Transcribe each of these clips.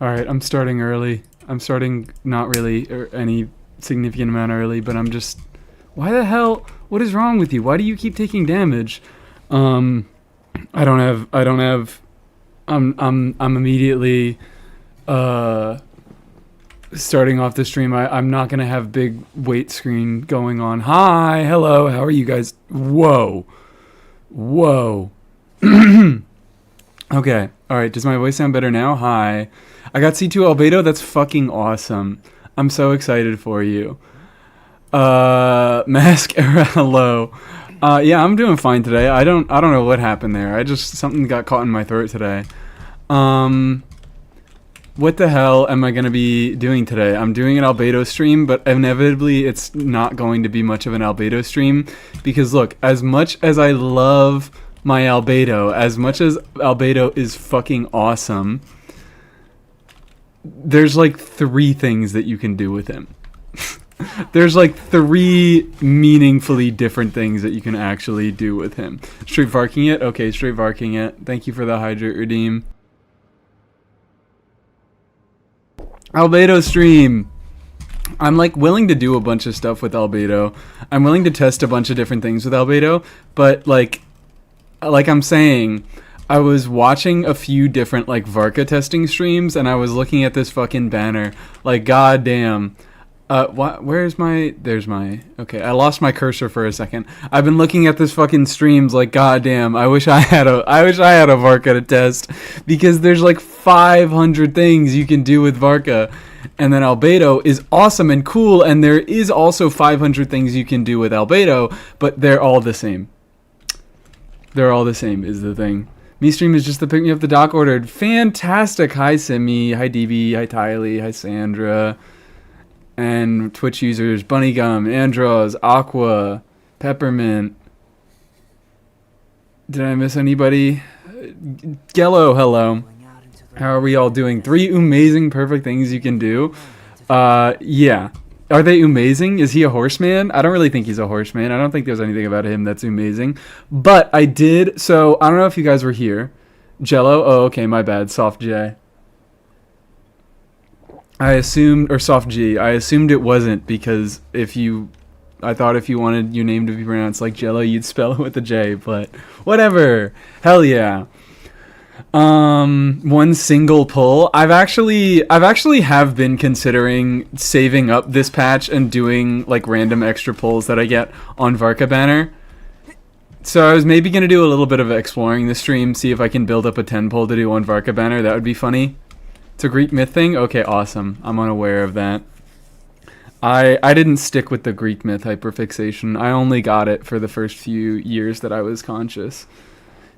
Alright, I'm starting early. I'm starting not really any significant amount early, but I'm just... Why the hell? What is wrong with you? Why do you keep taking damage? Um, I don't have... I'm immediately, starting off the stream. I'm not gonna have big wait screen going on. Hi, hello, how are you guys? Whoa. Whoa. Okay, alright, does my voice sound better now? Hi. I got C2 Albedo, that's fucking awesome. I'm so excited for you. Mascara, hello. Yeah, I'm doing fine today. I don't know what happened there. Something got caught in my throat today. What the hell am I gonna be doing today? I'm doing an Albedo stream, but inevitably it's not going to be much of an Albedo stream, because look, as much as I love my Albedo, as much as Albedo is fucking awesome, there's like 3 things that you can do with him. There's like 3 meaningfully different things that you can actually do with him. Straight Varking it? Okay, straight Varking it. Thank you for the Hydrate Redeem. Albedo stream! I'm like willing to do a bunch of stuff with Albedo. I'm willing to test a bunch of different things with Albedo, but like I'm saying, I was watching a few different like Varca testing streams, and I was looking at this fucking banner. Like, goddamn. Where's my... There's my... Okay, I lost my cursor for a second. I've been looking at this fucking streams like, goddamn, I wish I had a Varca to test, because there's like 500 things you can do with Varca. And then Albedo is awesome and cool, and there is also 500 things you can do with Albedo, but they're all the same. They're all the same is the thing. Me stream is just the pick me up the doc ordered. Fantastic. Hi Simi, hi DB, hi Tylee, hi Sandra. And Twitch users, Bunnygum, Andros, Aqua, Peppermint. Did I miss anybody? Gello, hello. How are we all doing? 3 amazing, perfect things you can do. Yeah. Are they amazing? Is he a horseman? I don't really think he's a horseman. I don't think there's anything about him that's amazing. But I did, so I don't know if you guys were here. Jello? Oh, okay, my bad. Soft J. I assumed, or Soft G, I assumed it wasn't, because I thought if you wanted your name to be pronounced like Jello, you'd spell it with a J, but whatever. Hell yeah. One single pull. I've actually have been considering saving up this patch and doing like random extra pulls that I get on Varca banner. So I was maybe going to do a little bit of exploring the stream, see if I can build up a 10 pull to do on Varca banner. That would be funny. It's a Greek myth thing? Okay, awesome. I'm unaware of that. I didn't stick with the Greek myth hyperfixation. I only got it for the first few years that I was conscious.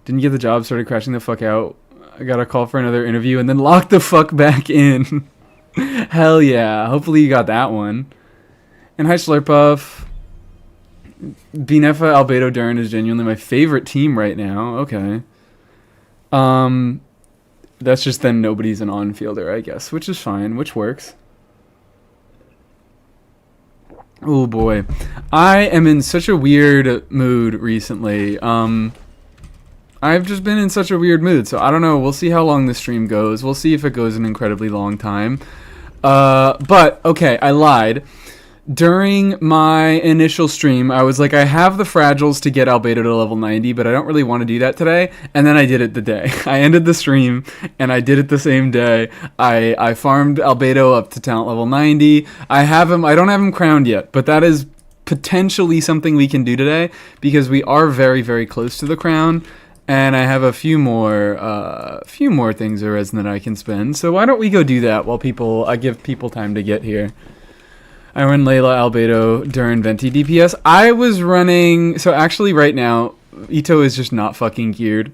Didn't get the job, started crashing the fuck out. I got a call for another interview and then locked the fuck back in. Hell yeah. Hopefully you got that one. And hi Slurpuff. Binefa Albedo Duran is genuinely my favorite team right now. Okay. That's just then nobody's an on-fielder, I guess, which is fine, which works. Oh boy. I am in such a weird mood recently. I've just been in such a weird mood, so I don't know. We'll see how long the stream goes. We'll see if it goes an incredibly long time. But, okay, I lied. During my initial stream, I was like, I have the fragiles to get Albedo to level 90, but I don't really want to do that today. And then I did it the day. I ended the stream, and I did it the same day. I farmed Albedo up to talent level 90. I don't have him crowned yet, but that is potentially something we can do today, because we are very, very close to the crown. And I have a few more things of resin that I can spend. So why don't we go do that while I give people time to get here. I run Layla Albedo during Venti DPS. I was running... So actually right now, Ito is just not fucking geared.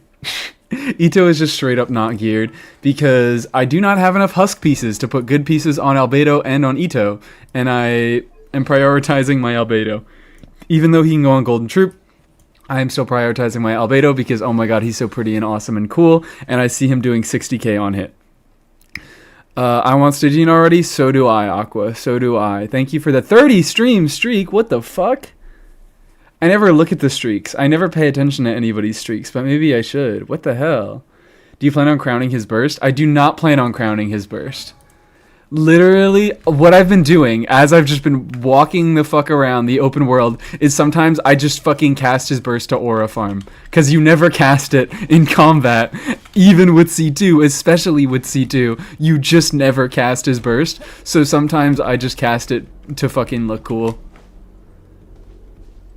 Ito is just straight up not geared, because I do not have enough husk pieces to put good pieces on Albedo and on Ito. And I am prioritizing my Albedo. Even though he can go on Golden Troop, I am still prioritizing my Albedo because, oh my god, he's so pretty and awesome and cool, and I see him doing 60k on hit. I want Stygian already? So do I, Aqua. So do I. Thank you for the 30 stream streak. What the fuck? I never look at the streaks. I never pay attention to anybody's streaks, but maybe I should. What the hell? Do you plan on crowning his burst? I do not plan on crowning his burst. Literally, what I've been doing as I've just been walking the fuck around the open world is sometimes I just fucking cast his burst to aura farm. Because you never cast it in combat, even with C2, especially with C2. You just never cast his burst. So sometimes I just cast it to fucking look cool.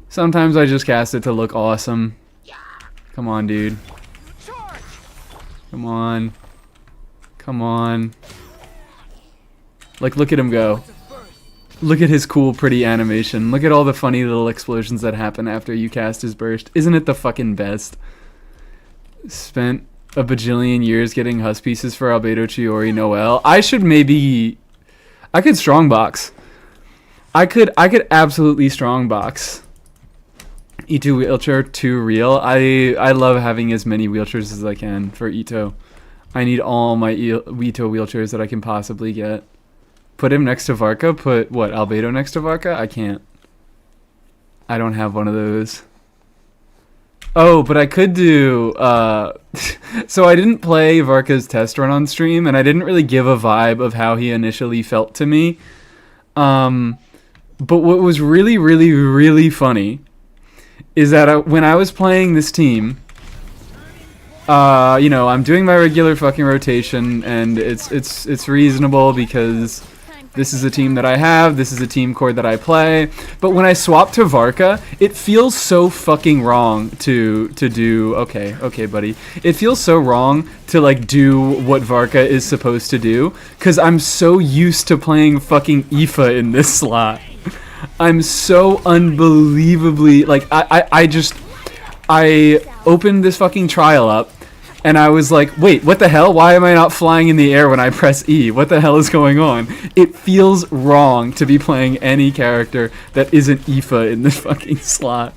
Sometimes I just cast it to look awesome. Come on, dude. Come on. Come on. Like, look at him go. Look at his cool, pretty animation. Look at all the funny little explosions that happen after you cast his burst. Isn't it the fucking best? Spent a bajillion years getting husk pieces for Albedo, Chiori, Noel. I should maybe... I could strongbox. I could absolutely strongbox. Ito wheelchair 2 real. I love having as many wheelchairs as I can for Ito. I need all my Ito wheelchairs that I can possibly get. Put him next to Varca? Put, what, Albedo next to Varca? I can't. I don't have one of those. Oh, but I could do... so I didn't play Varca's test run on stream, and I didn't really give a vibe of how he initially felt to me. But what was really, really, really funny is that when I was playing this team... you know, I'm doing my regular fucking rotation, and it's reasonable because this is a team that I have, this is a team core that I play. But when I swap to Varca, it feels so fucking wrong to do... Okay, buddy. It feels so wrong to, like, do what Varca is supposed to do, because I'm so used to playing fucking Aoife in this slot. I'm so unbelievably... Like, I opened this fucking trial up, and I was like, wait, what the hell? Why am I not flying in the air when I press E? What the hell is going on? It feels wrong to be playing any character that isn't Aoife in this fucking slot.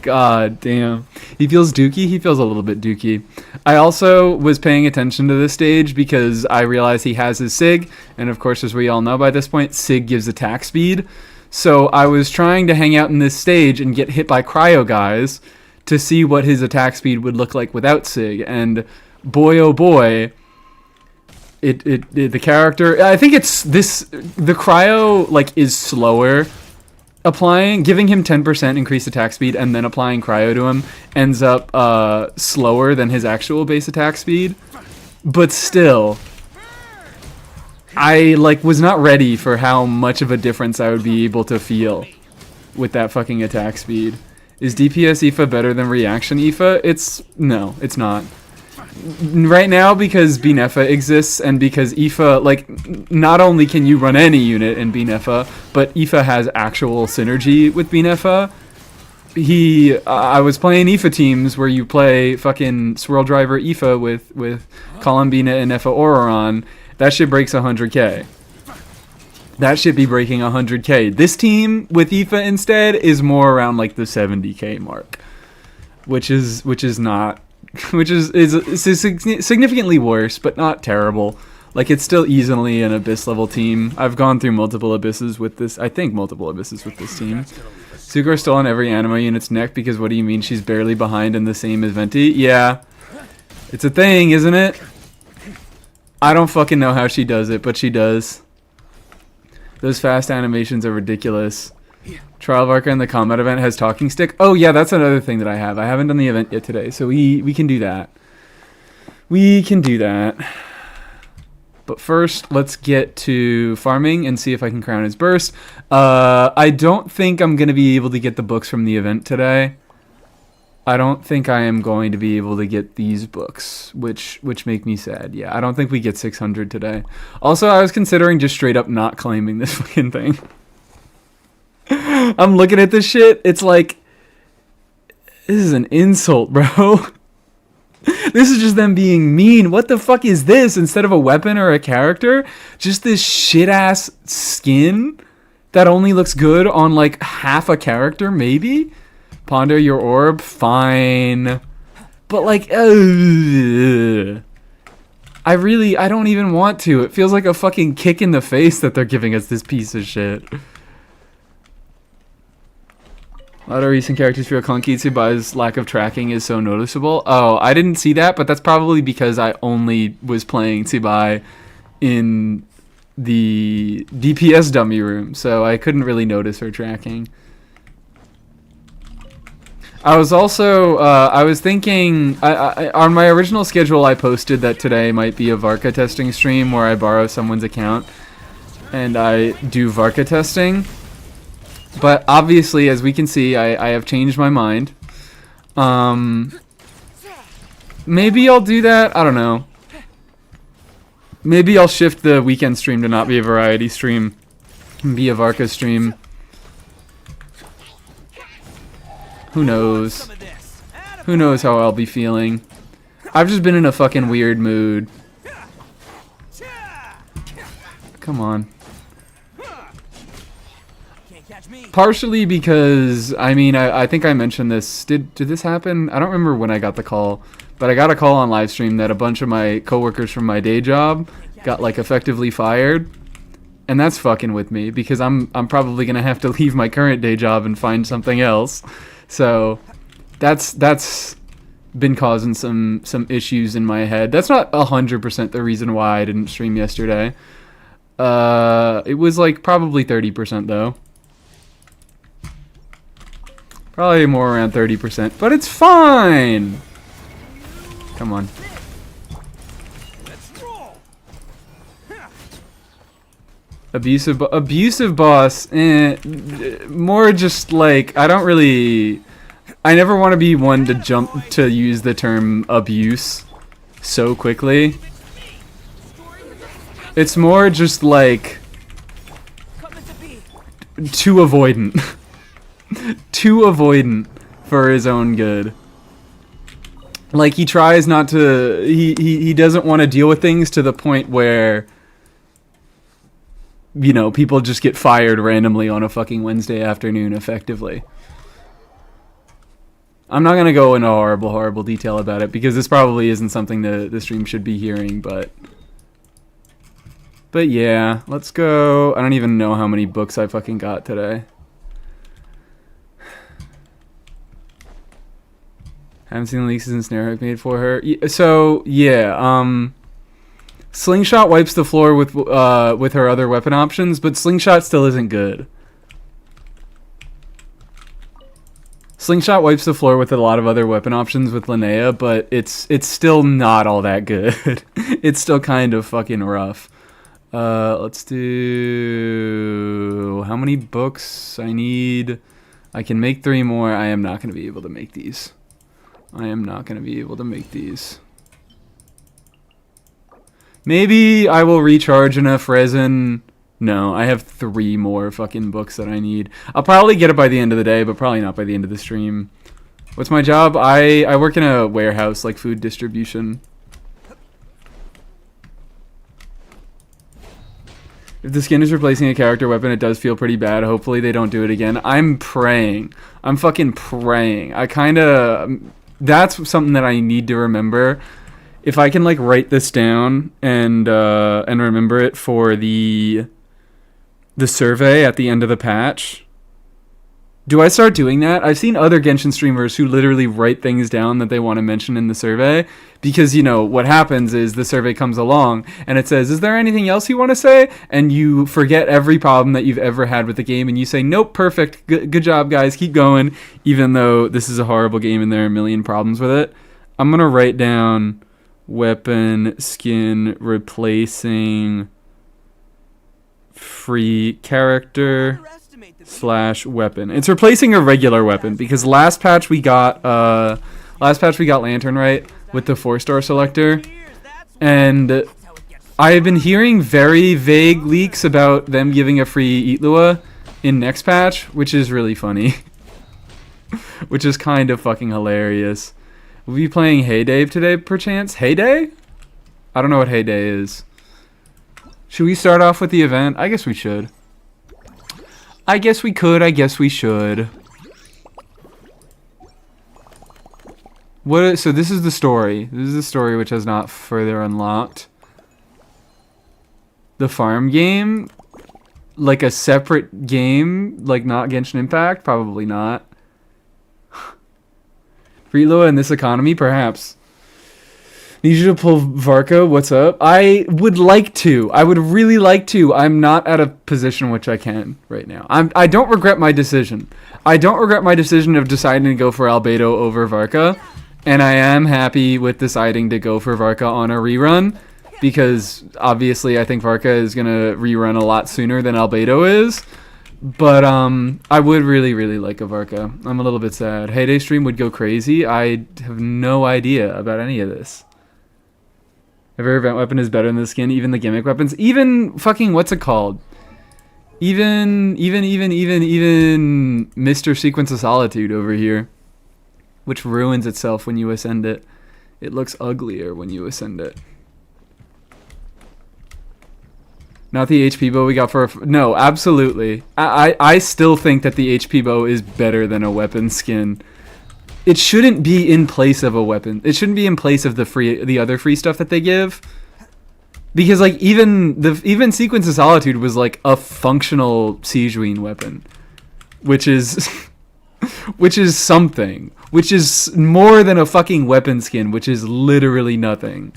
God damn. He feels dookie? He feels a little bit dookie. I also was paying attention to this stage because I realized he has his Sig, and of course, as we all know by this point, Sig gives attack speed. So I was trying to hang out in this stage and get hit by cryo guys to see what his attack speed would look like without Sig, and boy oh boy, the character, I think it's this, the cryo like is slower. Giving him 10% increased attack speed and then applying cryo to him ends up slower than his actual base attack speed, but still, I like was not ready for how much of a difference I would be able to feel with that fucking attack speed. Is DPS Aoife better than reaction Aoife? No, it's not. Right now, because Binefa exists, and because Aoife, like, not only can you run any unit in Binefa, but Aoife has actual synergy with Binefa. I was playing Aoife teams where you play fucking Swirl Driver Aoife with Columbina and Efa Auroron. That shit breaks 100k. That should be breaking 100k. This team with Aoife instead is more around like the 70k mark, which is significantly worse, but not terrible. Like, it's still easily an abyss level team. I've gone through multiple abysses with this. I think multiple abysses with this team. Sugar's still on every anima unit's neck because what do you mean she's barely behind in the same as Venti? Yeah, it's a thing, isn't it? I don't fucking know how she does it, but she does. Those fast animations are ridiculous. Trial Varca in the combat event has talking stick. Oh yeah, that's another thing that I have. I haven't done the event yet today, so we can do that. We can do that. But first, let's get to farming and see if I can crown his burst. I don't think I'm going to be able to get the books from the event today. I don't think I am going to be able to get these books, which make me sad. Yeah, I don't think we get 600 today. Also, I was considering just straight up not claiming this fucking thing. I'm looking at this shit. It's like, this is an insult, bro. This is just them being mean. What the fuck is this? Instead of a weapon or a character, just this shit-ass skin that only looks good on like half a character, maybe? Ponder your orb, fine. But like, I don't even want to. It feels like a fucking kick in the face that they're giving us this piece of shit. A lot of recent characters feel clunky. Tsubai's lack of tracking is so noticeable. Oh, I didn't see that, but that's probably because I only was playing Tsubai in the DPS dummy room, so I couldn't really notice her tracking. I was also, I was thinking, on my original schedule I posted that today might be a Varca testing stream where I borrow someone's account and I do Varca testing. But obviously, as we can see, I have changed my mind. Maybe I'll do that, I don't know. Maybe I'll shift the weekend stream to not be a variety stream and be a Varca stream. Who knows? Who knows how I'll be feeling? I've just been in a fucking weird mood. Come on. Partially because, I mean, I think I mentioned this. Did this happen? I don't remember when I got the call, but I got a call on live stream that a bunch of my coworkers from my day job got like effectively fired. And that's fucking with me because I'm probably gonna have to leave my current day job and find something else. So that's been causing some issues in my head. That's not 100% the reason why I didn't stream yesterday. It was like probably 30% though. Probably more around 30%, but it's fine. Come on. Abusive boss, more just like, I never want to be one to jump to use the term abuse so quickly. It's more just like too avoidant. Too avoidant for his own good. Like, he tries not to, he doesn't want to deal with things to the point where, you know, people just get fired randomly on a fucking Wednesday afternoon, effectively. I'm not going to go into horrible detail about it, because this probably isn't something the stream should be hearing, but yeah, let's go. I don't even know how many books I fucking got today. Haven't seen the leaks since Snarehawk made for her. So, yeah, Slingshot wipes the floor with her other weapon options, but Slingshot still isn't good. Slingshot wipes the floor with a lot of other weapon options with Linnea, but it's still not all that good. It's still kind of fucking rough. Let's do... How many books I need? I can make 3 more. I am not going to be able to make these. Maybe I will recharge enough resin. No, I have 3 more fucking books that I need. I'll probably get it by the end of the day, but probably not by the end of the stream. What's my job? I work in a warehouse, like food distribution. If the skin is replacing a character weapon, it does feel pretty bad. Hopefully they don't do it again. I'm praying. I'm fucking praying. I kind of... That's something that I need to remember. If I can like write this down and remember it for the survey at the end of the patch. Do I start doing that? I've seen other Genshin streamers who literally write things down that they want to mention in the survey, because, you know, what happens is the survey comes along and it says, is there anything else you want to say? And you forget every problem that you've ever had with the game and you say, nope, perfect, good job guys, keep going, even though this is a horrible game and there are a million problems with it. I'm going to write down weapon skin replacing free character / weapon. It's replacing a regular weapon, because last patch we got Lantern right with the 4-star selector, and I have been hearing very vague leaks about them giving a free Itlua in next patch, which is really funny. Which is kind of fucking hilarious. Will we be playing Hey Dave today, perchance? Hey Day? I don't know what Hey Day is. Should we start off with the event? I guess we should. I guess we could. I guess we should. So this is the story. This is the story which has not further unlocked. The farm game? Like a separate game? Like not Genshin Impact? Probably not. Free Loa in this economy, perhaps. Need you to pull Varca. What's up? I would like to. I would really like to. I'm not at a position which I can right now. I don't regret my decision. I don't regret my decision of deciding to go for Albedo over Varca. And I am happy with deciding to go for Varca on a rerun. Because obviously I think Varca is going to rerun a lot sooner than Albedo is. But I would really, really like a Varca. I'm a little bit sad. Heyday stream would go crazy. I have no idea about any of this. Every event weapon is better than the skin, even the gimmick weapons. Even fucking, what's it called? Even Mr. Sequence of Solitude over here. Which ruins itself when you ascend it. It looks uglier when you ascend it. Not the HP bow we got for no, absolutely. I still think that the HP bow is better than a weapon skin. It shouldn't be in place of a weapon. It shouldn't be in place of the other free stuff that they give. Because like even Sequence of Solitude was like a functional Siegeween weapon, which is something, which is more than a fucking weapon skin, which is literally nothing.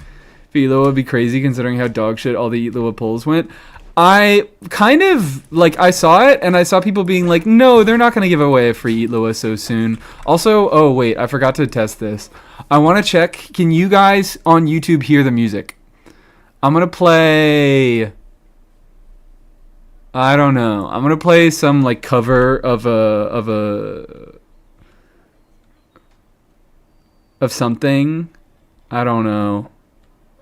Philo would be crazy considering how dog shit all the Eatloa pulls went. I kind of, like, I saw it, and I saw people being like, no, they're not going to give away a free Eatloa so soon. Also, oh, wait, I forgot to test this. I want to check, can you guys on YouTube hear the music? I'm going to play, I don't know. I'm going to play some, like, cover of something. I don't know.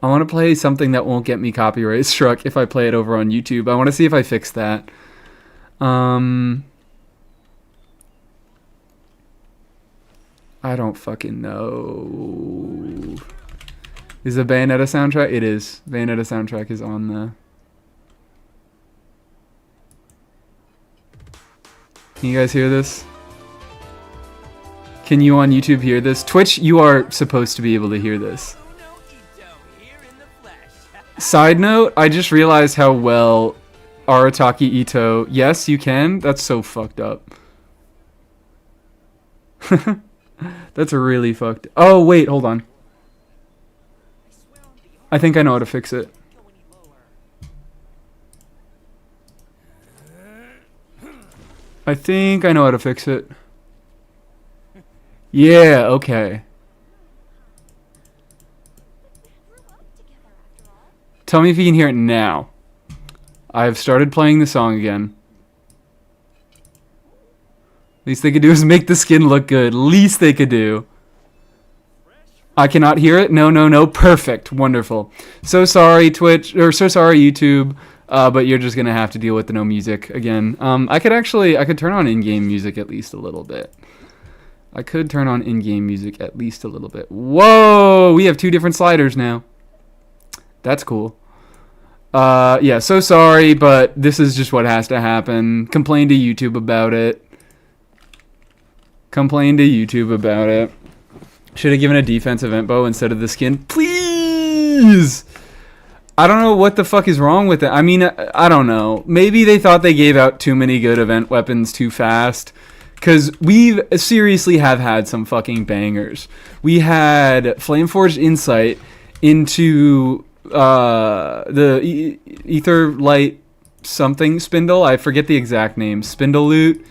I want to play something that won't get me copyright struck if I play it over on YouTube. I want to see if I fix that. I don't fucking know. Is the Bayonetta soundtrack? It is. Bayonetta soundtrack is on the... Can you guys hear this? Can you on YouTube hear this? Twitch, you are supposed to be able to hear this. Side note, I just realized how well Arataki Ito... Yes, you can? That's so fucked up. That's really fucked... Oh, wait, hold on. I think I know how to fix it. I think I know how to fix it. Yeah, okay. Tell me if you can hear it now. I've started playing the song again. Least they could do is make the skin look good. Least they could do. I cannot hear it. No, no, no. Perfect. Wonderful. So sorry, Twitch, or so sorry, YouTube. But you're just gonna have to deal with the no music again. I could turn on in-game music at least a little bit. I could turn on in-game music at least a little bit. Whoa! We have two different sliders now. That's cool. Yeah, so sorry, but this is just what has to happen. Complain to YouTube about it. Complain to YouTube about it. Should have given a defense event bow instead of the skin. Please! I don't know what the fuck is wrong with it. I mean, I don't know. Maybe they thought they gave out too many good event weapons too fast. Because we seriously have had some fucking bangers. We had Flameforged Insight into the Etherlight something spindle. I forget the exact name. Spindle Loot.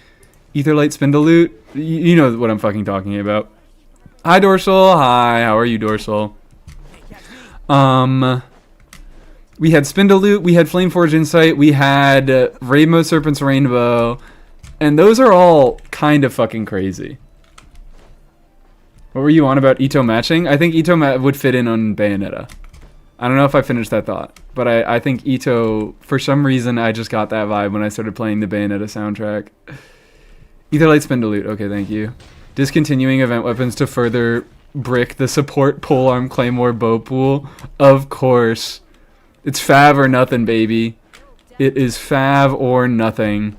Etherlight Spindle Loot. You know what I'm fucking talking about. Hi, Dorsal. Hi, how are you, Dorsal? We had Spindle Loot. We had Flameforged Insight. We had Rainbow Serpent's Rainbow. And those are all kind of fucking crazy. What were you on about Ito matching? I think Ito would fit in on Bayonetta. I don't know if I finished that thought. But I think Ito, for some reason, I just got that vibe when I started playing the Bayonetta soundtrack. Etherlight Spindle Loot. Okay, thank you. Discontinuing event weapons to further brick the support polearm claymore bow pool. Of course. It's fav or nothing, baby. It is fav or nothing.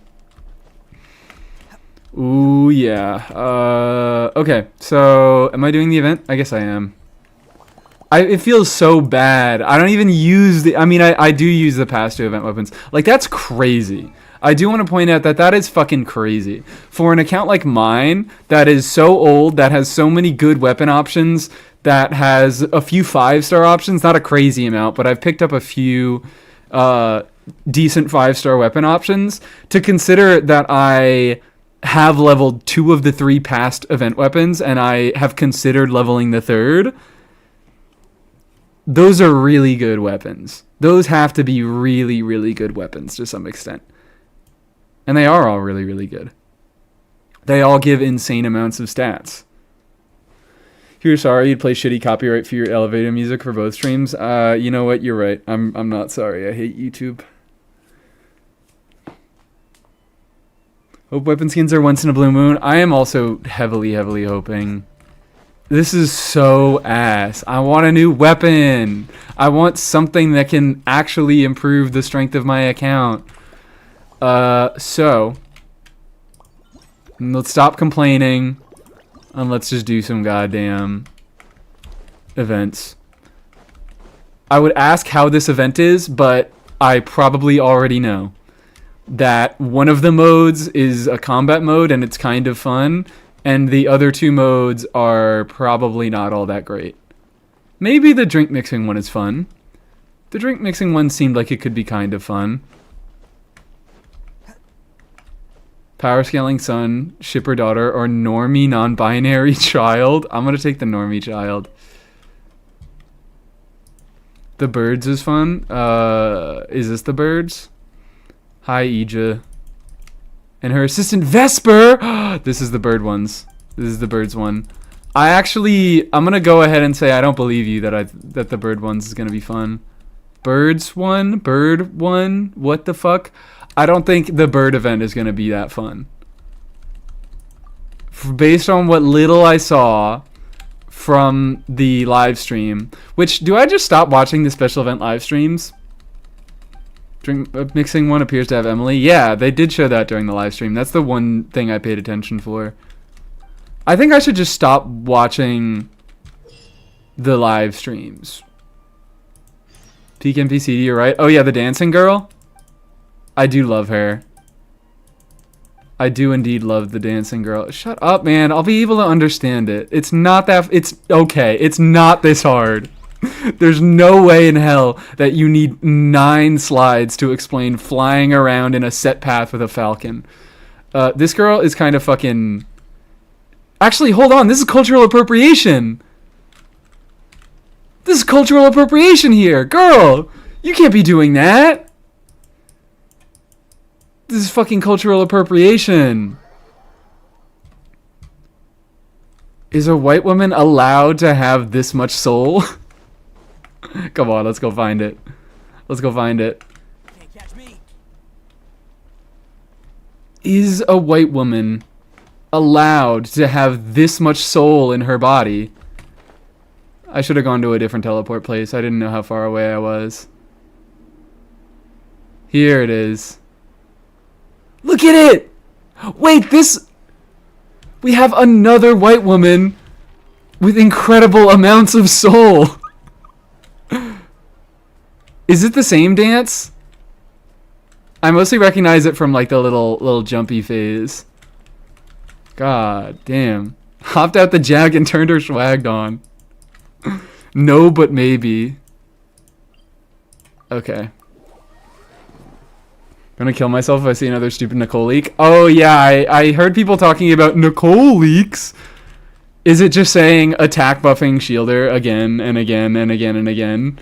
Ooh, yeah. Okay, so am I doing the event? I guess I am. It feels so bad. I don't even use the... I mean, I do use the past two event weapons. Like, that's crazy. I do want to point out that that is fucking crazy. For an account like mine that is so old, that has so many good weapon options, that has a few 5-star options, not a crazy amount, but I've picked up a few decent 5-star weapon options, to consider that I have leveled 2 of the 3 past event weapons and I have considered leveling the 3rd. Those are really good weapons. Those have to be really, really good weapons to some extent. And they are all really, really good. They all give insane amounts of stats. If you're sorry you'd play shitty copyright for your Albedo music for both streams, you know what? You're right. I'm not sorry. I hate YouTube. Hope weapon skins are once in a blue moon. I am also heavily, heavily hoping. This is so ass. I want a new weapon. I want something that can actually improve the strength of my account. So let's stop complaining and let's just do some goddamn events. I would ask how this event is, but I probably already know that one of the modes is a combat mode and it's kind of fun. And the other 2 modes are probably not all that great. Maybe the drink mixing one is fun. The drink mixing one seemed like it could be kind of fun. Power scaling son, shipper daughter, or normie non-binary child. I'm going to take the normie child. The birds is fun. Is this the birds? Hi, Ija. And her assistant Vesper. This is the bird ones. This is the birds one. I'm gonna go ahead and say I don't believe you that the bird ones is gonna be fun. Birds one, bird one. What the fuck? I don't think the bird event is gonna be that fun. Based on what little I saw from the live stream, which do I just stop watching the special event live streams? Drink mixing one appears to have Emily. Yeah, they did show that during the live stream. That's the one thing I paid attention for. I think I should just stop watching the live streams. Peak NPCD, you're right. Oh yeah, the dancing girl. I do love her. I do indeed love the dancing girl. Shut up, man. I'll be able to understand it. It's not that... It's okay. It's not this hard. There's no way in hell that you need 9 slides to explain flying around in a set path with a falcon. This girl is kind of fucking... Actually, hold on. This is cultural appropriation. This is cultural appropriation here. Girl, you can't be doing that. This is fucking cultural appropriation. Is a white woman allowed to have this much soul? Come on, let's go find it. Let's go find it. Can't catch me. Is a white woman allowed to have this much soul in her body? I should have gone to a different teleport place. I didn't know how far away I was. Here it is. Look at it! Wait, this... We have another white woman with incredible amounts of soul. Is it the same dance? I mostly recognize it from like the little jumpy phase. God damn. Hopped out the jag and turned her swagged on. No, but maybe. Okay. Gonna kill myself if I see another stupid Nicole leak. Oh yeah, I heard people talking about Nicole leaks. Is it just saying attack buffing shielder again and again and again and again?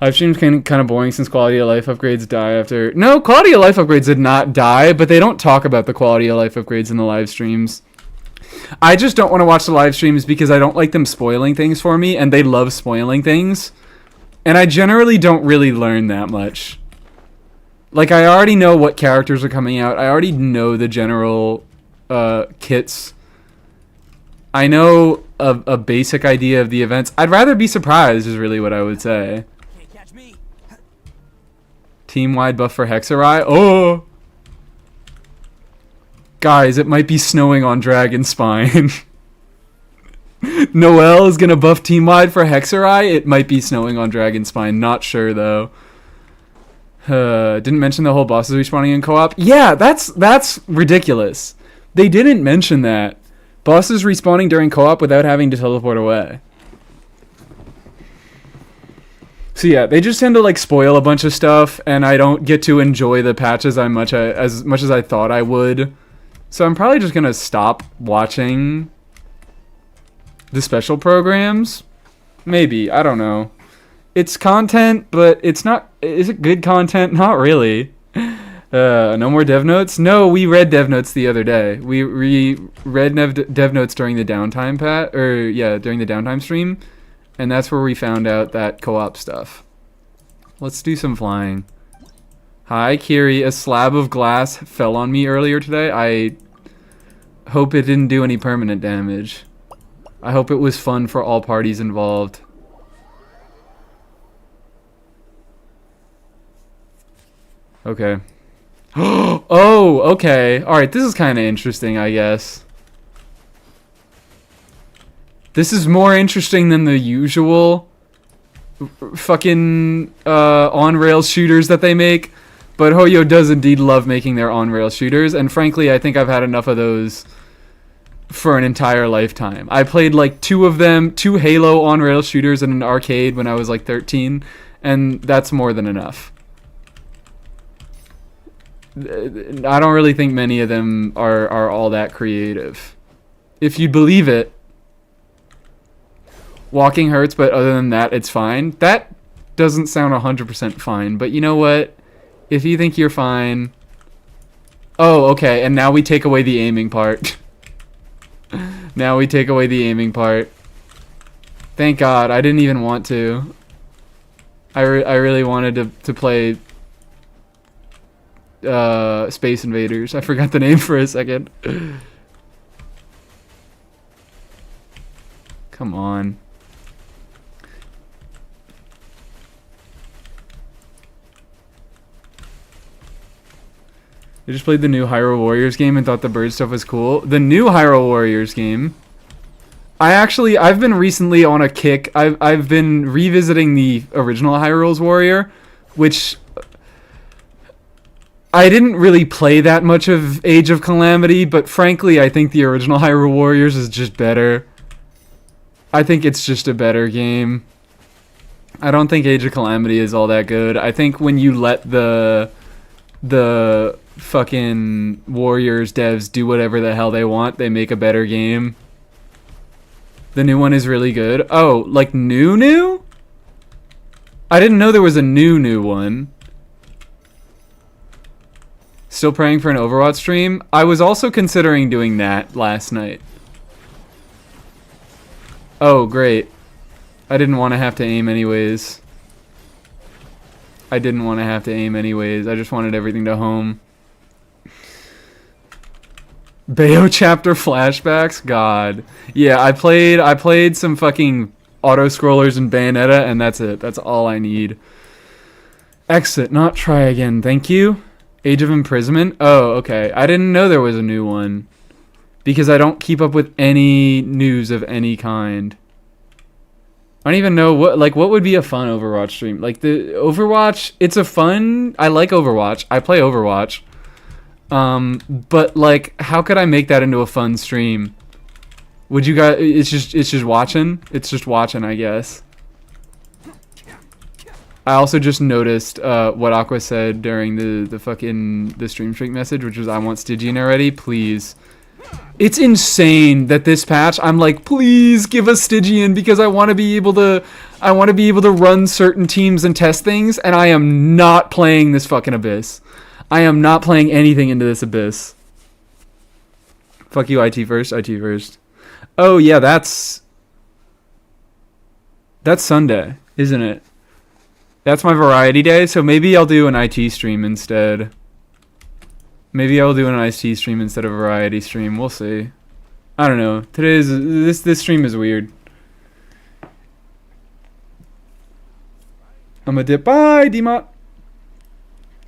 Live streams kind of boring since quality of life upgrades die after... No, quality of life upgrades did not die, but they don't talk about the quality of life upgrades in the live streams. I just don't want to watch the live streams because I don't like them spoiling things for me, and they love spoiling things. And I generally don't really learn that much. Like, I already know what characters are coming out. I already know the general kits. I know a basic idea of the events. I'd rather be surprised is really what I would say. Team-wide buff for Hexarai? Oh! Guys, it might be snowing on Dragonspine. Noelle is gonna buff team-wide for Hexarai? It might be snowing on Dragonspine. Not sure, though. Didn't mention the whole bosses respawning in co-op. Yeah, that's ridiculous. They didn't mention that. Bosses respawning during co-op without having to teleport away. So yeah, they just tend to like spoil a bunch of stuff, and I don't get to enjoy the patches as much as I thought I would. So I'm probably just gonna stop watching the special programs. Maybe, I don't know. It's content, but it's not. Is it good content? Not really. No more dev notes? No, we read dev notes the other day. We read dev notes during the downtime during the downtime stream, and that's where we found out that co-op stuff. Let's do some flying. Hi, Kiri. A slab of glass fell on me earlier today. I hope it didn't do any permanent damage. I hope it was fun for all parties involved. Okay. Oh, okay. Alright, this is kind of interesting, I guess. This is more interesting than the usual fucking on-rails shooters that they make. But Hoyo does indeed love making their on-rails shooters. And frankly, I think I've had enough of those for an entire lifetime. I played like 2 of them, 2 Halo on-rails shooters in an arcade when I was like 13. And that's more than enough. I don't really think many of them are all that creative. If you believe it, walking hurts, but other than that, it's fine. That doesn't sound 100% fine, but you know what? If you think you're fine... Oh, okay, and now we take away the aiming part. Now we take away the aiming part. Thank God, I didn't even want to. I really wanted to play... Space Invaders. I forgot the name for a second. Come on. I just played the new Hyrule Warriors game and thought the bird stuff was cool. The new Hyrule Warriors game. I've been recently on a kick. I've been revisiting the original Hyrule Warrior, which I didn't really play that much of Age of Calamity, but frankly, I think the original Hyrule Warriors is just better. I think it's just a better game. I don't think Age of Calamity is all that good. I think when you let the fucking Warriors devs do whatever the hell they want, they make a better game. The new one is really good. Oh, like new? I didn't know there was a new one. Still praying for an Overwatch stream? I was also considering doing that last night. Oh, great. I didn't want to have to aim anyways. I just wanted everything to home. Bayo chapter flashbacks? God. Yeah, I played some fucking auto-scrollers in Bayonetta, and that's it. That's all I need. Exit, not try again. Thank you. Age of Imprisonment? Oh, okay. I didn't know there was a new one. Because I don't keep up with any news of any kind. I don't even know what would be a fun Overwatch stream. Like the Overwatch, it's a fun, I like Overwatch. I play Overwatch. But like how could I make that into a fun stream? Would you guys it's just watching? It's just watching, I guess. I also just noticed what Aqua said during the stream streak message, which was I want Stygian already, please. It's insane that this patch I'm like, please give us Stygian because I want to be able to run certain teams and test things, and I am not playing this fucking Abyss. I am not playing anything into this Abyss. Fuck you, IT first. Oh yeah, that's Sunday, isn't it? That's my variety day, so maybe I'll do an IT stream instead. Maybe I'll do an IT stream instead of a variety stream. We'll see. I don't know. This stream is weird. I'm a dip. Bye, Dima.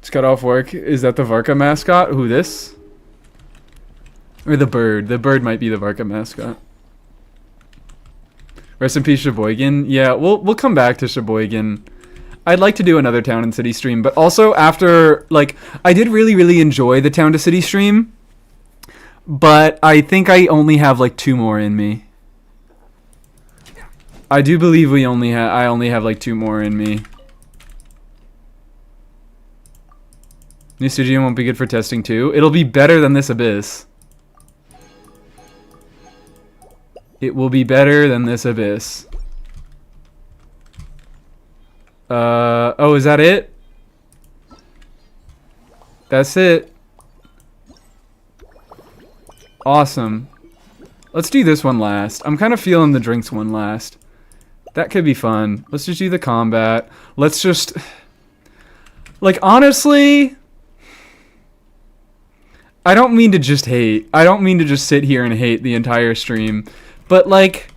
Just got off work. Is that the Varca mascot? Who, this? Or the bird? The bird might be the Varca mascot. Rest in peace, Sheboygan. Yeah, we'll come back to Sheboygan. I'd like to do another Town and City stream, but also after, like, I did really, really enjoy the Town to City stream, but I think I only have, like, 2 more in me. I do believe I only have, like, 2 more in me. New Stygian won't be good for testing too. It'll be better than this Abyss. It will be better than this Abyss. Oh, is that it? That's it. Awesome. Let's do this one last. I'm kind of feeling the drinks one last. That could be fun. Let's just do the combat. Let's just... Like, honestly... I don't mean to just hate. I don't mean to just sit here and hate the entire stream. But, like...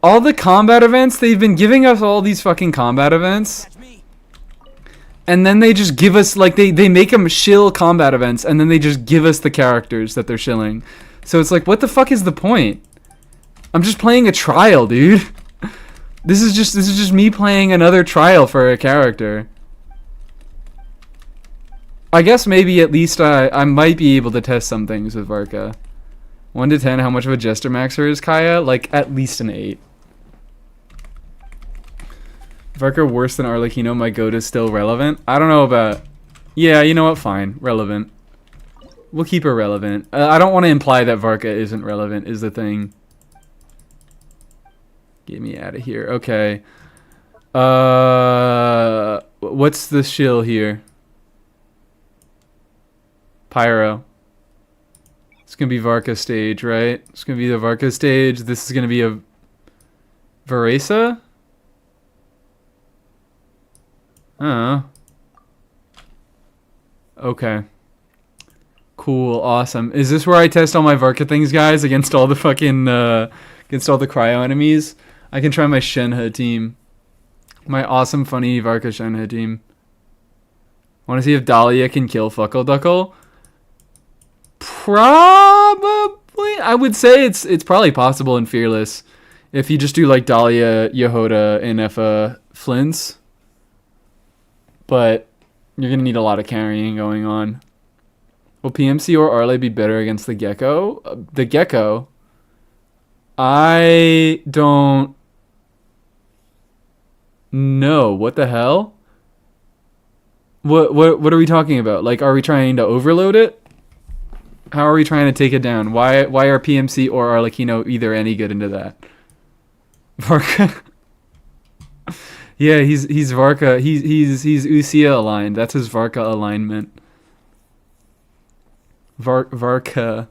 All the combat events, they've been giving us all these fucking combat events. And then they just give us, like, they make them shill combat events, and then they just give us the characters that they're shilling. So it's like, what the fuck is the point? I'm just playing a trial, dude. This is just me playing another trial for a character. I guess maybe at least I might be able to test some things with Varca. 1 to 10, how much of a Jester Maxer is Kaya? Like, at least an 8. Varca worse than Arlecchino, my goat is still relevant? I don't know about... Yeah, you know what? Fine. Relevant. We'll keep her relevant. I don't want to imply that Varca isn't relevant, is the thing. Get me out of here. Okay. What's the shill here? Pyro. It's going to be Varca stage, right? It's going to be the Varca stage. This is going to be a... Varesa? Oh. Okay. Cool, awesome. Is this where I test all my Varca things, guys? Against all the fucking, against all the cryo enemies? I can try my Shenhe team. My awesome, funny Varca Shenhe team. Want to see if Dahlia can kill Fuckleduckle? Probably. I would say it's probably possible in Fearless. If you just do, like, Dahlia, Yehoda, and Effa Flints. But you're going to need a lot of carrying going on. Will PMC or Arle be better against the Gecko? The Gecko? I don't know. What the hell? What are we talking about? Like, are we trying to overload it? How are we trying to take it down? Why are PMC or Arlecchino either any good into that? Varca... Yeah, he's Varca. He's Usia aligned. That's his Varca alignment. Varca.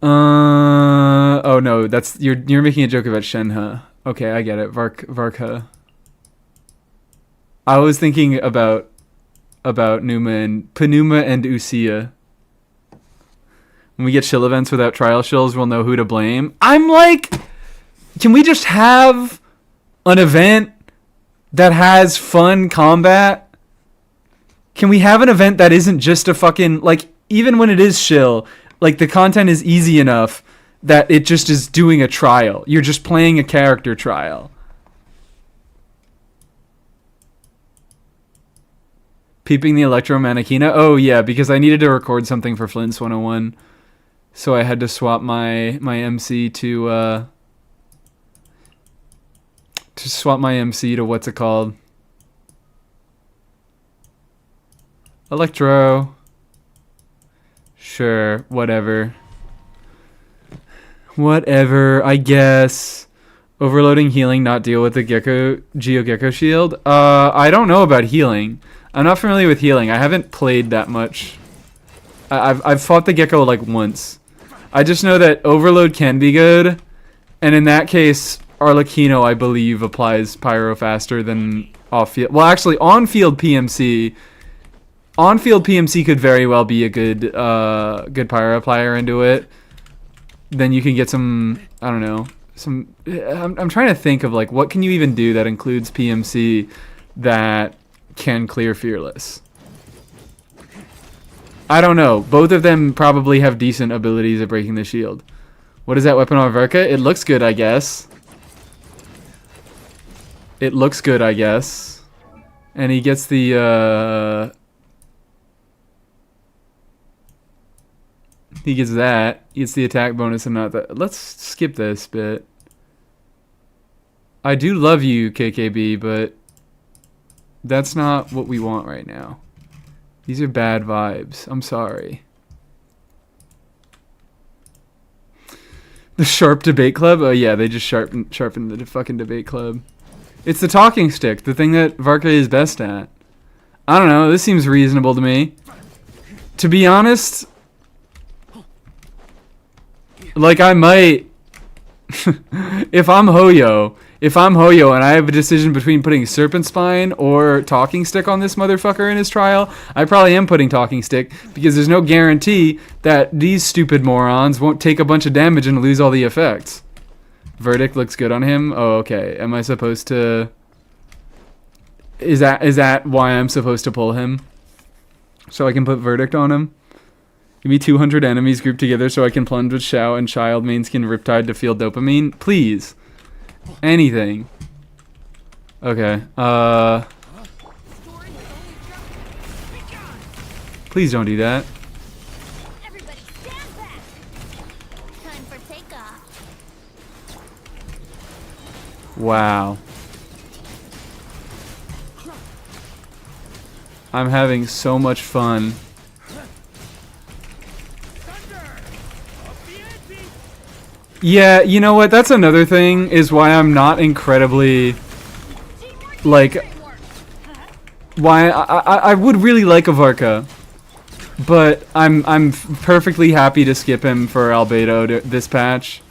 Oh no, that's you're making a joke about Shenhe. Okay, I get it. Varca. I was thinking about Penuma and Usia. When we get shill events without trial shills, we'll know who to blame. I'm like, can we just have an event that has fun combat? Can we have an event that isn't just a fucking, like, even when it is shill, like, the content is easy enough that it just is doing a trial. You're just playing a character trial. Peeping the Electro Mannequina? Oh, yeah, because I needed to record something for Flint's 101. So I had to swap my MC to swap my MC to what's it called? Electro. Sure, whatever. Whatever, I guess. Overloading healing, not deal with the Geo-Gecko shield? I don't know about healing. I'm not familiar with healing. I haven't played that much. I've fought the Gecko like once. I just know that overload can be good. And in that case, Arlecchino, I believe, applies Pyro faster than off-field. Well, actually, on-field PMC... On-field PMC could very well be a good good Pyro applier into it. Then you can get some... I don't know. I'm trying to think of, like, what can you even do that includes PMC that can clear Fearless? I don't know. Both of them probably have decent abilities at breaking the shield. What is that weapon on Varca? It looks good, I guess. It looks good, I guess. And he gets the, he gets that. He gets the attack bonus and not that. Let's skip this bit. I do love you, KKB, but that's not what we want right now. These are bad vibes. I'm sorry. The Sharp Debate Club? Oh yeah, they just sharpened the fucking debate club. It's the talking stick, the thing that Varca is best at. I don't know, this seems reasonable to me. To be honest, like I might, if I'm Hoyo and I have a decision between putting Serpent Spine or Talking Stick on this motherfucker in his trial, I probably am putting Talking Stick because there's no guarantee that these stupid morons won't take a bunch of damage and lose all the effects. Verdict looks good on him. Oh, okay. Am I supposed to... Is that why I'm supposed to pull him? So I can put Verdict on him? Give me 200 enemies grouped together so I can plunge with Shao and Child main skin Riptide to feel dopamine? Please. Anything. Okay. Please don't do that. Everybody stand back. Time for takeoff. Wow. I'm having so much fun. Yeah, you know what? That's another thing is why I'm not incredibly, like, why I would really like a Varca, but I'm perfectly happy to skip him for Albedo this patch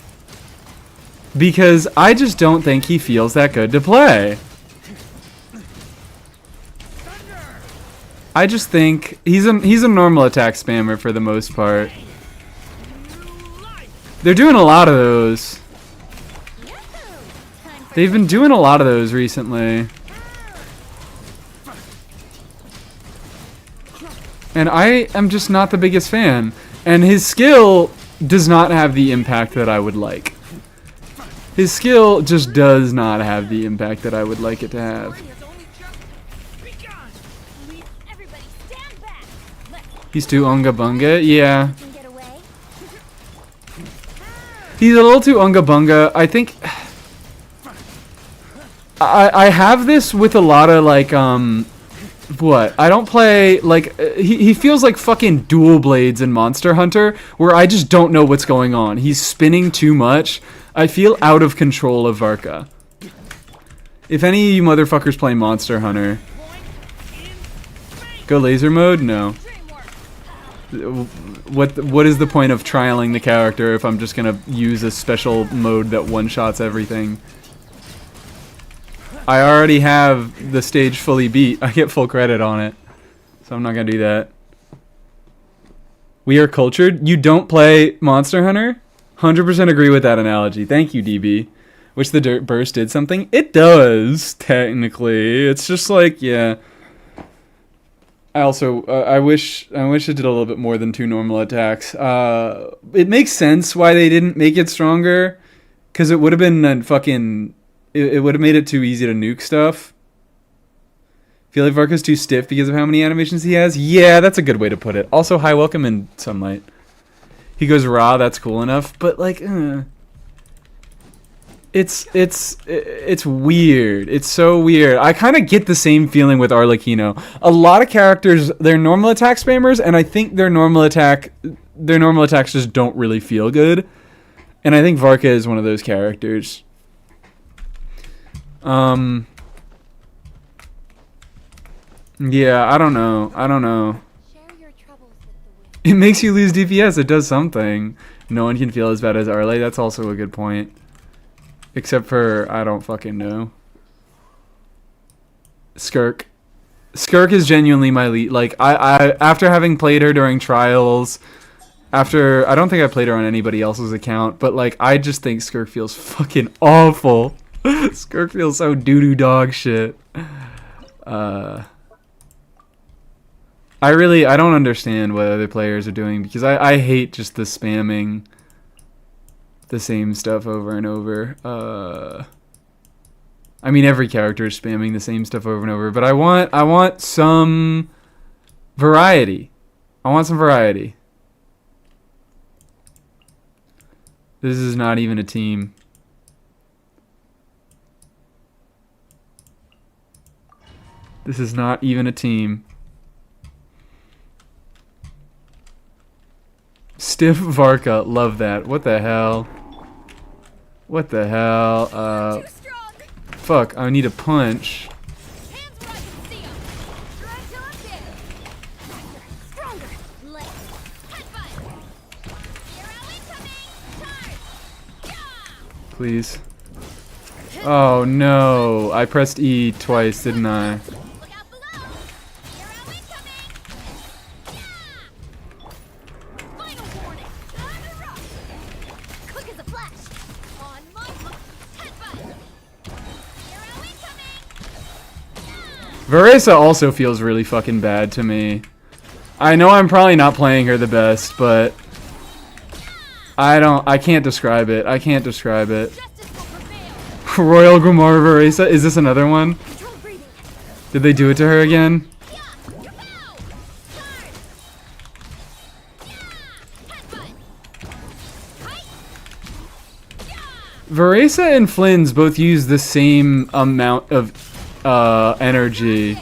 because I just don't think he feels that good to play. I just think he's a normal attack spammer for the most part. They're doing a lot of those. They've been doing a lot of those recently. And I am just not the biggest fan. And his skill does not have the impact that I would like. His skill just does not have the impact that I would like it to have. He's too unga bunga? Yeah. He's a little too unga bunga. I think I have this with a lot of like what? I don't play like he feels like fucking Dual Blades in Monster Hunter where I just don't know what's going on. He's spinning too much. I feel out of control of Varca. If any of you motherfuckers play Monster Hunter, go laser mode? No. What is the point of trialing the character if I'm just gonna use a special mode that one-shots everything? I already have the stage fully beat. I get full credit on it. So I'm not gonna do that. We are cultured. You don't play Monster Hunter? 100% agree with that analogy. Thank you, DB. Wish the Dirt Burst did something? It does, technically. It's just like, yeah... I also, I wish it did a little bit more than 2 normal attacks. It makes sense why they didn't make it stronger, because it would have been a fucking, it would have made it too easy to nuke stuff. Feel like Varca's too stiff because of how many animations he has? Yeah, that's a good way to put it. Also, hi, welcome in Sunlight. He goes raw, that's cool enough, but like, It's weird. It's so weird. I kind of get the same feeling with Arlecchino. A lot of characters, they're normal attack spammers, and I think their normal attacks just don't really feel good. And I think Varca is one of those characters. Yeah, I don't know. It makes you lose DPS. It does something. No one can feel as bad as Arle. That's also a good point. Except for, I don't fucking know. Skirk. Skirk is genuinely my lead. Like, I after having played her during trials, I don't think I played her on anybody else's account, but like, I just think Skirk feels fucking awful. Skirk feels so doo-doo dog shit. I don't understand what other players are doing, because I hate just the spamming the same stuff over and over. I mean, every character is spamming the same stuff over and over, but I want some variety. I want some variety. This is not even a team. This is not even a team. Stiff Varca, love that. What the hell? What the hell? Too strong. Fuck, I need a punch. Hands where I can see 'em. Try till I'm dead. Faster, stronger. Let's headbutt. Hero incoming. Charge. Yeah. Please. Oh no, I pressed E twice, didn't I? Look out below. Hero incoming. Yeah. Final warning. Time to rock. Quick as a flash. On my mark. Headbutt. Hero incoming. Yeah. Varca also feels really fucking bad to me. I know I'm probably not playing her the best, but I can't describe it. I can't describe it. Justice will prevail. Royal Grimoire Varca, is this another one? Control breathing. Did they do it to her again? Yeah. Kapow. Charge. Yeah. Headbutt. Kite. Yeah. Varca and Flynn's both use the same amount of energy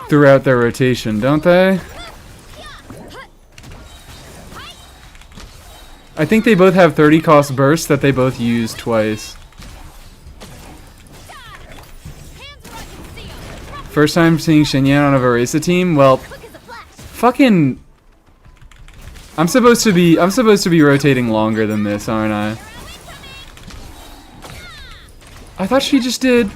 throughout their rotation, don't they? I think they both have 30 cost bursts that they both use twice. First time seeing Shinyan on a Varca team? Well, Quick as a flash. fucking I'm supposed to be rotating longer than this, aren't I? I thought she just did.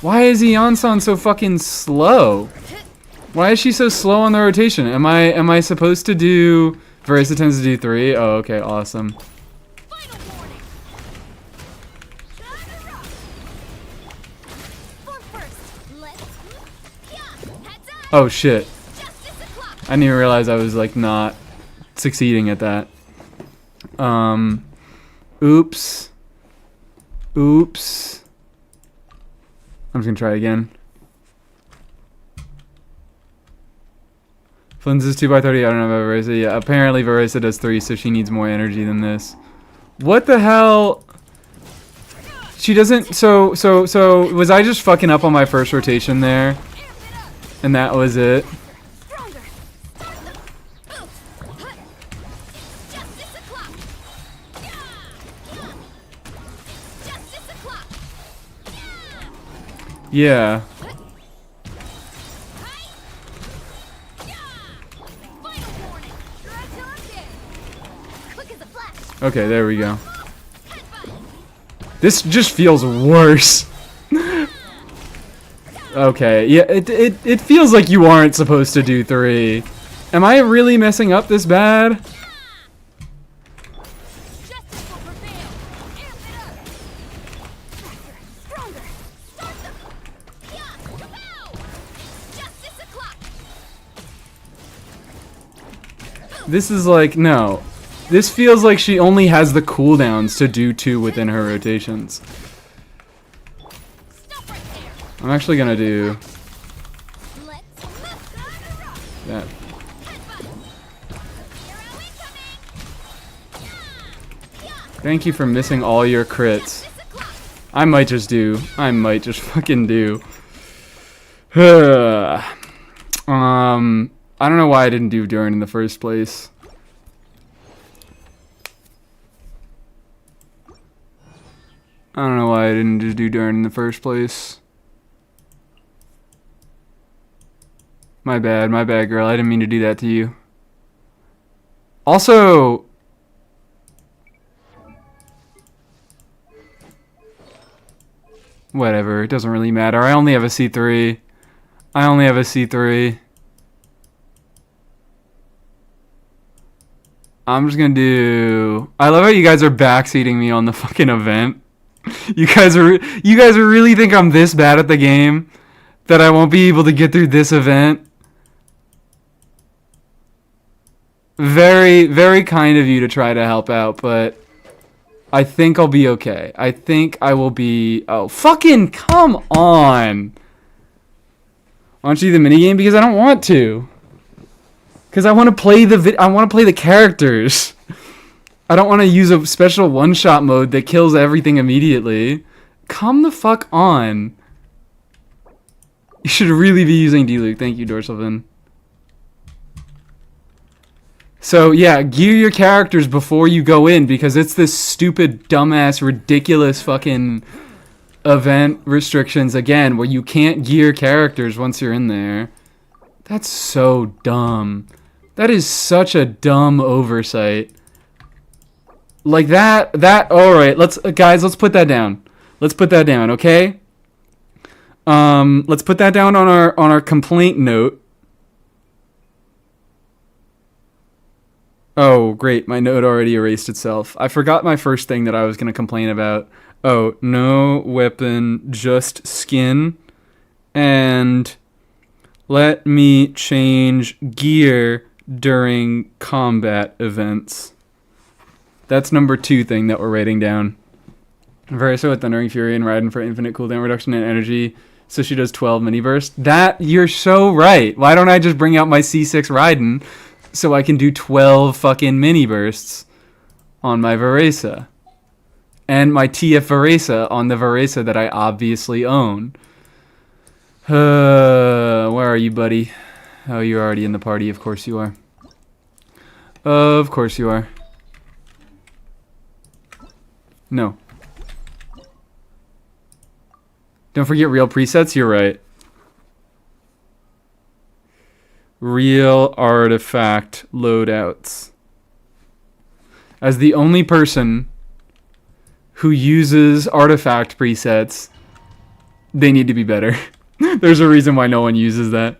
Why is Iansan so fucking slow? Why is she so slow on the rotation? Am I supposed to do Varca tends to do 3? Oh, okay, awesome. Final warning. Time to rock. Form first. Let's. Yeah. Heads up. Oh shit. Justice o'clock. I didn't even realize I was like not succeeding at that. Oops. Oops. I'm just gonna try again. Flynn's is 2x30. I don't know about Varca. Yeah, apparently Varca does 3, so she needs more energy than this. What the hell? She doesn't. So was I just fucking up on my first rotation there? Amp it up. And that was it? Stronger. Start them. Oof. Hut. It's justice o'clock. Yeah. Yeah. It's justice o'clock. Yeah. Yeah. Hut. Hi. Yeah. Final warning. Try till I'm dead. Quick as a flash. Okay, there we go. Headbutt. This just feels worse. Okay, yeah, it feels like you aren't supposed to do 3. Am I really messing up this bad? Justice will prevail. Amp it up. Faster, stronger. Start them. Yeah. Kapow. It's justice o'clock. This is like, no. This feels like she only has the cooldowns to do 2 within her rotations. Stop right there. I'm actually gonna do Let's rock. that. Headbutt. Hero incoming. Yeah. Yeah. Thank you for missing all your crits. Justice o'clock. I might just fucking do. I don't know why I didn't do Durin in the first place. I don't know why I didn't just do Durin in the first place. My bad, girl. I didn't mean to do that to you. Also, whatever, it doesn't really matter. I only have a C3. I'm just gonna do. I love how you guys are backseating me on the fucking event. You guys really think I'm this bad at the game that I won't be able to get through this event? Very, very kind of you to try to help out, but I think I'll be okay. I think I will be... Oh, fucking come on! Why don't you do the minigame? Because I don't want to. Because I want to play the characters. I don't want to use a special one-shot mode that kills everything immediately. Come the fuck on. You should really be using D-Luke. Thank you, Dorsalvin. So, yeah, gear your characters before you go in, because it's this stupid, dumbass, ridiculous fucking event restrictions again, where you can't gear characters once you're in there. That's so dumb. That is such a dumb oversight. Like that, alright, guys, let's put that down. Let's put that down, okay? Let's put that down on our complaint note. Oh, great. My note already erased itself. I forgot my first thing that I was going to complain about. Oh, no weapon, just skin. And let me change gear during combat events. That's number 2 thing that we're writing down. Varca with Thundering Fury and Raiden for infinite cooldown reduction and energy. So she does 12 mini bursts. You're so right. Why don't I just bring out my C6 Raiden so I can do 12 fucking mini bursts on my Varca? And my TF Varca on the Varca that I obviously own. Where are you, buddy? Oh, you're already in the party. Of course you are. Of course you are. No. Don't forget real presets. You're right. Real artifact loadouts. As the only person who uses artifact presets, they need to be better. There's a reason why no one uses that.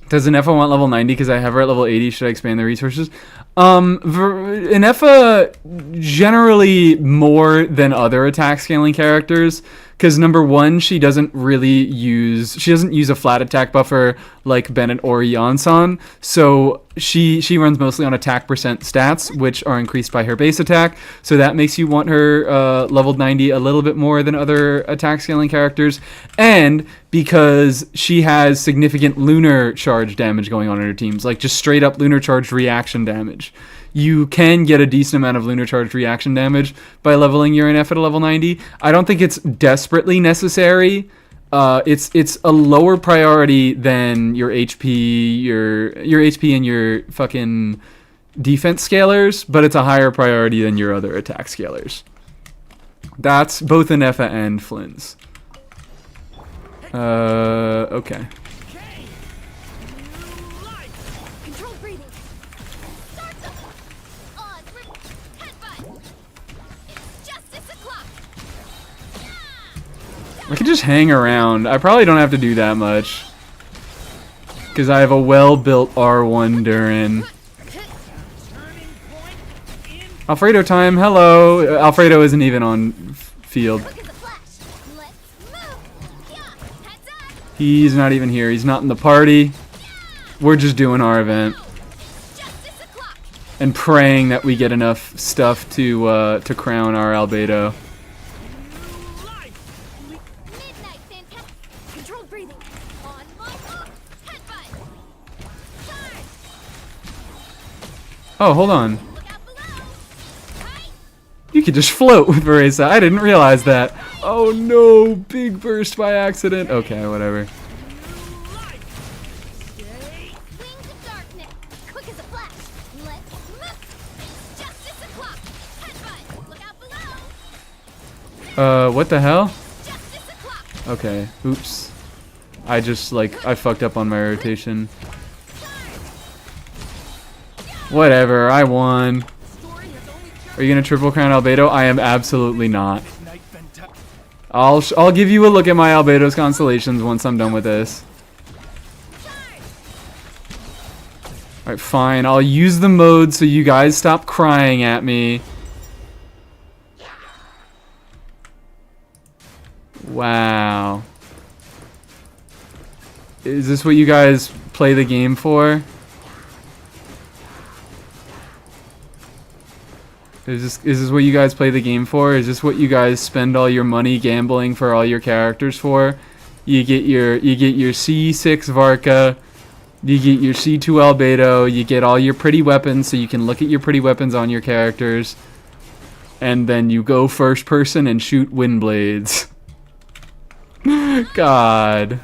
Does Inefa want level 90 because I have her at level 80? Should I expand the resources? Inefa generally more than other attack scaling characters, because number 1, she doesn't use a flat attack buffer like Bennett or Yansan, so she runs mostly on attack percent stats, which are increased by her base attack, so that makes you want her leveled 90 a little bit more than other attack scaling characters, and because she has significant lunar charge damage going on in her teams, like just straight up lunar charge reaction damage. You can get a decent amount of lunar charge reaction damage by leveling your NF at a level 90. I don't think it's desperately necessary. It's a lower priority than your HP, your HP and your fucking defense scalers, but it's a higher priority than your other attack scalers. That's both Inefa and Flynn's. Okay. Controlled breathing. Start them. Odds. Headbutt. It's justice o'clock. I could just hang around. I probably don't have to do that much, because I have a well-built R1 Durin. Alfredo time. Hello. Alfredo isn't even on field. Look at the flash. Let's move. Yeah. Heads up. He's not even here. He's not in the party. We're just doing our event Justice o'clock. and praying that we get enough stuff to crown our Albedo. Midnight fantastic. Controlled breathing. On my mark. Headbutt. Charge. Oh, hold on. Look out below. Right. You could just float with Varca. I didn't realize that. Oh no, big burst by accident. Okay, whatever. Wings of darkness. Quick as a flash. Let's move. Justice o'clock. Headbutt. Look out below. What the hell? Justice o'clock. Okay, oops. I fucked up on my rotation. Whatever, I won. Are you gonna triple crown Albedo? I am absolutely not. I'll give you a look at my Albedo's constellations once I'm done with this. Alright, fine. I'll use the mode so you guys stop crying at me. Wow. Is this what you guys play the game for? Is this what you guys play the game for? Is this what you guys spend all your money gambling for all your characters for? You get your C6 Varca, you get your C2 Albedo, you get all your pretty weapons so you can look at your pretty weapons on your characters, and then you go first person and shoot wind blades. God.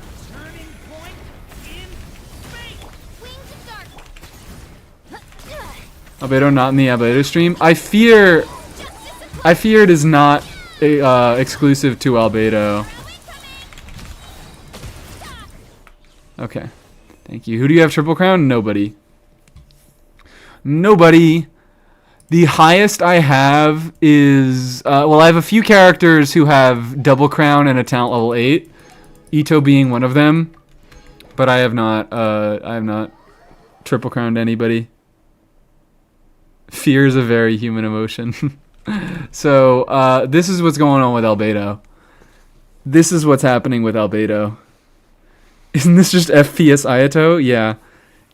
Albedo not in the Albedo stream. I fear it is not exclusive to Albedo. Okay, thank you. Who do you have triple crown? Nobody. Nobody. The highest I have is well, I have a few characters who have double crown and a talent level 8. Ito being one of them, but I have not triple crowned anybody. Fear is a very human emotion. So, this is what's going on with Albedo. This is what's happening with Albedo. Isn't this just FPS Ayato? Yeah.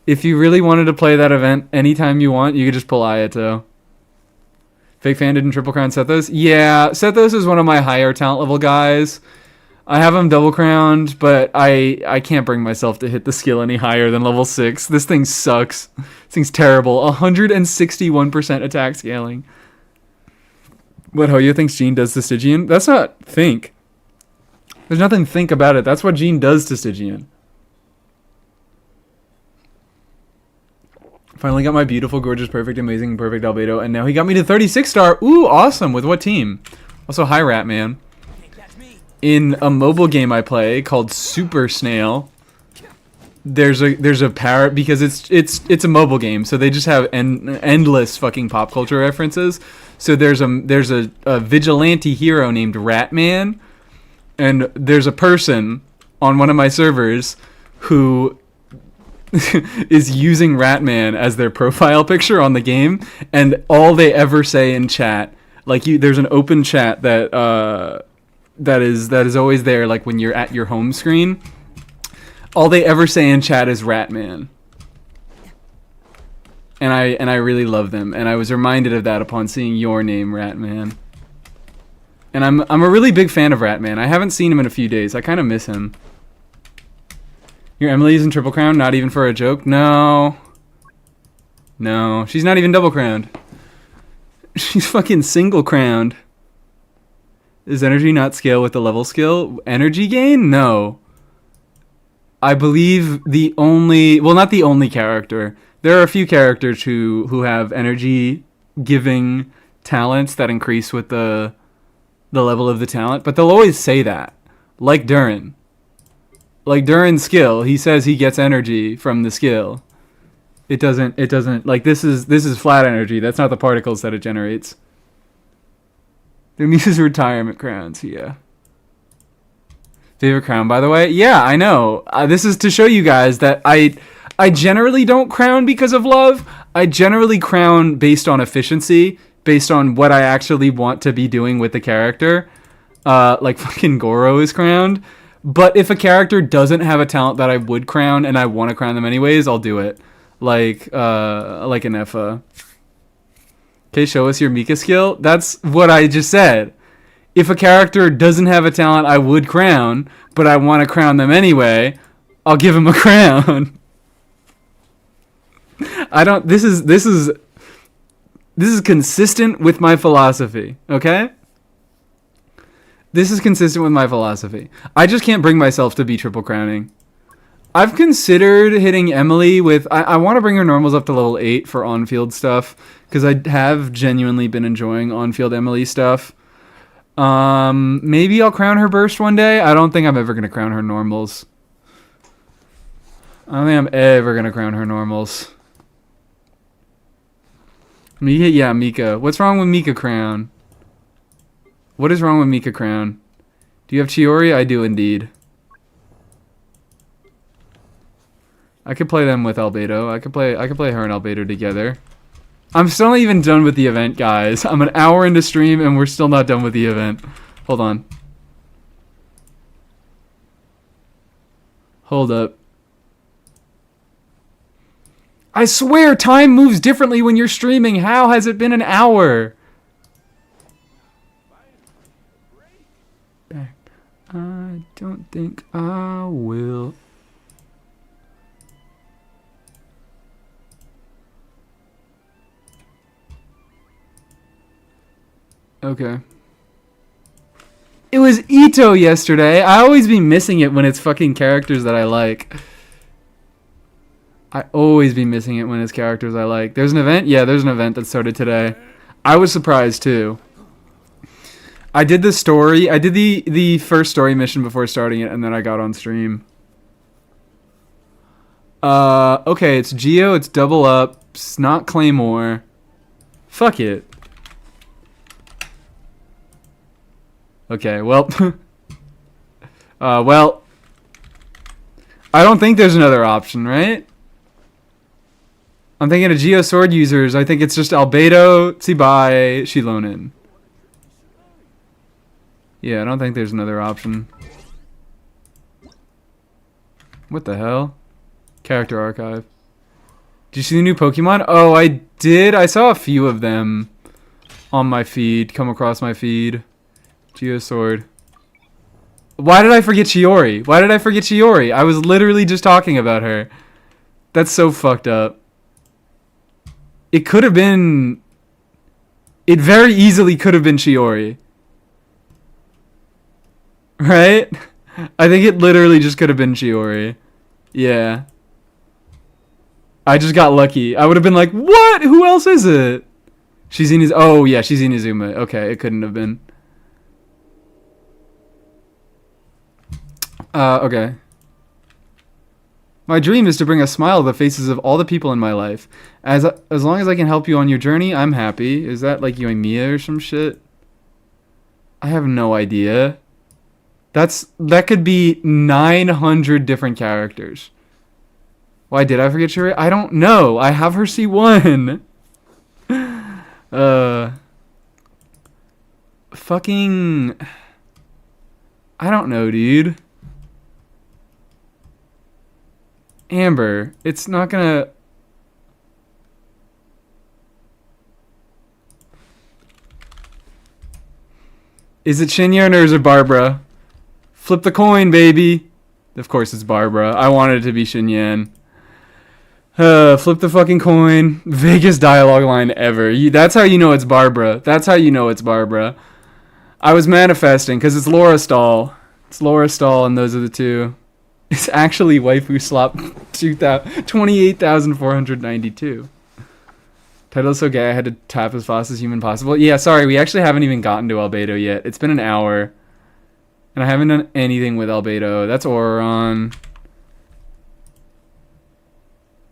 If you really wanted to play that event anytime you want, you could just pull Ayato. Fake fan didn't triple crown Sethos? Yeah, Sethos is one of my higher talent level guys. I have him double crowned, but I can't bring myself to hit the skill any higher than level 6. This thing sucks. This thing's terrible. 161% attack scaling. What Hoyo thinks Gene does to Stygian? That's not think. There's nothing think about it. That's what Gene does to Stygian. Finally got my beautiful, gorgeous, perfect, amazing, perfect Albedo, and now he got me to 36 star. Ooh, awesome. With what team? Also, hi, Ratman. In a mobile game I play called Super Snail, there's a parrot, because it's a mobile game, so they just have endless fucking pop culture references. So there's a vigilante hero named Ratman, and there's a person on one of my servers who is using Ratman as their profile picture on the game, and all they ever say in chat, like there's an open chat that is always there, like when you're at your home screen. All they ever say in chat is Ratman. And I really love them, and I was reminded of that upon seeing your name, Ratman. And I'm a really big fan of Ratman. I haven't seen him in a few days. I kind of miss him. Your Emily's in triple crown, not even for a joke? No. No, she's not even double crowned. She's fucking single crowned. Is energy not scale with the level skill? Energy gain? No. I believe the only... Well, not the only character. There are a few characters who have energy-giving talents that increase with the level of the talent, but they'll always say that. Like Durin. Like Durin's skill, he says he gets energy from the skill. It doesn't... Like, this is flat energy. That's not the particles that it generates. Their Muse's retirement crowns, yeah. Favorite crown, by the way? Yeah, I know. This is to show you guys that I generally don't crown because of love. I generally crown based on efficiency, based on what I actually want to be doing with the character. Like fucking Goro is crowned. But if a character doesn't have a talent that I would crown and I want to crown them anyways, I'll do it. Like an Effa. Okay, show us your Mika skill. That's what I just said. If a character doesn't have a talent I would crown, but I want to crown them anyway, I'll give him a crown. This is consistent with my philosophy, okay? This is consistent with my philosophy. I just can't bring myself to be triple crowning. I've considered hitting Emily with... I want to bring her normals up to level 8 for on-field stuff, because I have genuinely been enjoying on-field Emily stuff. Maybe I'll crown her burst one day. I don't think I'm ever going to crown her normals. I don't think I'm ever going to crown her normals. Mika? Yeah, Mika. What's wrong with Mika crown? What is wrong with Mika crown? Do you have Chiori? I do indeed. I could play them with Albedo. I could play her and Albedo together. I'm still not even done with the event, guys. I'm an hour into stream and we're still not done with the event. Hold on. Hold up. I swear time moves differently when you're streaming. How has it been an hour? I don't think I will. Okay. It was Ito yesterday. I always be missing it when it's fucking characters that I like. I always be missing it when it's characters I like. There's an event? Yeah, there's an event that started today. I was surprised too. I did the story. I did the first story mission before starting it, and then I got on stream. Okay, it's Geo, it's double up, it's not Claymore. Fuck it. Okay, well. Well. I don't think there's another option, right? I'm thinking of Geo Sword users. I think it's just Albedo, Tsibai, Shilonin. Yeah, I don't think there's another option. What the hell? Character archive. Did you see the new Pokemon? Oh, I did. I saw a few of them on my feed, come across my feed. Geosword. Why did I forget Shiori? Why did I forget Shiori? I was literally just talking about her. That's so fucked up. It could have been... It very easily could have been Shiori. Right? I think it literally just could have been Shiori. Yeah. I just got lucky. I would have been like, what? Who else is it? She's in his... Oh, yeah, she's in Izuma. Okay, it couldn't have been. Okay. My dream is to bring a smile to the faces of all the people in my life. As long as I can help you on your journey, I'm happy. Is that like Yoimiya or some shit? I have no idea. That could be 900 different characters. Why did I forget Shuri? I don't know. I have her C1. Fucking... I don't know, dude. Amber, it's not gonna... Is it Shinyan or is it Barbara? Flip the coin, baby. Of course it's Barbara. I wanted it to be Shinyan. Flip the fucking coin. Vaguest dialogue line ever. That's how you know it's Barbara. That's how you know it's Barbara. I was manifesting because it's Laura Stahl. It's Laura Stahl and those are the two. It's actually Waifu Slop 28,492. Title is so gay I had to tap as fast as human possible. Yeah, sorry, we actually haven't even gotten to Albedo yet. It's been an hour. And I haven't done anything with Albedo. That's Auron.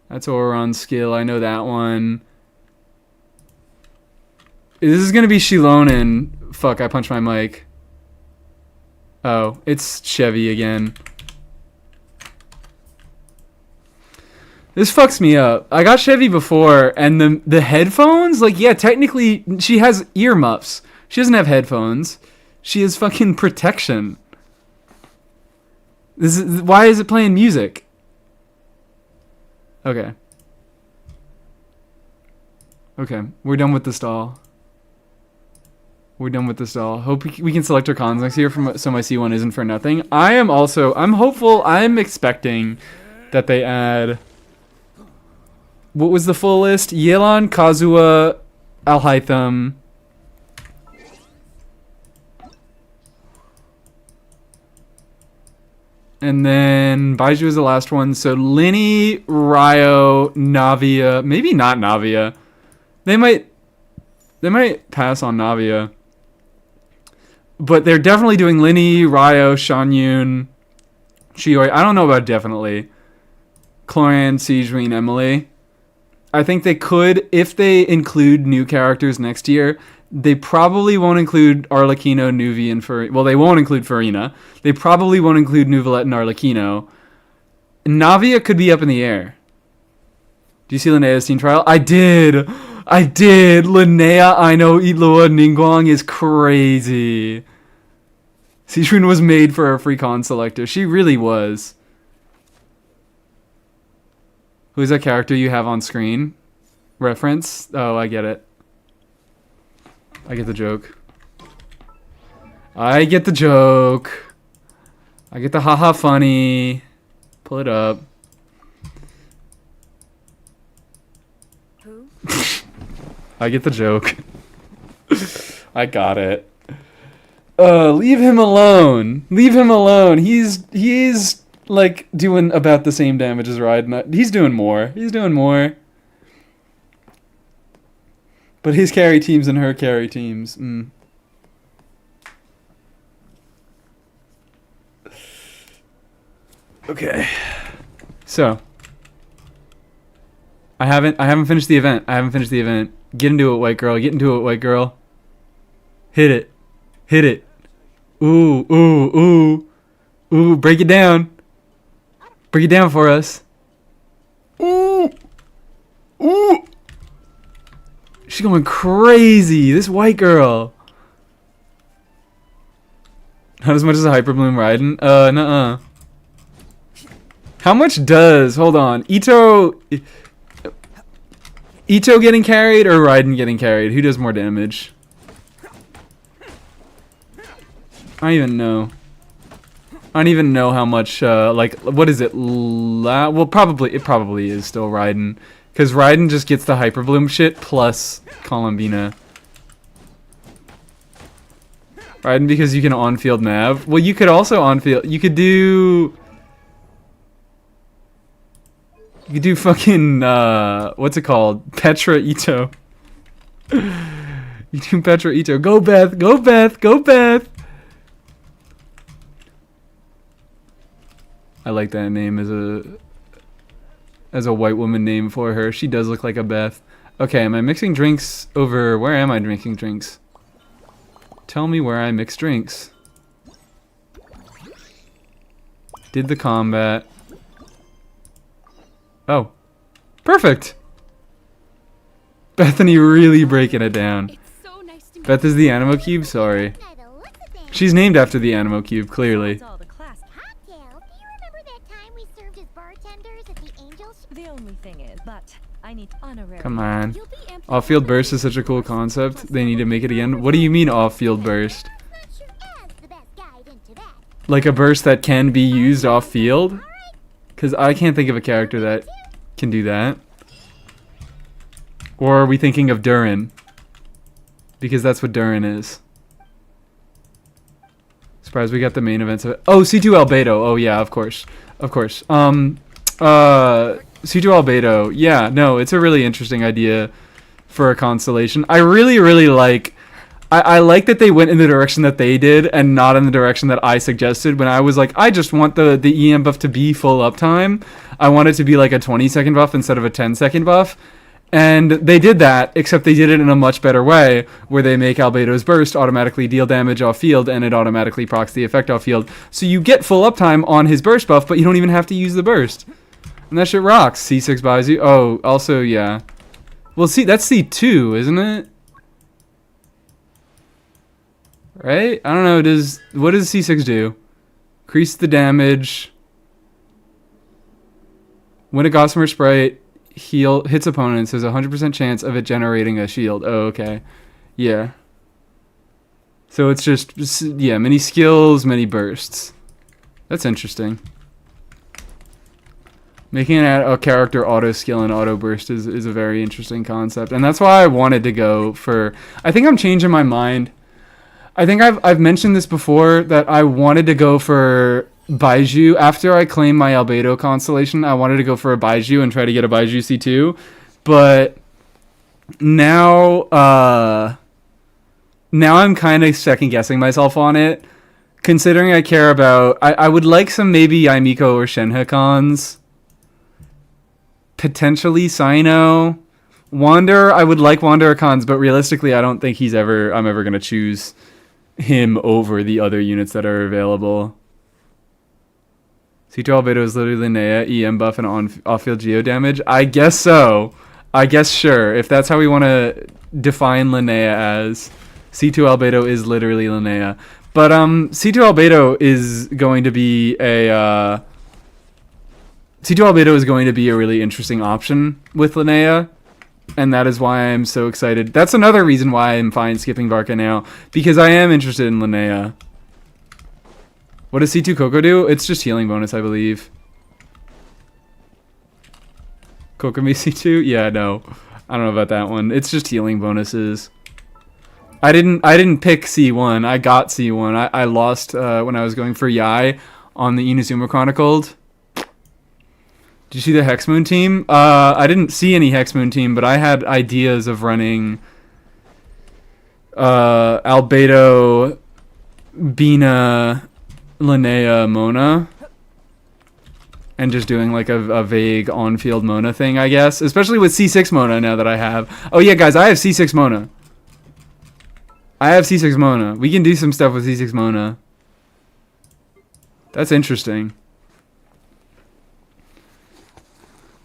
That's Auron's skill. I know that one. This is going to be Shilonin. Fuck, I punched my mic. Oh, it's Chevy again. This fucks me up. I got Chevy before, and the headphones, like, yeah, technically, she has earmuffs. She doesn't have headphones. She has fucking protection. Why is it playing music? Okay. Okay, we're done with the stall. We're done with the stall. Hope we can select our cons next year so my C1 isn't for nothing. I'm hopeful, I'm expecting that they add... What was the full list? Yelan, Kazuha, Alhaitham. And then Baiju is the last one. So Linny, Ryo, Navia. Maybe not Navia. They might pass on Navia. But they're definitely doing Linny, Ryo, Shanyun, Shiori. I don't know about definitely. Chlorian, Siegeween, Emily. I think they could, if they include new characters next year, they probably won't include Arlecchino, Nuvi, and Farina. Well, they won't include Farina. They probably won't include Nuvolette and Arlecchino. Navia could be up in the air. Do you see Linnea's team trial? I did! Linnea, Aino, Iloa, Ningguang is crazy. Sichuan was made for a free con selector. She really was. Who's that character you have on screen? Reference? Oh, I get it. I get the joke. I get the haha funny. Pull it up. Who? I get the joke. I got it. Leave him alone. Leave him alone. He's like doing about the same damage as Raiden. He's doing more. He's doing more. But his carry teams and her carry teams. Okay. So I haven't finished the event. Get into it, white girl. Get into it, white girl. Hit it. Hit it. Ooh, ooh, ooh. Ooh, break it down. Break it down for us. Ooh. Ooh. She's going crazy. This white girl. Not as much as a Hyper Bloom Raiden. Nuh-uh. How much does... Hold on. Ito getting carried or Raiden getting carried? Who does more damage? I don't even know. I don't even know how much, like, what is it? Well, it probably is still Raiden. Because Raiden just gets the Hyper Bloom shit plus Columbina. Raiden because you can on-field nav. Well, you could also on-field... You could do fucking, what's it called? Petra Ito. You do Petra Ito. Go Beth! Go Beth! Go Beth! I like that name as a white woman name for her. She does look like a Beth. Okay, am I mixing drinks over... Where am I drinking drinks? Tell me where I mix drinks. Did the combat. Oh. Perfect! Bethany really breaking it down. It's so nice to meet Beth is the Animo Cube? Sorry. She's named after the Animo Cube, clearly. Cocktail. Do you remember that time we served as bartenders at the Angels? The only thing is, but I need honorary. Come on. You'll be amped Off-field burst is such a cool concept. They need to make it again. What do you mean off-field burst? not sure as the best guide into that. Like a burst that can be used off-field? Because I can't think of a character that can do that. Or are we thinking of Durin? Because that's what Durin is. Surprised we got the main events of it. Oh, C2 Albedo. Oh yeah, of course. Of course. C2 Albedo. Yeah, no, it's a really interesting idea for a constellation. I really like... I like that they went in the direction that they did and not in the direction that I suggested when I was like, I just want the EM buff to be full uptime. I want it to be like a 20-second buff instead of a 10-second buff. And they did that, except they did it in a much better way, where they make Albedo's burst automatically deal damage off field and it automatically procs the effect off field. So you get full uptime on his burst buff, but you don't even have to use the burst. And that shit rocks. C6 buys you. Oh, also, yeah. Well, see, that's C2, isn't it? Right? I don't know. What does C6 do? Increase the damage. When a Gossamer Sprite hits opponents, there's a 100% chance of it generating a shield. Oh, okay. Yeah. So it's just, yeah, many skills, many bursts. That's interesting. Making a character auto skill and auto burst is a very interesting concept. And that's why I wanted to go for... I think I'm changing my mind. I think I've mentioned this before, that I wanted to go for Baiju. After I claimed my Albedo constellation, I wanted to go for a Baiju and try to get a Baiju C2. But now I'm kind of second guessing myself on it. Considering I care about... I would like some maybe Aimiko or Shenhe cons. Potentially Sino. Wander, I would like Wanderer cons, but realistically I don't think I'm ever going to choose him over the other units that are available. C2 Albedo is literally Linnea, EM buff, and off-field geo damage. I guess so. I guess sure. If that's how we want to define Linnea as, C2 Albedo is literally Linnea. But C2 Albedo is going to be a C2 Albedo is going to be a really interesting option with Linnea. And that is why I'm so excited. That's another reason why I'm fine skipping Varca now. Because I am interested in Linnea. What does C2 Coco do? It's just healing bonus, I believe. Kokomi C2? Yeah, no. I don't know about that one. It's just healing bonuses. I didn't pick C1. I got C1. I lost when I was going for Yai on the Inazuma Chronicled. Did you see the Hexmoon team? I didn't see any Hexmoon team, but I had ideas of running Albedo, Bina, Linnea, Mona. And just doing like a vague on-field Mona thing, I guess. Especially with C6 Mona now that I have. Oh yeah, guys, I have C6 Mona. I have C6 Mona. We can do some stuff with C6 Mona. That's interesting.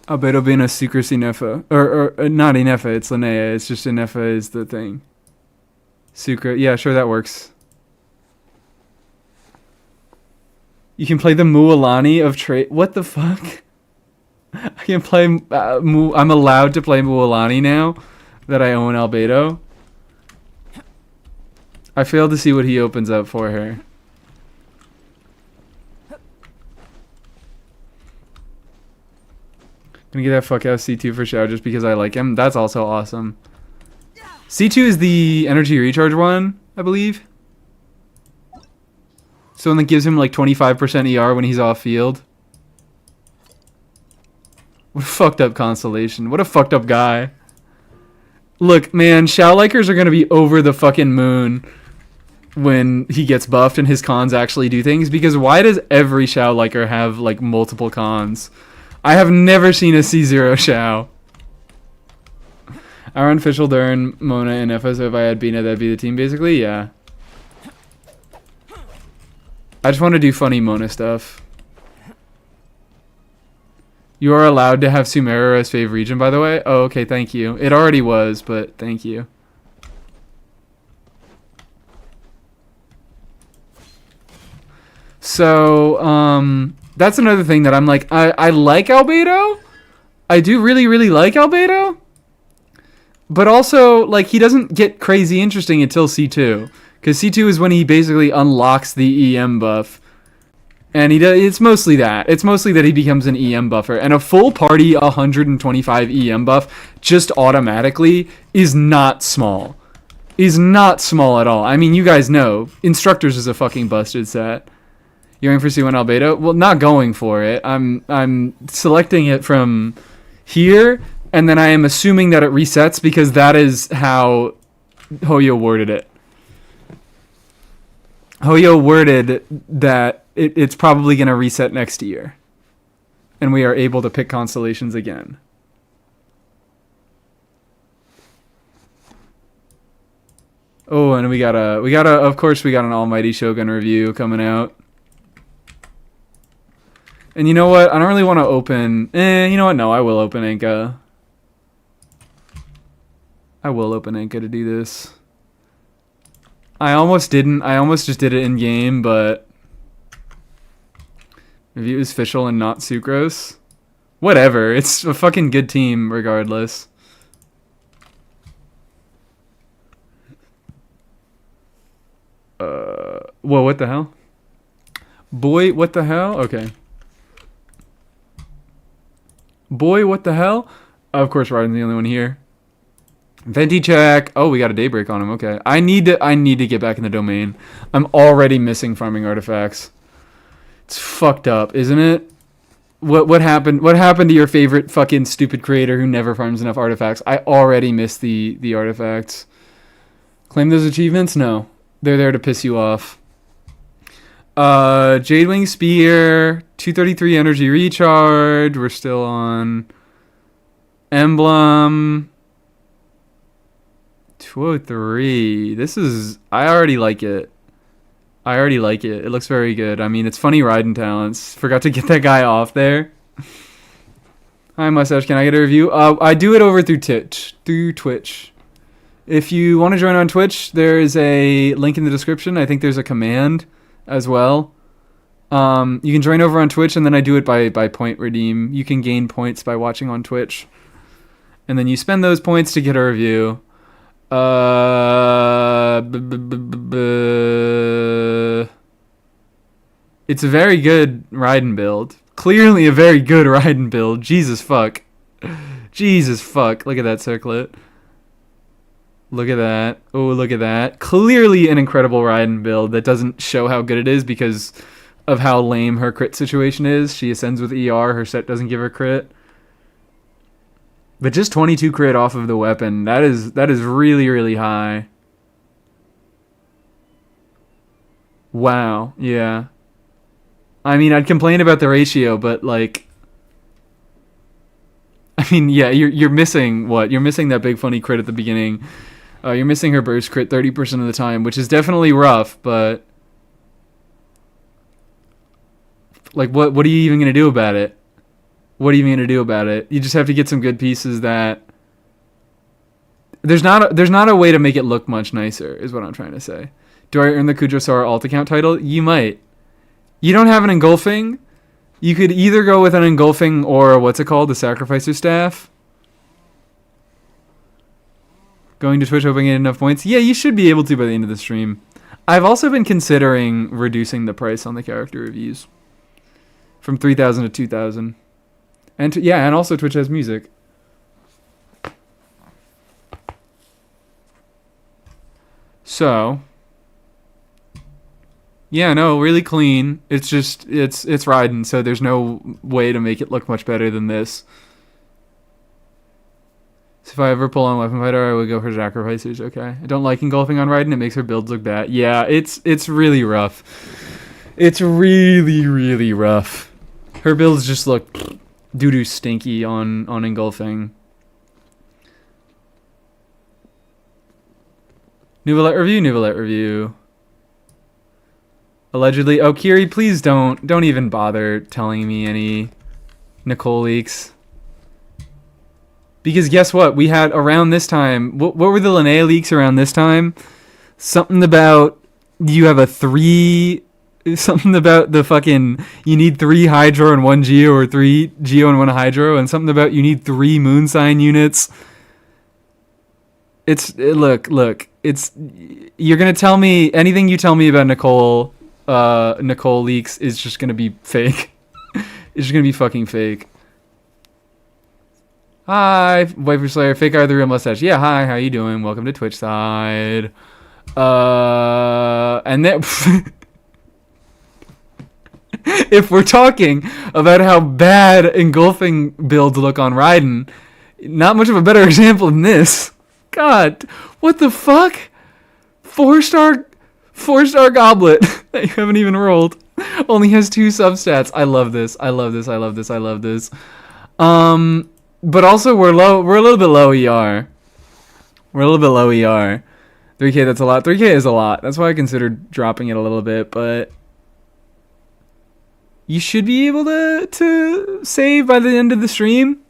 Albedo being a secrecy Nefa. Or not Inefa, it's Linnea. It's just Inefa is the thing. Sucra. Yeah, sure, that works. You can play the Mualani of trade. What the fuck? I can play. I'm allowed to play Mualani now that I own Albedo. I failed to see what he opens up for her. Gonna get that fuck out of C2 for show just because I like him. That's also awesome. C2 is the energy recharge one, I believe. So one that gives him like 25% ER when he's off field. What a fucked up constellation. What a fucked up guy. Look, man, Shao Likers are gonna be over the fucking moon when he gets buffed and his cons actually do things. Because why does every Shao Liker have like multiple cons? I have never seen a C0 Shao. I run Fischl, Dern, Mona, and Efa, so if I had Bina, that'd be the team basically? Yeah. I just want to do funny Mona stuff. You are allowed to have Sumeru as fave region, by the way. Oh, okay, thank you. It already was, but thank you. So, that's another thing that I'm like, I like Albedo. I do really, really like Albedo. But also, like, he doesn't get crazy interesting until C2. Because C2 is when he basically unlocks the EM buff. And it's mostly that. It's mostly that he becomes an EM buffer. And a full party 125 EM buff just automatically is not small. Is not small at all. I mean, you guys know. Instructors is a fucking busted set. You're going for C1 Albedo? Well, not going for it. I'm selecting it from here. And then I am assuming that it resets because that is how Hoyo worded it. Hoyo worded that it's probably going to reset next year. And we are able to pick constellations again. Oh, and we got of course we got an Almighty Shogun review coming out. And you know what? I don't really want to open... you know what? No, I will open Anka. I will open Anka to do this. I almost didn't. I almost just did it in game, but maybe it was Fischl and not Sucrose. Whatever. It's a fucking good team, regardless. Whoa, what the hell? Boy, what the hell? Okay. Boy, what the hell? Of course, Ryden's the only one here. Venti check. Oh, we got a daybreak on him. Okay. I need to get back in the domain. I'm already missing farming artifacts. It's fucked up, isn't it? What happened? What happened to your favorite fucking stupid creator who never farms enough artifacts? I already missed the artifacts. Claim those achievements? No. They're there to piss you off. Jadewing Spear, 233 energy recharge. We're still on Emblem. 203. This is... I already like it. I already like it. It looks very good. I mean, it's funny riding talents. Forgot to get that guy off there. Hi, Mustache. Can I get a review? I do it over through Twitch. If you want to join on Twitch, there is a link in the description. I think there's a command as well. You can join over on Twitch, and then I do it by point redeem. You can gain points by watching on Twitch. And then you spend those points to get a review. It's a very good Raiden build. Clearly a very good Raiden build. Jesus fuck. Jesus fuck. Look at that circlet. Look at that. Oh, look at that. Clearly an incredible Raiden build that doesn't show how good it is because of how lame her crit situation is. She ascends with ER. Her set doesn't give her crit. But just 22 crit off of the weapon. That is really, really high. Wow. Yeah. I mean, I'd complain about the ratio, but like, I mean, yeah, you're missing what? You're missing that big funny crit at the beginning. You're missing her burst crit 30% of the time, which is definitely rough, but like, what are you even gonna do about it? What are you even gonna do about it? You just have to get some good pieces that. There's not a way to make it look much nicer, is what I'm trying to say. Do I earn the Kujosara alt account title? You might. You don't have an engulfing. You could either go with an engulfing or what's it called? The sacrificer staff. Going to Twitch hoping to get enough points. Yeah, you should be able to by the end of the stream. I've also been considering reducing the price on the character reviews. From 3,000 to 2,000. And and also Twitch has music. So, yeah, no, really clean. It's just it's Raiden, so there's no way to make it look much better than this. So if I ever pull on Weapon Fighter, I would go for Sacrificers. Okay, I don't like engulfing on Raiden. It makes her builds look bad. Yeah, it's really rough. It's really, really rough. Her builds just look doo-doo stinky on engulfing. Nouvelette review. Allegedly. Oh, Kiri, please don't even bother telling me any Nicole leaks. Because guess what? We had around this time, what were the Linnea leaks around this time? Something about you have something about the fucking, you need 3 Hydro and 1 Geo, or 3 Geo and 1 Hydro, and something about you need 3 Moon Sign units. Look, it's, you're gonna tell me, anything you tell me about Nicole leaks is just gonna be fake. It's just gonna be fucking fake. Hi, Viper Slayer, fake eye the real mustache. Yeah, hi, how you doing? Welcome to Twitch side. And then if we're talking about how bad engulfing builds look on Raiden, not much of a better example than this. God, what the fuck? 4-star goblet that you haven't even rolled. Only has 2 substats. I love this. But also we're a little bit low ER. 3K, that's a lot. 3K is a lot. That's why I considered dropping it a little bit, but you should be able to save by the end of the stream.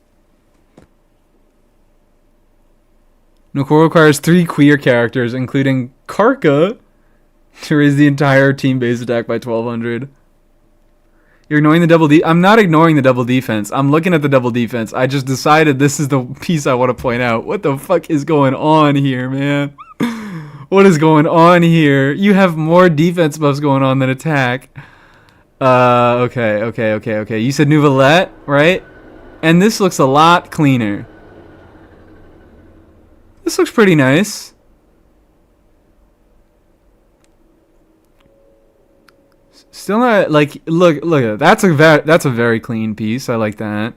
Nicole requires 3 queer characters, including Karka, to raise the entire team base attack by 1,200. You're ignoring the double I'm not ignoring the double defense. I'm looking at the double defense. I just decided this is the piece I want to point out. What the fuck is going on here, man? What is going on here? You have more defense buffs going on than attack. Okay. You said Nouvelette, right? And this looks a lot cleaner. This looks pretty nice. Still not like look at that. That's a very clean piece. I like that.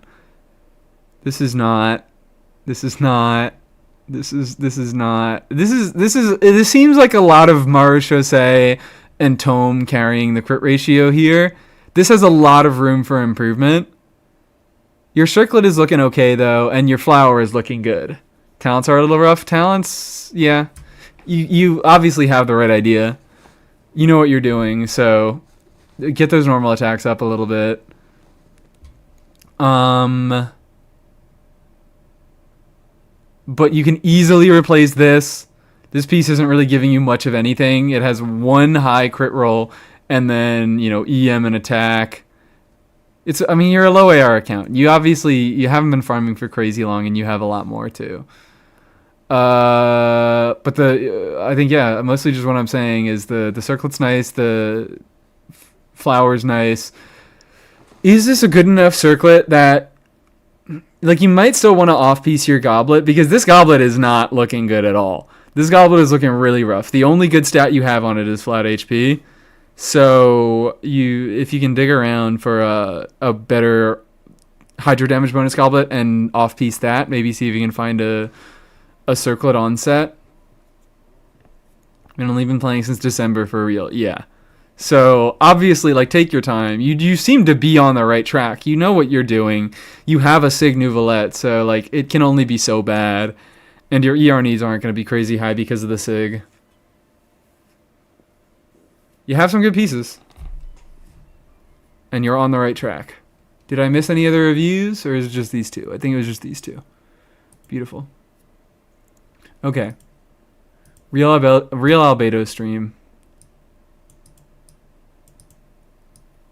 This seems like a lot of Marushosei and Tome carrying the crit ratio here. This has a lot of room for improvement. Your circlet is looking okay though, and your flower is looking good. Talents are a little rough. Talents, yeah. You obviously have the right idea. You know what you're doing, so get those normal attacks up a little bit. But you can easily replace this. This piece isn't really giving you much of anything. It has 1 high crit roll and then, EM and attack. You're a low AR account. You haven't been farming for crazy long and you have a lot more too. But I think, yeah, mostly just what I'm saying is the circlet's nice. The Flower's nice. Is this a good enough circlet that, like, you might still want to off-piece your goblet, because this goblet is not looking good at all. This goblet is looking really rough. The only good stat you have on it is flat HP. So if you can dig around for a better hydro damage bonus goblet and off-piece that, maybe see if you can find a circlet on set. I've only been playing since December for real. Yeah. So obviously, like, take your time. You seem to be on the right track. You know what you're doing. You have a Sig Nouvelette, so like it can only be so bad. And your ER needs aren't going to be crazy high because of the Sig. You have some good pieces. And you're on the right track. Did I miss any other reviews, or is it just these two? I think it was just these two. Beautiful. Okay. Real Albedo stream.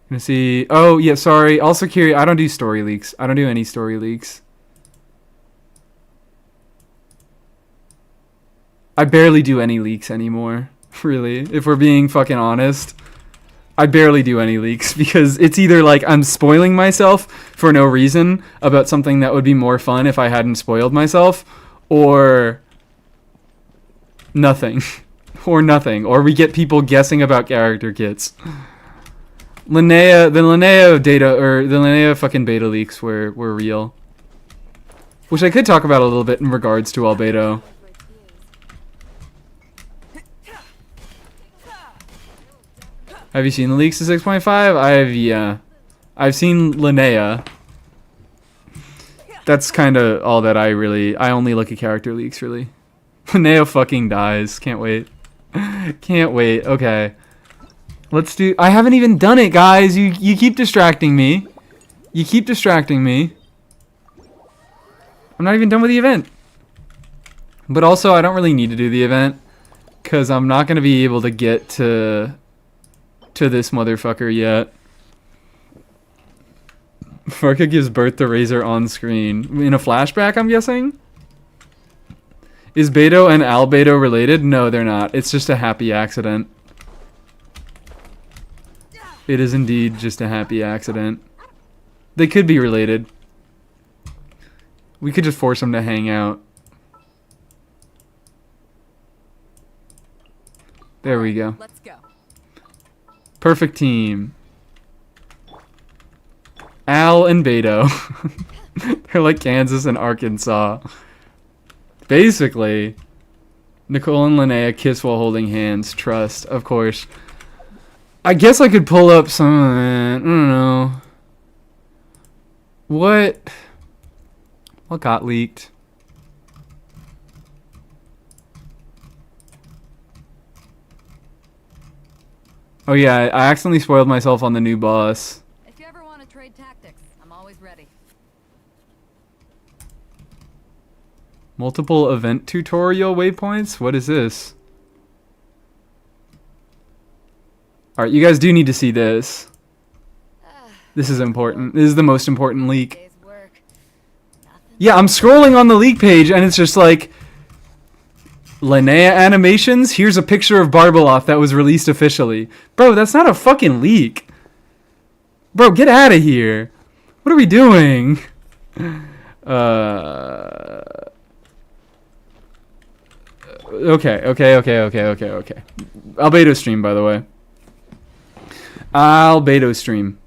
Gonna see. Oh, yeah, sorry. Also curious. I don't do story leaks. I don't do any story leaks. I barely do any leaks anymore. Really. If we're being fucking honest. I barely do any leaks because it's either like I'm spoiling myself for no reason about something that would be more fun if I hadn't spoiled myself, or nothing. Or nothing. Or we get people guessing about character kits. The Linnea data, or the Linnea fucking beta leaks were real. Which I could talk about a little bit in regards to Albedo. Have you seen the leaks to 6.5? Yeah. I've seen Linnea. That's kind of all that I only look at character leaks, really. Linnea fucking dies. Can't wait. Can't wait. Okay. Let's do... I haven't even done it, guys. You keep distracting me. You keep distracting me. I'm not even done with the event. But also, I don't really need to do the event, because I'm not going to be able to get to this motherfucker yet. Varca gives birth to Razor on screen. In a flashback, I'm guessing? Is Beto and Albedo related? No, they're not. It's just a happy accident. It is indeed just a happy accident. They could be related. We could just force them to hang out. There we go. Let's go. Perfect team. Al and Beto. They're like Kansas and Arkansas. Basically, Nicole and Linnea kiss while holding hands. Trust, of course. I guess I could pull up some of it. I don't know. What got leaked? Oh yeah, I accidentally spoiled myself on the new boss. If you ever want to trade tactics, I'm always ready. Multiple event tutorial waypoints? What is this? Alright, you guys do need to see this. This is important. This is the most important leak. Yeah, I'm scrolling on the leak page and it's just like... Linnea animations? Here's a picture of Barbeloth that was released officially. Bro, that's not a fucking leak. Bro, get out of here. What are we doing? Okay. Albedo stream, by the way. Albedo stream.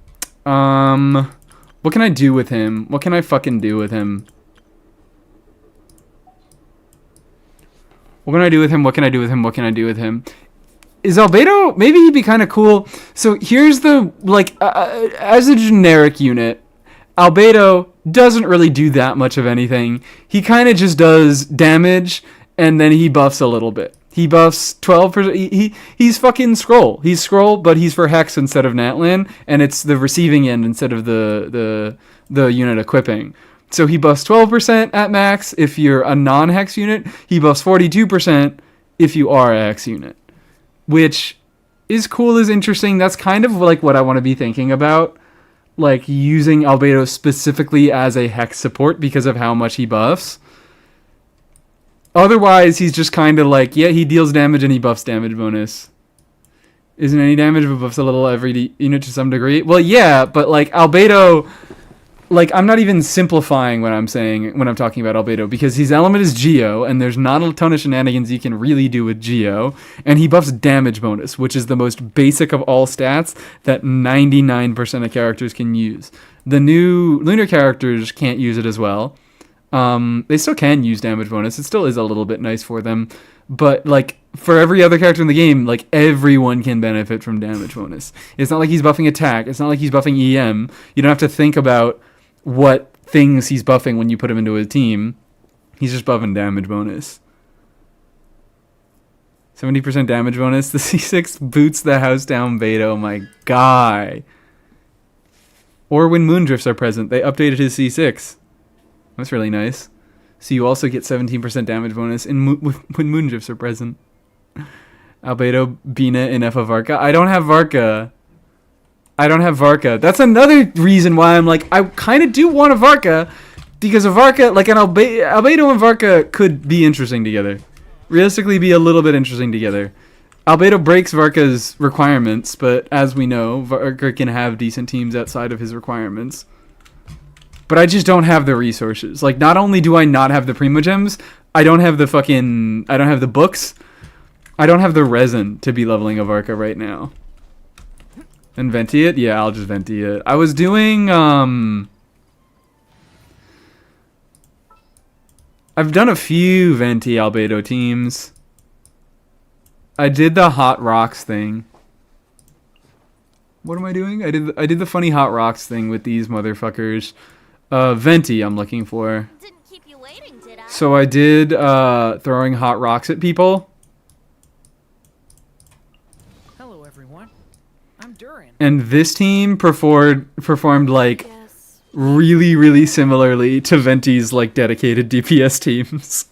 What can I do with him? What can I fucking do with him? What can I do with him? What can I do with him? What can I do with him? Is Albedo... Maybe he'd be kind of cool. So here's the... Like, as a generic unit, Albedo doesn't really do that much of anything. He kind of just does damage, and then he buffs a little bit. He buffs 12%. He's fucking Scroll. He's Scroll, but he's for Hex instead of Natlan, and it's the receiving end instead of the unit equipping. So he buffs 12% at max if you're a non-Hex unit. He buffs 42% if you are a Hex unit. Which is cool, is interesting. That's kind of like what I want to be thinking about. Like using Albedo specifically as a Hex support because of how much he buffs. Otherwise, he's just kind of like, yeah, he deals damage and he buffs damage bonus. Isn't any damage, but buffs a little every unit to some degree. Well, yeah, but like Albedo, like I'm not even simplifying what I'm saying when I'm talking about Albedo, because his element is Geo, and there's not a ton of shenanigans you can really do with Geo, and he buffs damage bonus, which is the most basic of all stats that 99% of characters can use. The new lunar characters can't use it as well. They still can use damage bonus. It still is a little bit nice for them. But, like, for every other character in the game, like, everyone can benefit from damage bonus. It's not like he's buffing attack. It's not like he's buffing EM. You don't have to think about what things he's buffing when you put him into a team. He's just buffing damage bonus. 70% damage bonus. The C6 boots the house down Beto, my guy. Or when moondrifts are present. They updated his C6. That's really nice. So you also get 17% damage bonus when moondrifts are present. Albedo, Bina, and F of Varca. I don't have Varca. That's another reason why I'm like, I kind of do want a Varca. Because a Varca, like an Albedo and Varca could be interesting together. Realistically be a little bit interesting together. Albedo breaks Varca's requirements, but as we know, Varca can have decent teams outside of his requirements. But I just don't have the resources. Like, not only do I not have the Primogems, I don't have the books. I don't have the resin to be leveling a Varca right now. And Venti it? Yeah, I'll just Venti it. I was doing, I've done a few Venti Albedo teams. I did the Hot Rocks thing. What am I doing? I did the funny Hot Rocks thing with these motherfuckers. Venti I'm looking for. Didn't keep you waiting, did I? So I did throwing hot rocks at people. Hello everyone. I'm Durin. And this team performed like really, really similarly to Venti's like dedicated DPS teams.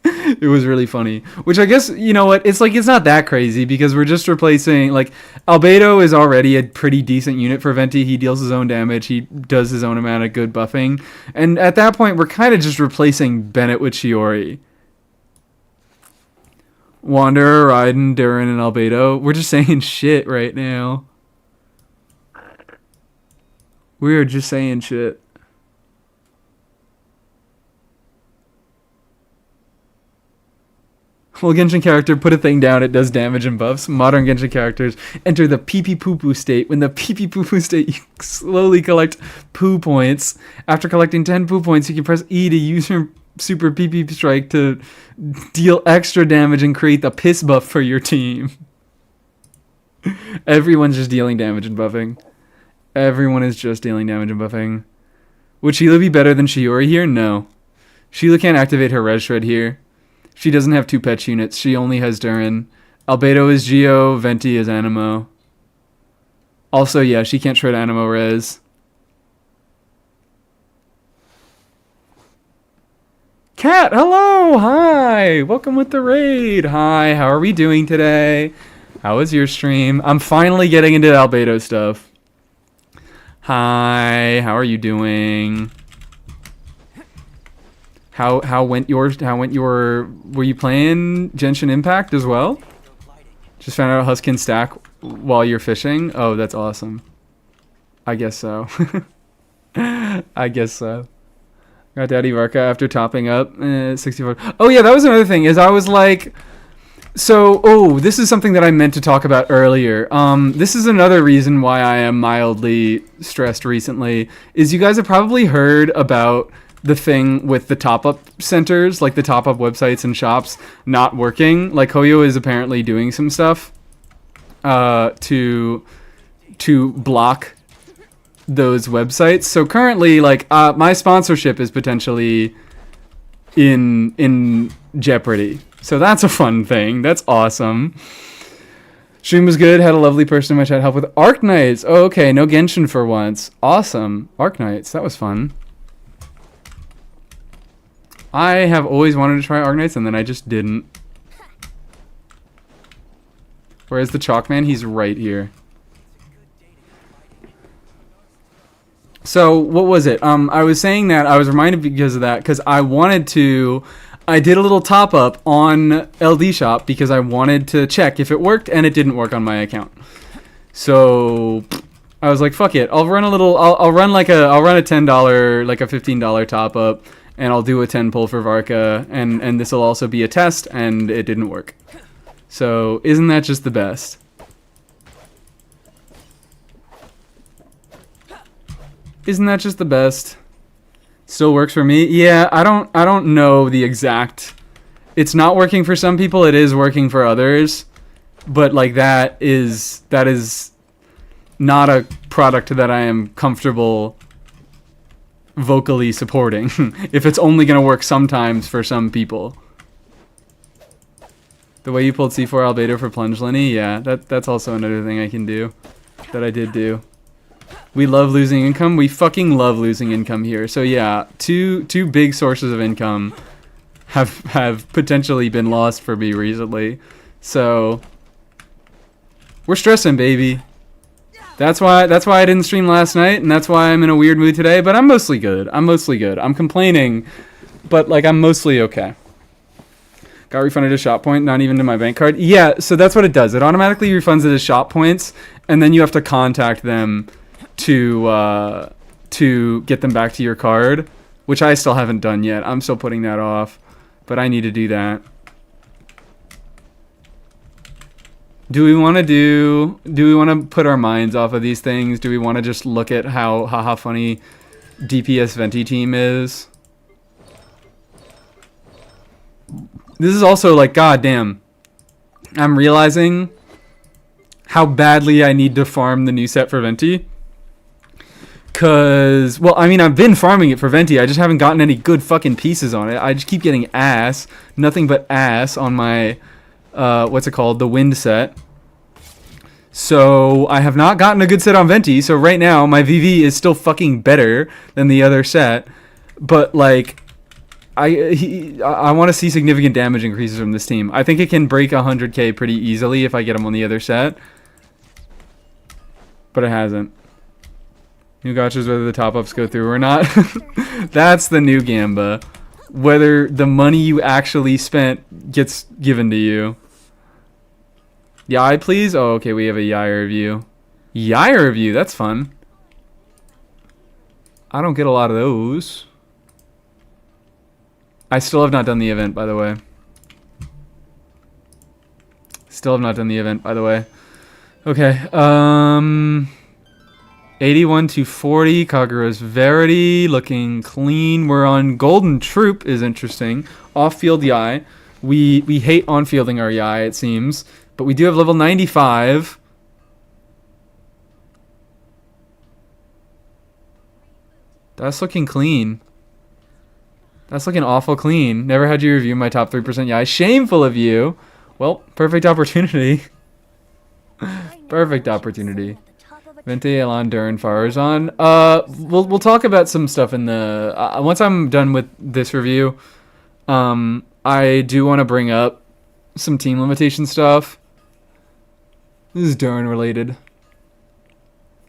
It was really funny. Which I guess, you know what, it's like it's not that crazy because we're just replacing, like, Albedo is already a pretty decent unit for Venti. He deals his own damage. He does his own amount of good buffing. And at that point, we're kind of just replacing Bennett with Shiori. Wanderer, Raiden, Durin, and Albedo. We're just saying shit right now. We're just saying shit. Well, Genshin character, put a thing down, it does damage and buffs. Modern Genshin characters enter the pee-pee-poo-poo state. When the pee-pee-poo-poo state, you slowly collect poo points. After collecting 10 poo points, you can press E to use your super pee-pee strike to deal extra damage and create the piss buff for your team. Everyone's just dealing damage and buffing. Everyone is just dealing damage and buffing. Would Sheila be better than Shiori here? No. Sheila can't activate her Res Shred here. She doesn't have 2 Petch units. She only has Durin. Albedo is Geo. Venti is Animo. Also, yeah, she can't shred Animo Res. Cat, hello! Hi! Welcome with the raid. Hi, how are we doing today? How was your stream? I'm finally getting into Albedo stuff. Hi, how are you doing? How went your were you playing Genshin Impact as well? Just found out Husk can stack while you're fishing. Oh, that's awesome. I guess so. I guess so. Got Daddy Varca after topping up 64. Oh yeah, that was another thing. Is I was like, so this is something that I meant to talk about earlier. This is another reason why I am mildly stressed recently. Is you guys have probably heard about the thing with the top-up centers, like the top-up websites and shops not working. Like Hoyo is apparently doing some stuff to block those websites. So currently, like, my sponsorship is potentially in jeopardy. So that's a fun thing. That's awesome. Stream was good. Had a lovely person in my chat help with Arknights. Oh, okay. No Genshin for once. Awesome. Arknights. That was fun. I have always wanted to try Arknights, and then I just didn't. Whereas the Chalkman, he's right here. So, what was it? I was saying that, I was reminded because of that, because I wanted to I did a little top up on LD Shop because I wanted to check if it worked, and it didn't work on my account. So I was like, fuck it. I'll run a little. I'll run a $10, like a $15 top up, and I'll do a 10 pull for Varca, and this will also be a test, and it didn't work. So isn't that just the best? Isn't that just the best? Still works for me. Yeah, I don't know the exact. It's not working for some people. It is working for others. But like that is not a product that I am comfortable vocally supporting. If it's only gonna work sometimes for some people. The way you pulled C4 Albedo for plunge Lenny, yeah, that's also another thing I can do. That I did do. We love losing income. We fucking love losing income here. So yeah, two big sources of income have potentially been lost for me recently. So we're stressing, baby. That's why I didn't stream last night, and that's why I'm in a weird mood today, but I'm mostly good. I'm complaining, but like I'm mostly okay. Got refunded a shop point, not even to my bank card. Yeah, so that's what it does. It automatically refunds it as shop points, and then you have to contact them to get them back to your card, which I still haven't done yet. I'm still putting that off, but I need to do that. Do we want to put our minds off of these things? Do we want to just look at how funny DPS Venti team is? This is also like, goddamn, I'm realizing how badly I need to farm the new set for Venti. Cause, well, I mean, I've been farming it for Venti. I just haven't gotten any good fucking pieces on it. I just keep getting ass, nothing but ass on my, what's it called, the wind set. So I have not gotten a good set on Venti. So right now my VV is still fucking better than the other set, but like, I want to see significant damage increases from this team. I think it can break 100k pretty easily if I get him on the other set, but it hasn't. New gotchas, whether the top-ups go through or not. That's the new Gamba. Whether the money you actually spent gets given to you. Yai, please? Oh, okay, we have a Yai review. Yai review, that's fun. I don't get a lot of those. I still have not done the event, by the way. Still have not done the event, by the way. Okay, 81 to 40, Kagura's Verity, looking clean. We're on Golden Troop, is interesting. Off-field Yai. We hate on-fielding our Yai, it seems. But we do have level 95. That's looking clean. That's looking awful clean. Never had you review my top 3% Yai. Shameful of you. Well, perfect opportunity. Perfect opportunity. Venti, Elan, Durin, Farazan. We'll talk about some stuff in the once I'm done with this review. I do want to bring up some team limitation stuff. This is Durin related.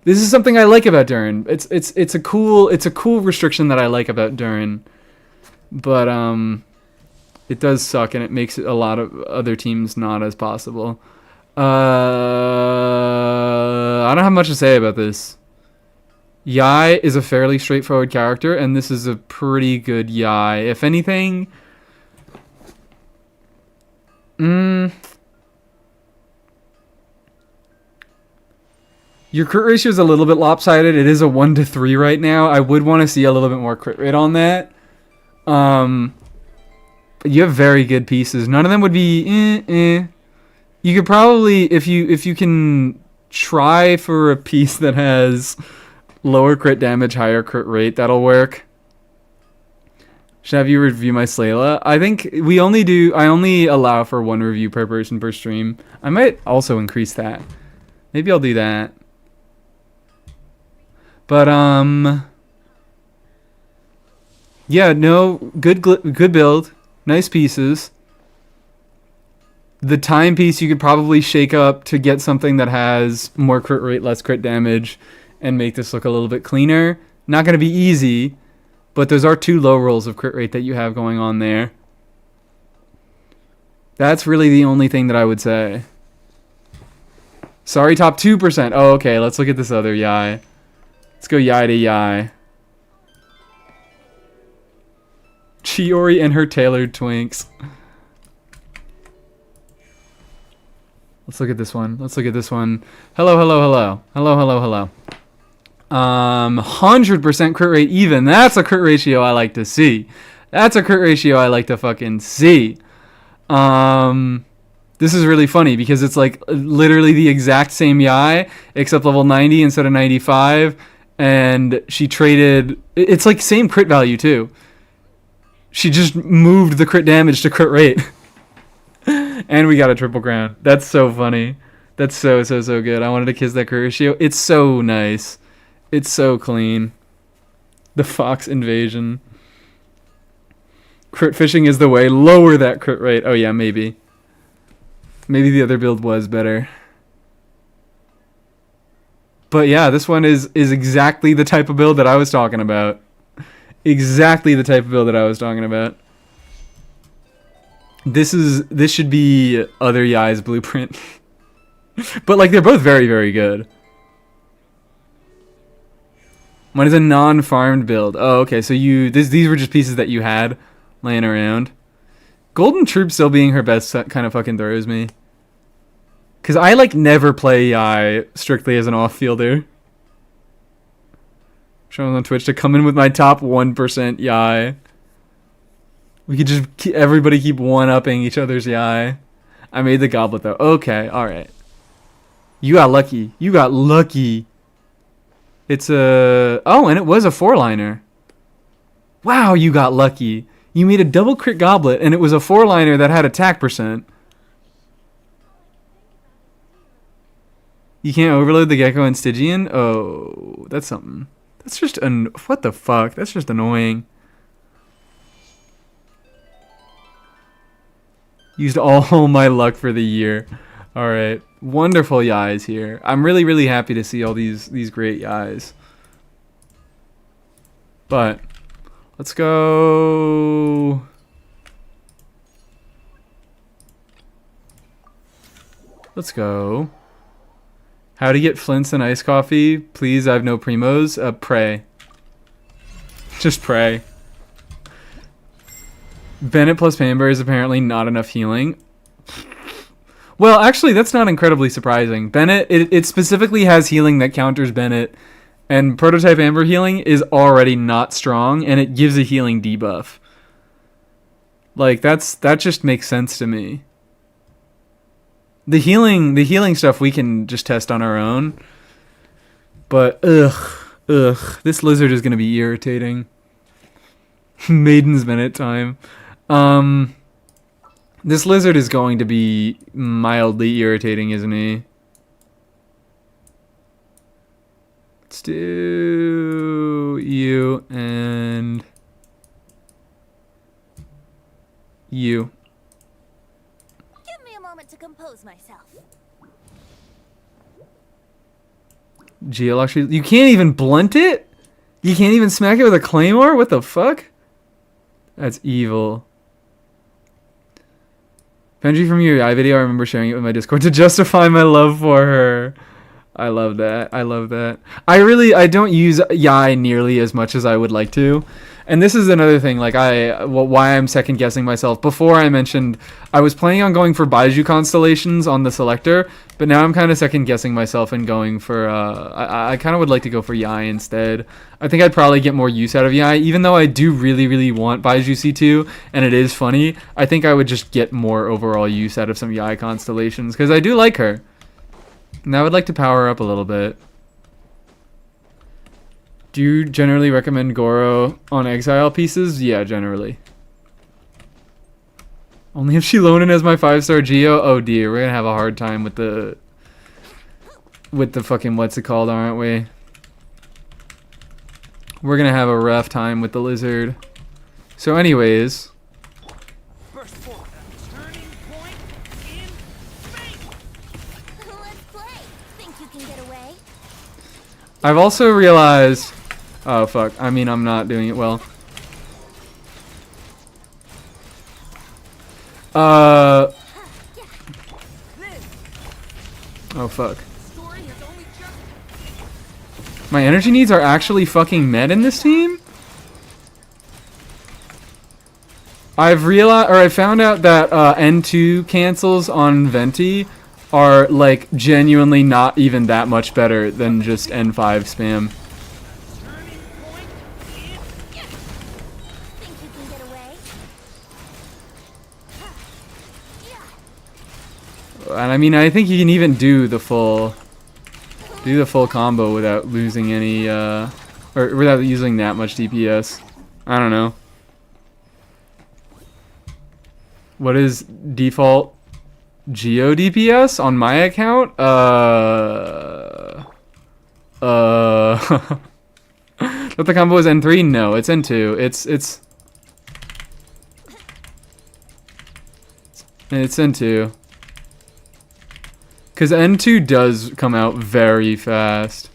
This is something I like about Durin. It's a cool restriction that I like about Durin. But it does suck, and it makes a lot of other teams not as possible. I don't have much to say about this. Yai is a fairly straightforward character, and this is a pretty good Yai. If anything, your crit ratio is a little bit lopsided. It is a 1-to-3 right now. I would want to see a little bit more crit rate on that. You have very good pieces. None of them would be You could probably, if you can try for a piece that has lower crit damage, higher crit rate, that'll work. Should have you review my Slayla? I think I only allow for 1 review per person per stream. I might also increase that. Maybe I'll do that. But yeah, no, good build, nice pieces. The timepiece you could probably shake up to get something that has more crit rate, less crit damage, and make this look a little bit cleaner. Not going to be easy, but those are 2 low rolls of crit rate that you have going on there. That's really the only thing that I would say. Sorry, top 2%. Oh, okay. Let's look at this other Yai. Let's go Yai to Yai. Chiori and her tailored twinks. Let's look at this one. Let's look at this one. Hello, hello, hello. Hello, hello, hello. 100% crit rate even. That's a crit ratio I like to see. That's a crit ratio I like to fucking see. This is really funny because it's like literally the exact same Yai, except level 90 instead of 95. And she traded... It's like same crit value too. She just moved the crit damage to crit rate. And we got a triple crown. That's so funny. That's so good. I wanted to kiss that crit ratio. It's so nice. It's so clean. The Fox invasion. Crit fishing is the way. Lower that crit rate. Oh yeah, maybe. Maybe the other build was better. But yeah, this one is exactly the type of build that I was talking about. Exactly the type of build that I was talking about. This should be other Yai's blueprint. But like they're both very, very good. Mine is a non-farmed build. Oh, okay. So these were just pieces that you had laying around. Golden Troop still being her best kind of fucking throws me. Cause I like never play Yai strictly as an off-fielder. Showing on Twitch to come in with my top 1% Yai. We could just everybody keep one-upping each other's Yai. I made the goblet though. Okay, alright. You got lucky. You got lucky. It's a... Oh, and it was a 4-liner. Wow, you got lucky. You made a double crit goblet, and it was a 4-liner that had attack percent. You can't overload the Gecko and Stygian? Oh, that's something. That's just... What the fuck? That's just annoying. Used all my luck for the year. Alright. Wonderful Yais here. I'm really, really happy to see all these great Yais. But... Let's go... Let's go... How to get flints and iced coffee? Please, I have no primos. Pray. Just pray. Bennett plus Panbury is apparently not enough healing. Well, actually, that's not incredibly surprising. Bennett, it specifically has healing that counters Bennett. And Prototype Amber healing is already not strong, and it gives a healing debuff. Like, that just makes sense to me. The healing stuff we can just test on our own. But, this lizard is going to be irritating. Maiden's Minute time. This lizard is going to be mildly irritating, isn't he? Let's do you and you. Give me a moment to compose myself. Geolock shield. You can't even blunt it? You can't even smack it with a claymore? What the fuck? That's evil. Benji from your AI video, I remember sharing it with my Discord to justify my love for her. I love that. I love that. I don't use Yai nearly as much as I would like to. And this is another thing, like why I'm second guessing myself. Before I mentioned I was planning on going for Baiju constellations on the selector, but now I'm kind of second guessing myself and going for I kind of would like to go for Yai instead. I think I'd probably get more use out of Yai, even though I do really, really want Baiju C2 and it is funny. I think I would just get more overall use out of some Yai constellations because I do like her. And I would like to power up a little bit. Do you generally recommend Goro on Exile pieces? Yeah, generally. Only if she Lonin as my 5-star Geo? Oh dear, we're gonna have a hard time with the fucking what's it called, aren't we? We're gonna have a rough time with the lizard. So anyways. Burst forward. Turning point in fate. Let's play. Think you can get away? I've also realized... Oh, fuck. I mean, I'm not doing it well. Oh fuck. Story has only just My energy needs are actually fucking met in this team? I found out that N2 cancels on Venti are like genuinely not even that much better than just N5 spam. turning point in Think you can get away? And I mean, I think you can even do the full combo without losing any or without using that much DPS. I don't know. What is default Geo DPS on my account? But the combo is N3? No, it's N2. It's N2. Because N2 does come out very fast.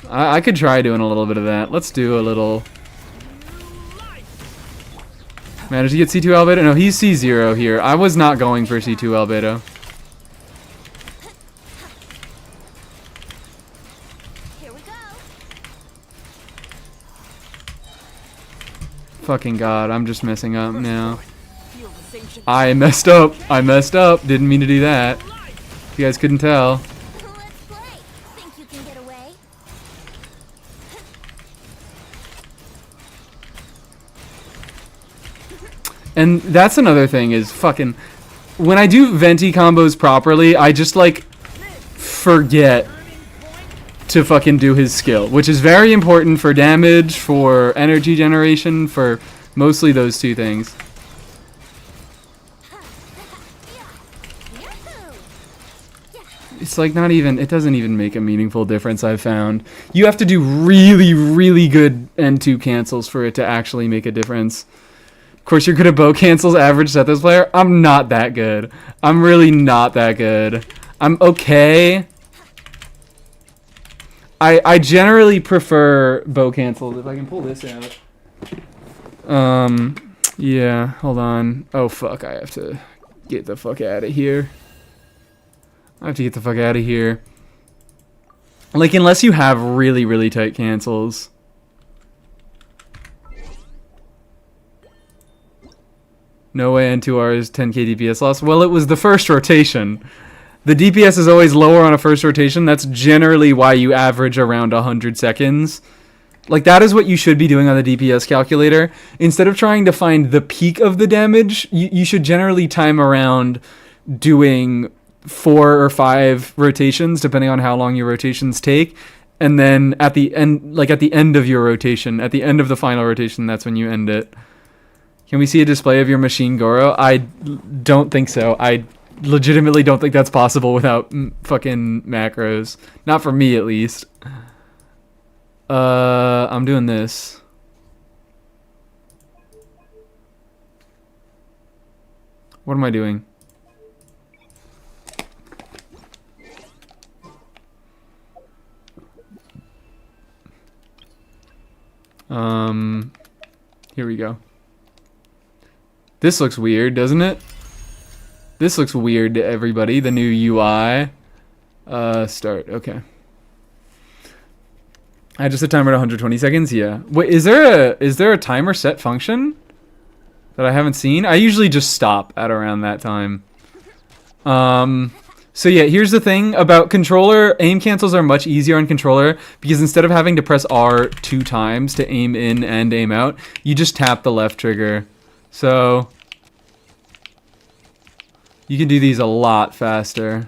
I could try doing a little bit of that. Let's do a little. Managed to get C2 Albedo? No, he's C0 here. I was not going for C2 Albedo. Here we go. Fucking god, I'm just messing up now. feel the same shit. I messed up. Didn't mean to do that. You guys couldn't tell. Let's play. Think you can get away? And that's another thing is fucking when I do Venti combos properly, I just like forget to fucking do his skill, which is very important for damage, for energy generation, for mostly those two things. Yahoo! It's like not even, it doesn't even make a meaningful difference, I've found. You have to do really, really good N2 cancels for it to actually make a difference. Of course, you're good at bow cancels, average Sethos player. I'm not that good. I'm really not that good. I'm okay. I generally prefer bow cancels. If I can pull this out. Yeah, hold on. Oh, fuck, I have to get the fuck out of here. Like, unless you have really, really tight cancels. No way N2R is 10k DPS loss. Well, it was the first rotation. The DPS is always lower on a first rotation. That's generally why you average around 100 seconds. Like, that is what you should be doing on the DPS calculator. Instead of trying to find the peak of the damage, you should generally time around doing 4 or 5 rotations, depending on how long your rotations take. And then at the end, like at the end of your rotation, at the end of the final rotation, that's when you end it. Can we see a display of your machine Goro? I don't think so. I legitimately don't think that's possible without fucking macros. Not for me, at least. I'm doing this. What am I doing? Here we go. This looks weird, doesn't it? This looks weird to everybody, the new UI. Start, okay. I just set timer at 120 seconds, yeah. Wait, is there a timer set function that I haven't seen? I usually just stop at around that time. So yeah, here's the thing about controller. Aim cancels are much easier on controller because instead of having to press R 2 times to aim in and aim out, you just tap the left trigger. So you can do these a lot faster.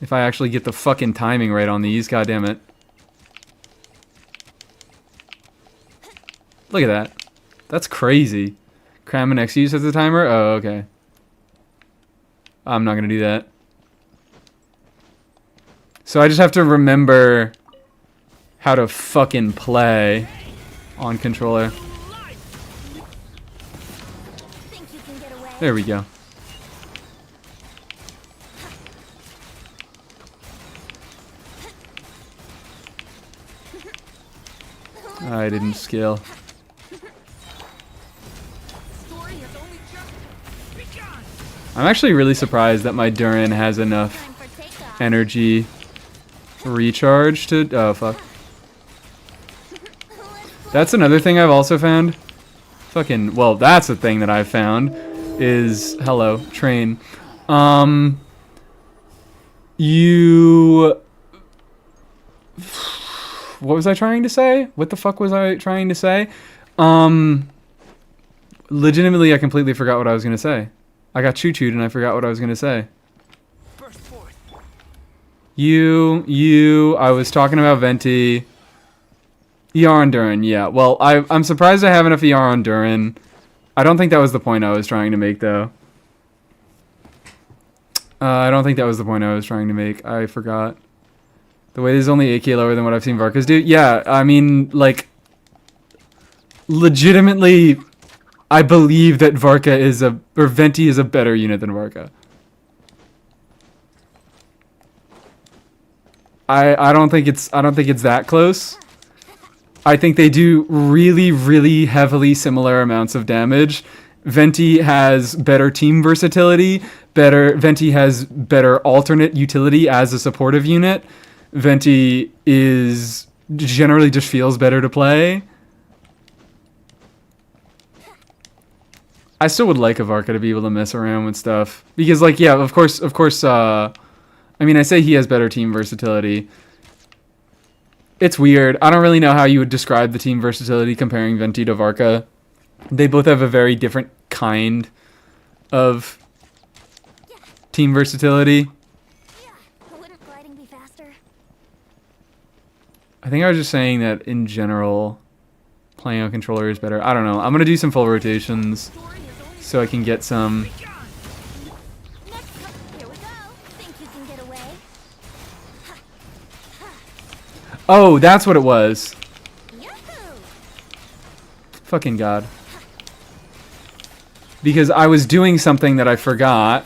If I actually get the fucking timing right on these, god damn it. Look at that. That's crazy. Cram an X use as a timer? Oh, okay. I'm not gonna do that. So I just have to remember how to fucking play on controller. Think you can get away? There we go. I didn't scale. story has only just I'm actually really surprised that my Durin has enough Time for takeoff. energy recharge to... Oh, fuck. That's another thing I've also found. Fucking... Well, that's a thing that I've found. Is... Hello, train. You... What was I trying to say? What the fuck was I trying to say? Legitimately, I completely forgot what I was gonna say. I got choo-chooed and I forgot what I was gonna say. Burst forth. I was talking about Venti. ER on Durin, yeah. Well, I'm surprised I have enough ER on Durin. I don't think that was the point I was trying to make, though. I don't think that was the point I was trying to make. I forgot. The weight is only 8k lower than what I've seen Varcas do. Yeah, I mean, like, legitimately, I believe that Venti is a better unit than Varca. I don't think it's that close. I think they do really, really heavily similar amounts of damage. Venti has better team versatility. Venti has better alternate utility as a supportive unit. Venti is generally just feels better to play. I still would like a Varca to be able to mess around with stuff. Because, like, yeah, of course, I mean, I say he has better team versatility. It's weird. I don't really know how you would describe the team versatility comparing Venti to Varca. They both have a very different kind of team versatility. Wouldn't gliding be faster? I think I was just saying that in general, playing on controller is better. I don't know. I'm going to do some full rotations so I can get some... Next up, here we go. Think you can get away? Oh, that's what it was. Yahoo! Fucking God. Because I was doing something that I forgot.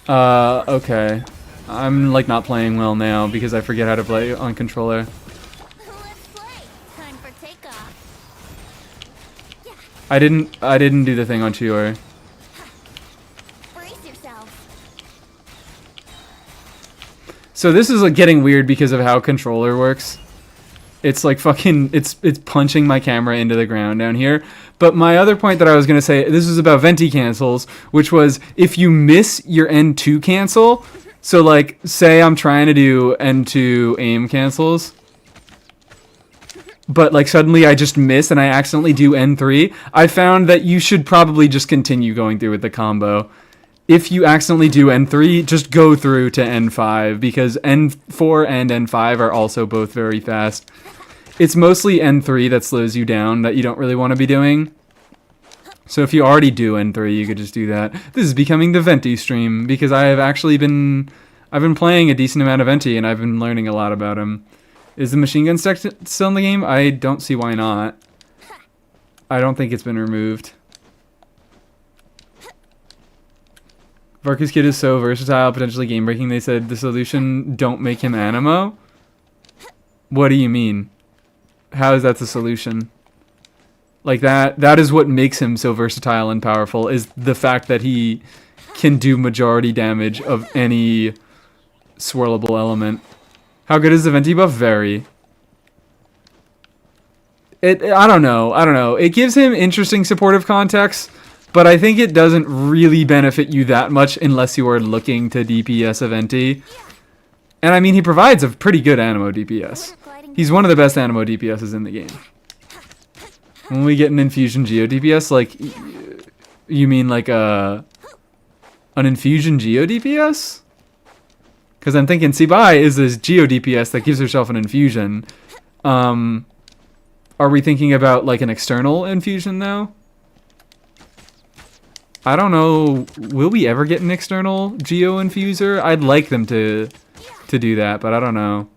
Okay. I'm, like, not playing well now because I forget how to play on controller. Let's play. Time for takeoff. I didn't do the thing on Chior. Brace yourself. So this is, like, getting weird because of how controller works. It's like fucking, it's punching my camera into the ground down here. But my other point that I was going to say, this is about Venti cancels, which was if you miss your N2 cancel, so like say I'm trying to do N2 aim cancels, but like suddenly I just miss and I accidentally do N3, I found that you should probably just continue going through with the combo. If you accidentally do N3, just go through to N5 because N4 and N5 are also both very fast. It's mostly N3 that slows you down that you don't really want to be doing. So if you already do N3, you could just do that. This is becoming the Venti stream because I have actually been... I've been playing a decent amount of Venti and I've been learning a lot about him. Is the machine gun still in the game? I don't see why not. I don't think it's been removed. Varca's kid is so versatile, potentially game-breaking. They said the solution, don't make him animo? What do you mean? How is that the solution? Like that is what makes him so versatile and powerful, is the fact that he can do majority damage of any swirlable element. How good is the Venti buff? Very. I don't know. It gives him interesting supportive context, but I think it doesn't really benefit you that much unless you are looking to DPS a Venti. And I mean, he provides a pretty good animo DPS. He's one of the best animo DPSs in the game. When we get an infusion geo DPS, like, you mean like an infusion geo DPS? Because I'm thinking Sibai is this geo DPS that gives herself an infusion. Are we thinking about like an external infusion though? I don't know. Will we ever get an external geo infuser? I'd like them to do that, but I don't know.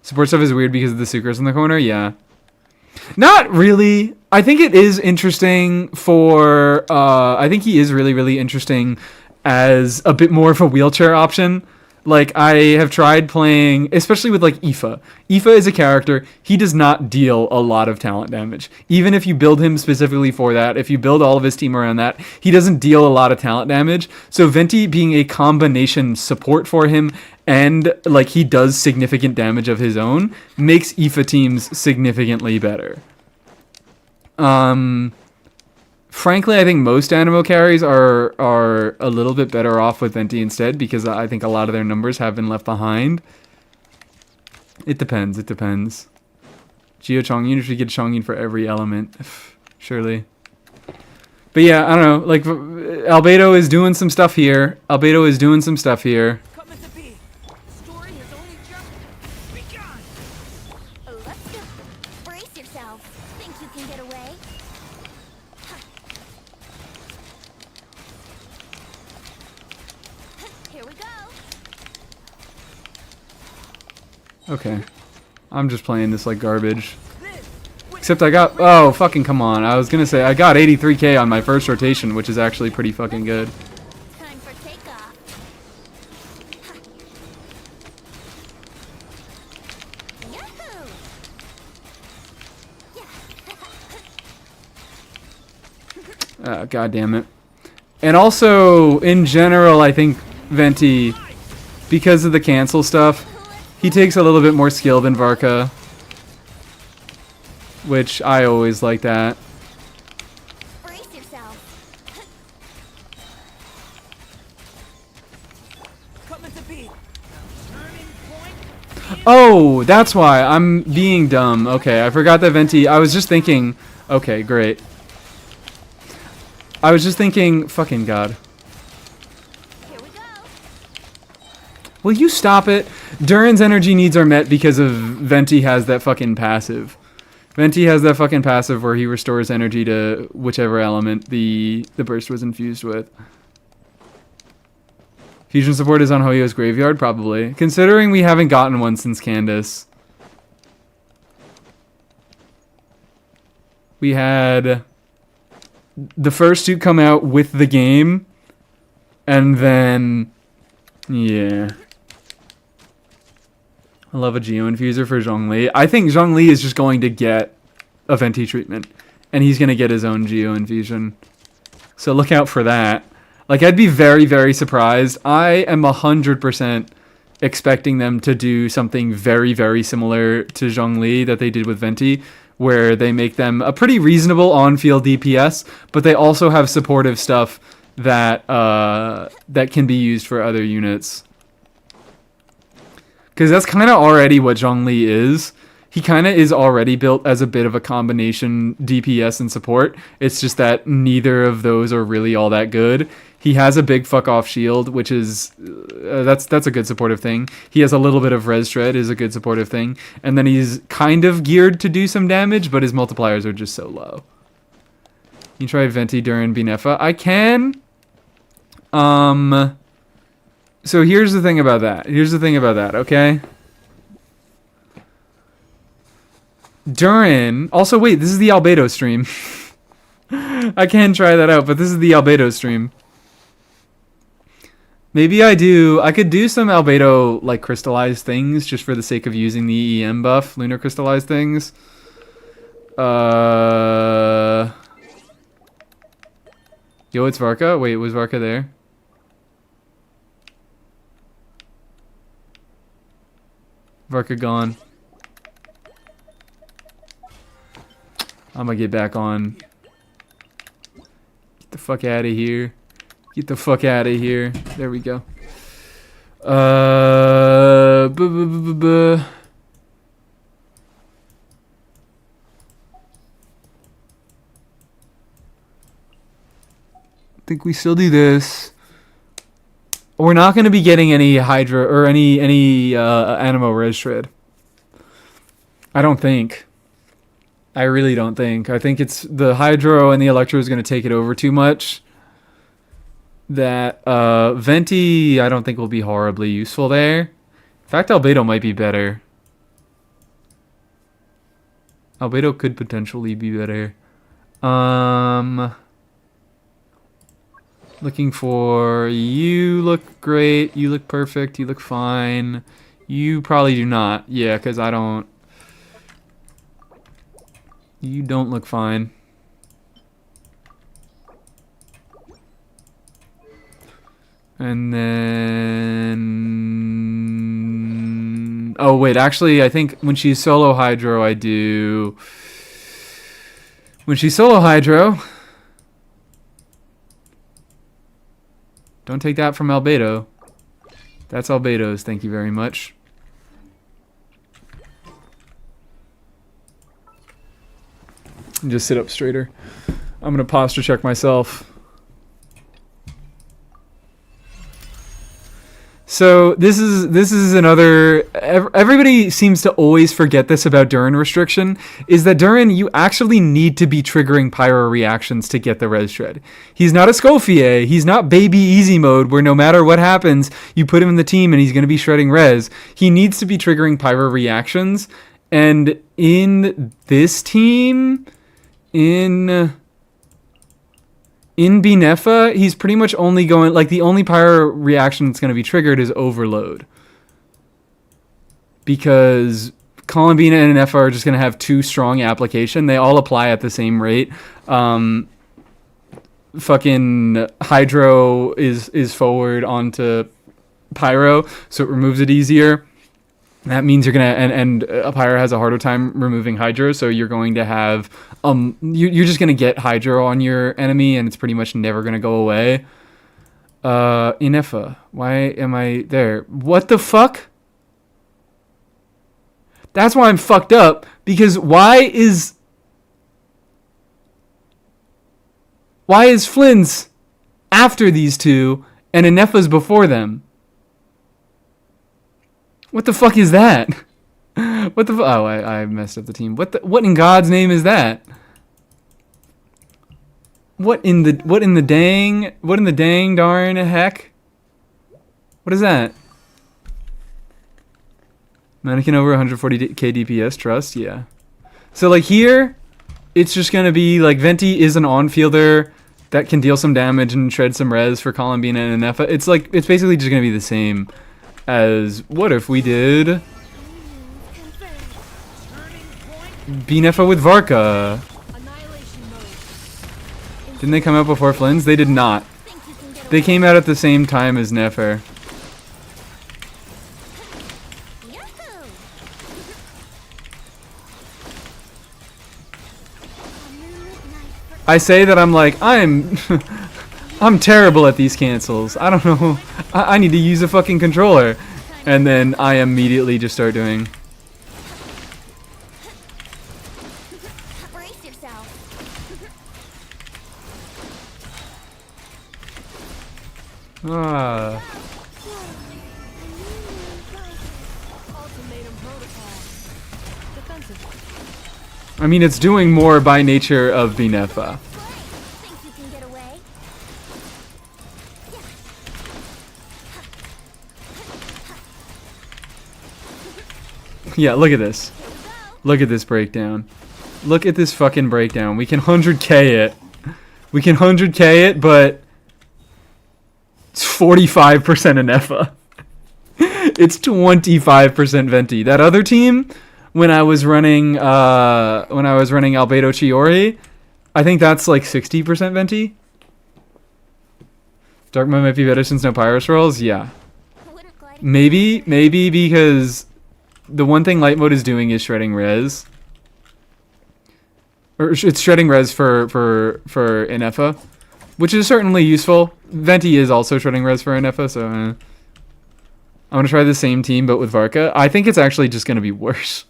Support stuff is weird because of the sucrose in the corner? Yeah. Not really. I think it is interesting for... I think he is really, really interesting as a bit more of a wheelchair option. Like, I have tried playing, especially with, like, Aoife. Aoife is a character, he does not deal a lot of talent damage. Even if you build him specifically for that, if you build all of his team around that, he doesn't deal a lot of talent damage. So Venti being a combination support for him, and, like, he does significant damage of his own, makes Aoife teams significantly better. Frankly, I think most Animo carries are a little bit better off with Venti instead, because I think a lot of their numbers have been left behind. It depends, it depends. Geo Chongyun, you should get Chongyun for every element, surely. But yeah, I don't know, like, Albedo is doing some stuff here. Albedo is doing some stuff here. Coming to be. The story has only just begun. Let's go. Brace yourself. Think you can get away? Here we go. Okay. I'm just playing this like garbage. Except I got... Oh, fucking come on. I was gonna say, I got 83k on my first rotation, which is actually pretty fucking good. Time for takeoff. Yahoo! Yeah. God damn it. And also, in general, I think Venti, because of the cancel stuff, he takes a little bit more skill than Varca. Which I always like that. Brace yourself. Coming to be. Turning point. Oh, that's why. I'm being dumb. Okay, I forgot that Venti... I was just thinking... Okay, great. I was just thinking... Fucking God. Here we go. Will you stop it? Durin's energy needs are met because of Venti has that fucking passive. Venti has that fucking passive where he restores energy to whichever element the burst was infused with. Fusion support is on Hoyo's graveyard? Probably. Considering we haven't gotten one since Candace. We had the first two come out with the game. And then... Yeah. I love a Geo Infuser for Zhongli. I think Zhongli is just going to get a Venti treatment. And he's going to get his own Geo Infusion. So look out for that. Like, I'd be very, very surprised. I am 100% expecting them to do something very, very similar to Zhongli that they did with Venti, where they make them a pretty reasonable on-field DPS, but they also have supportive stuff that that can be used for other units. Because that's kind of already what Zhongli is. He kind of is already built as a bit of a combination DPS and support. It's just that neither of those are really all that good. He has a big fuck off shield, which is that's a good supportive thing. He has a little bit of res shred, is a good supportive thing, and then he's kind of geared to do some damage, but his multipliers are just so low. You try Venti Durin Binefa. I can. So here's the thing about that. Okay. Durin. Also, wait, this is the Albedo stream. I can try that out, but this is the Albedo stream. Maybe I could do some Albedo, like, crystallized things, just for the sake of using the EM buff, lunar crystallized things. Yo, it's Varca? Wait, was Varca there? Varca gone. I'm gonna get back on. Get the fuck out of here. Get the fuck out of here. There we go. I think we still do this. We're not going to be getting any Hydra or any Animo Res Shred. I don't think. I really don't think. I think it's the Hydro and the Electro is going to take it over too much. That Venti, I don't think will be horribly useful there. In fact, Albedo might be better. Albedo could potentially be better. Looking for you. Look great. You look perfect. You look fine. You probably do not. Yeah, because I don't. You don't look fine. And then... Oh, wait. Actually, I think when she's solo Hydro, I do... When she's solo Hydro... Don't take that from Albedo. That's Albedo's. Thank you very much. Just sit up straighter. I'm gonna posture check myself. So this is another. Everybody seems to always forget this about Durin restriction. Is that Durin, you actually need to be triggering pyro reactions to get the res shred. He's not a Scofier. He's not baby easy mode where no matter what happens, you put him in the team and he's gonna be shredding res. He needs to be triggering pyro reactions. And in this team, in Binefa, he's pretty much only going, like, the only pyro reaction that's going to be triggered is Overload. Because Columbina and Nefa are just going to have too strong application. They all apply at the same rate. Fucking Hydro is forward onto Pyro, so it removes it easier. That means you're gonna and a Pyro has a harder time removing Hydro, so you're going to have you're just gonna get Hydro on your enemy, and it's pretty much never gonna go away. Inefa, why am I there? What the fuck? That's why I'm fucked up, because why is Flynn's after these two and Inefa's before them? What the fuck is that? What the oh, I messed up the team. What in God's name is that? What in the dang darn heck? What is that? Mannequin over 140k DPS, trust, yeah. So like here, it's just gonna be like Venti is an on-fielder that can deal some damage and shred some res for Columbina and Inefa. It's basically just gonna be the same as what if we did Binefa with Varca. Didn't they come out before Flynn's? They did not. They came out at the same time as Nefer. I say that I'm like, I'm terrible at these cancels. I don't know. I need to use a fucking controller. And then I immediately just start doing. Brace yourself. Ah. Ultimatum protocol. Defensive. I mean, it's doing more by nature of Binefa. Think you can get away? Yeah, look at this. Look at this breakdown. Look at this fucking breakdown. We can 100k it. We can 100k it, but it's 45% Inefa. It's 25% Venti. That other team, when I was running Albedo Chiori, I think that's like 60% Venti. Dark mode might be better since no Pyros rolls. Yeah. Maybe because the one thing light mode is doing is shredding res. Or it's shredding res for Inefa, which is certainly useful. Venti is also shredding res for Inefa, so I'm gonna try the same team but with Varca. I think it's actually just gonna be worse.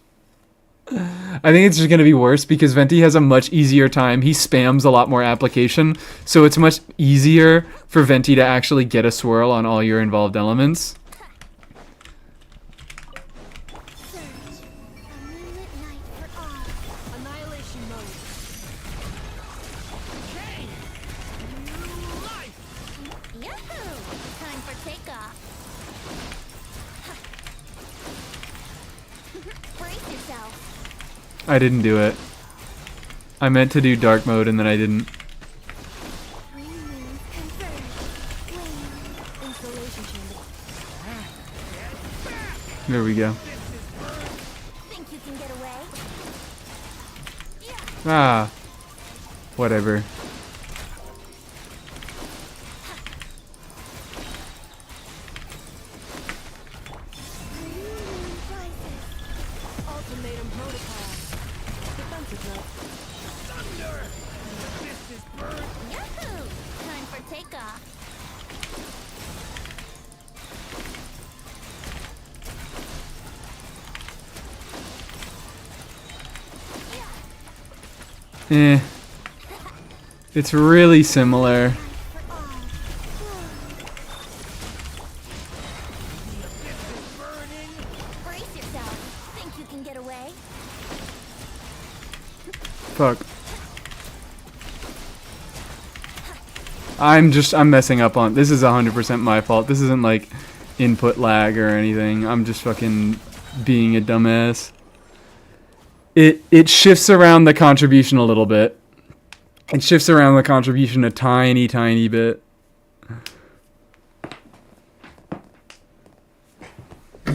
I think it's just gonna be worse because Venti has a much easier time. He spams a lot more application, so it's much easier for Venti to actually get a swirl on all your involved elements. Annihilation mode. Okay. New life. Yahoo! Time for takeoff. Brace yourself. I didn't do it. I meant to do dark mode and then I didn't. Remove confirmed. ventilation chamber. There we go. Think you can get away? Ah. Whatever. Ultimatum protocol. Defensive mode. Yahoo! Time for takeoff. Eh. It's really similar. Brace yourself. Think you can get away? Fuck. I'm messing up on, this is 100% my fault. This isn't like input lag or anything. I'm just fucking being a dumbass. It shifts around the contribution a little bit. It shifts around the contribution a tiny, tiny bit.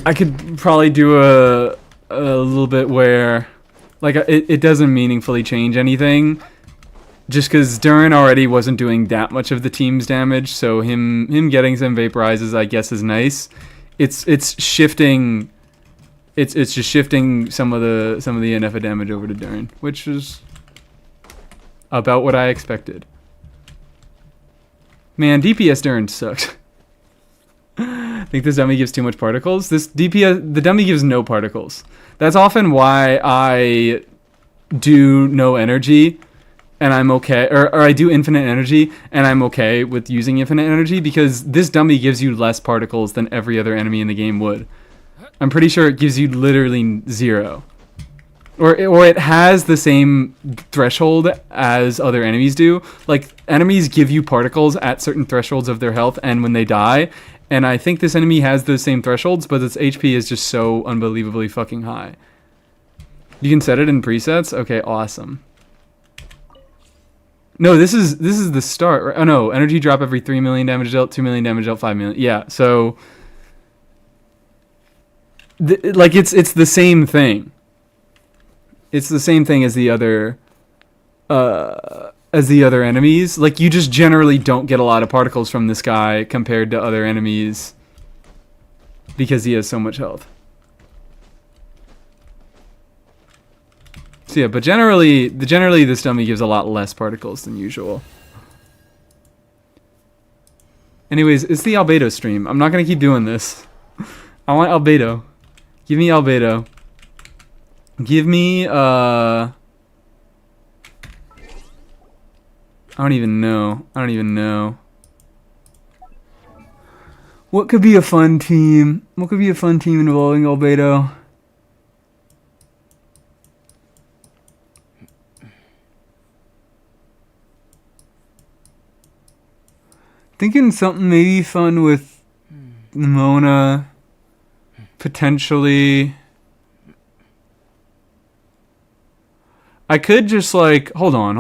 I could probably do a little bit where, like, it doesn't meaningfully change anything. Just because Durin already wasn't doing that much of the team's damage, so him getting some vaporizes, I guess, is nice. It's shifting. It's just shifting some of the NF damage over to Durin, which is about what I expected. Man, DPS Durin sucks. I think this dummy gives too much particles. The dummy gives no particles. That's often why I do no energy, and I'm okay, or I do infinite energy, and I'm okay with using infinite energy, because this dummy gives you less particles than every other enemy in the game would. I'm pretty sure it gives you literally 0. Or it has the same threshold as other enemies do. Like, enemies give you particles at certain thresholds of their health and when they die. And I think this enemy has those same thresholds, but its HP is just so unbelievably fucking high. You can set it in presets? Okay, awesome. No, this is the start. Oh no, energy drop every 3 million damage dealt, 2 million damage dealt, 5 million. Yeah, so like it's the same thing. It's the same thing as the other enemies. Like, you just generally don't get a lot of particles from this guy compared to other enemies because he has so much health. So yeah, but generally this dummy gives a lot less particles than usual. Anyways, it's the Albedo stream. I'm not gonna keep doing this. I want Albedo. Give me Albedo. Give me, I don't even know. What could be a fun team? What could be a fun team involving Albedo? Thinking something maybe fun with Mona. Potentially. I could just like hold on.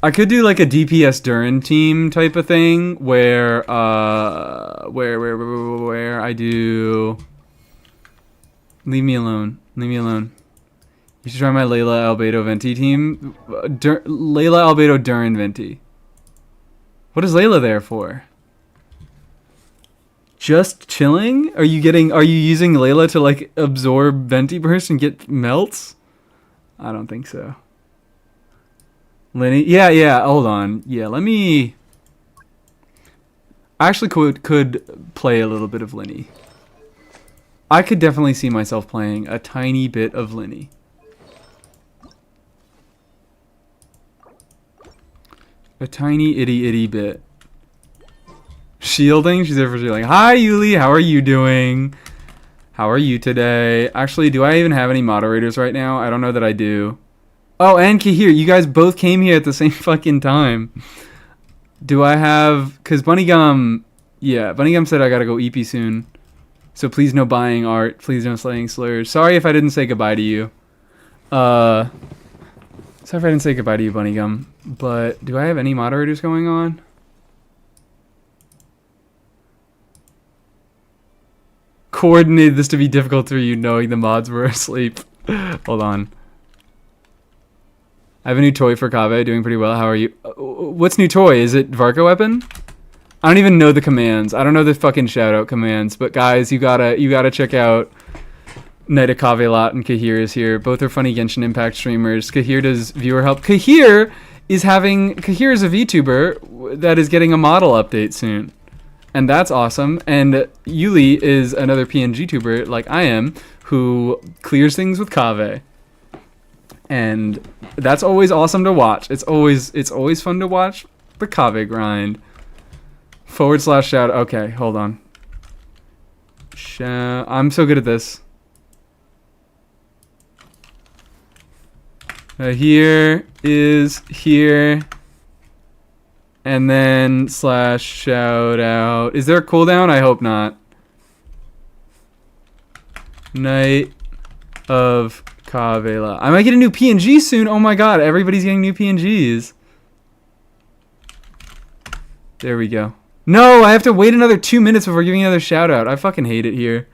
I could do like a DPS Durin team type of thing where where I do. Leave me alone. You should try my Layla Albedo Venti team. Layla Albedo Durin Venti. What is Layla there for? Just chilling? Are you using Layla to like absorb Venti Burst and get melts? I don't think so. Lenny? Yeah, hold on. Yeah, let me... I actually could play a little bit of Lenny. I could definitely see myself playing a tiny bit of Lenny. A tiny itty bit. Shielding? She's there for shielding. Hi, Yuli. How are you doing? How are you today? Actually, do I even have any moderators right now? I don't know that I do. Oh, and Kahir, you guys both came here at the same fucking time. Do I have... Because Bunnygum... Yeah, Bunnygum said I gotta go EP soon. So please no buying art. Please no slaying slurs. Sorry if I didn't say goodbye to you. Sorry if I didn't say goodbye to you, Bunnygum. But do I have any moderators going on? coordinated this to be difficult for you knowing the mods were asleep. Hold on. I have a new toy for Kaveh, doing pretty well. How are you? What's new toy? Is it Varca weapon? I don't even know the commands. I don't know the fucking shoutout commands. But guys, you gotta check out Night of Kaveh and Kahir is here. Both are funny Genshin Impact streamers. Kahir does viewer help. Kahir is a VTuber that is getting a model update soon. And that's awesome. And Yuli is another PNG tuber like I am who clears things with Kaveh. And that's always awesome to watch. It's always fun to watch the Kaveh grind. / shout. Okay, hold on. I'm so good at this. Here is here. And then / shout out. Is there a cooldown? I hope not. Night of Kaveh. I might get a new PNG soon. Oh my god, everybody's getting new PNGs. There we go. No, I have to wait another 2 minutes before giving another shout out. I fucking hate it here.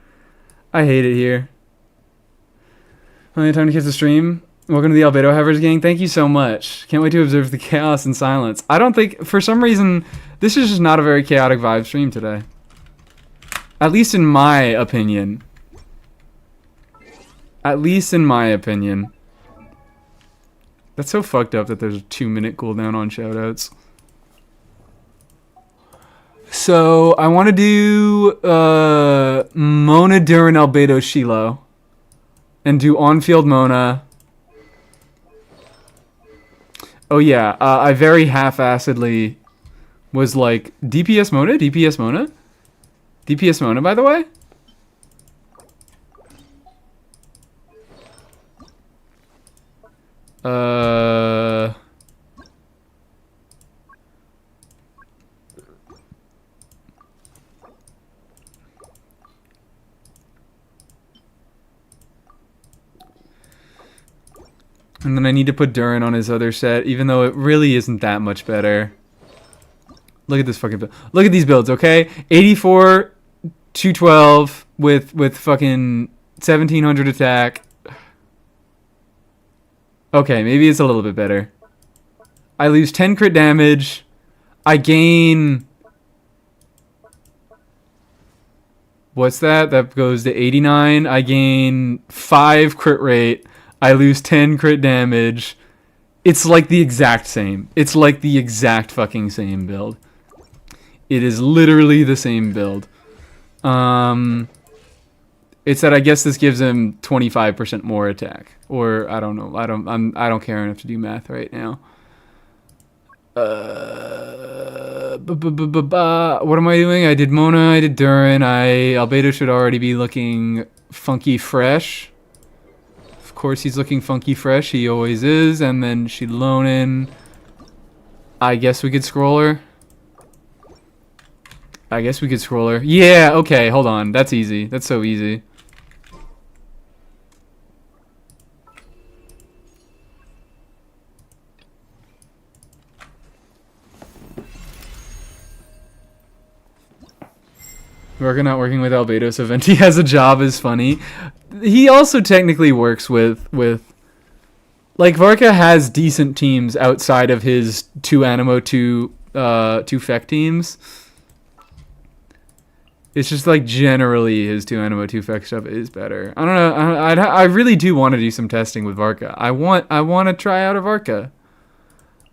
I hate it here. Only time to catch the stream. Welcome to the Albedo Havers gang. Thank you so much. Can't wait to observe the chaos and silence. I don't think, for some reason, this is just not a very chaotic vibe stream today. At least in my opinion. At least in my opinion. That's so fucked up that there's a 2-minute cooldown on shoutouts. So, I want to do Mona Durin Albedo Shiloh. And do on-field Mona. Oh yeah, I very half-assedly was like, DPS Mona? DPS Mona? DPS Mona, by the way? And then I need to put Durin on his other set, even though it really isn't that much better. Look at this fucking build. Look at these builds, okay? 84, 212 with fucking 1700 attack. Okay, maybe it's a little bit better. I lose 10 crit damage. I gain... What's that? That goes to 89. I gain 5 crit rate. I lose 10 crit damage. It's like the exact same. It's like the exact fucking same build. It is literally the same build. It's that I guess this gives him 25% more attack, or I don't know. I don't care enough to do math right now. What am I doing? I did Mona. I did Durin. Albedo should already be looking funky fresh. Of course he's looking funky fresh. He always is. And then Shilonin. I guess we could scroll her. Yeah, okay, hold on. That's easy. That's so easy. Varca not working with Albedo, so Venti has a job is funny. He also technically works with like Varca has decent teams outside of his 2 Animo 2 Feck teams. It's just like generally his 2 Animo 2 Feck stuff is better. I don't know. I really do want to do some testing with Varca. I want to try out a Varca.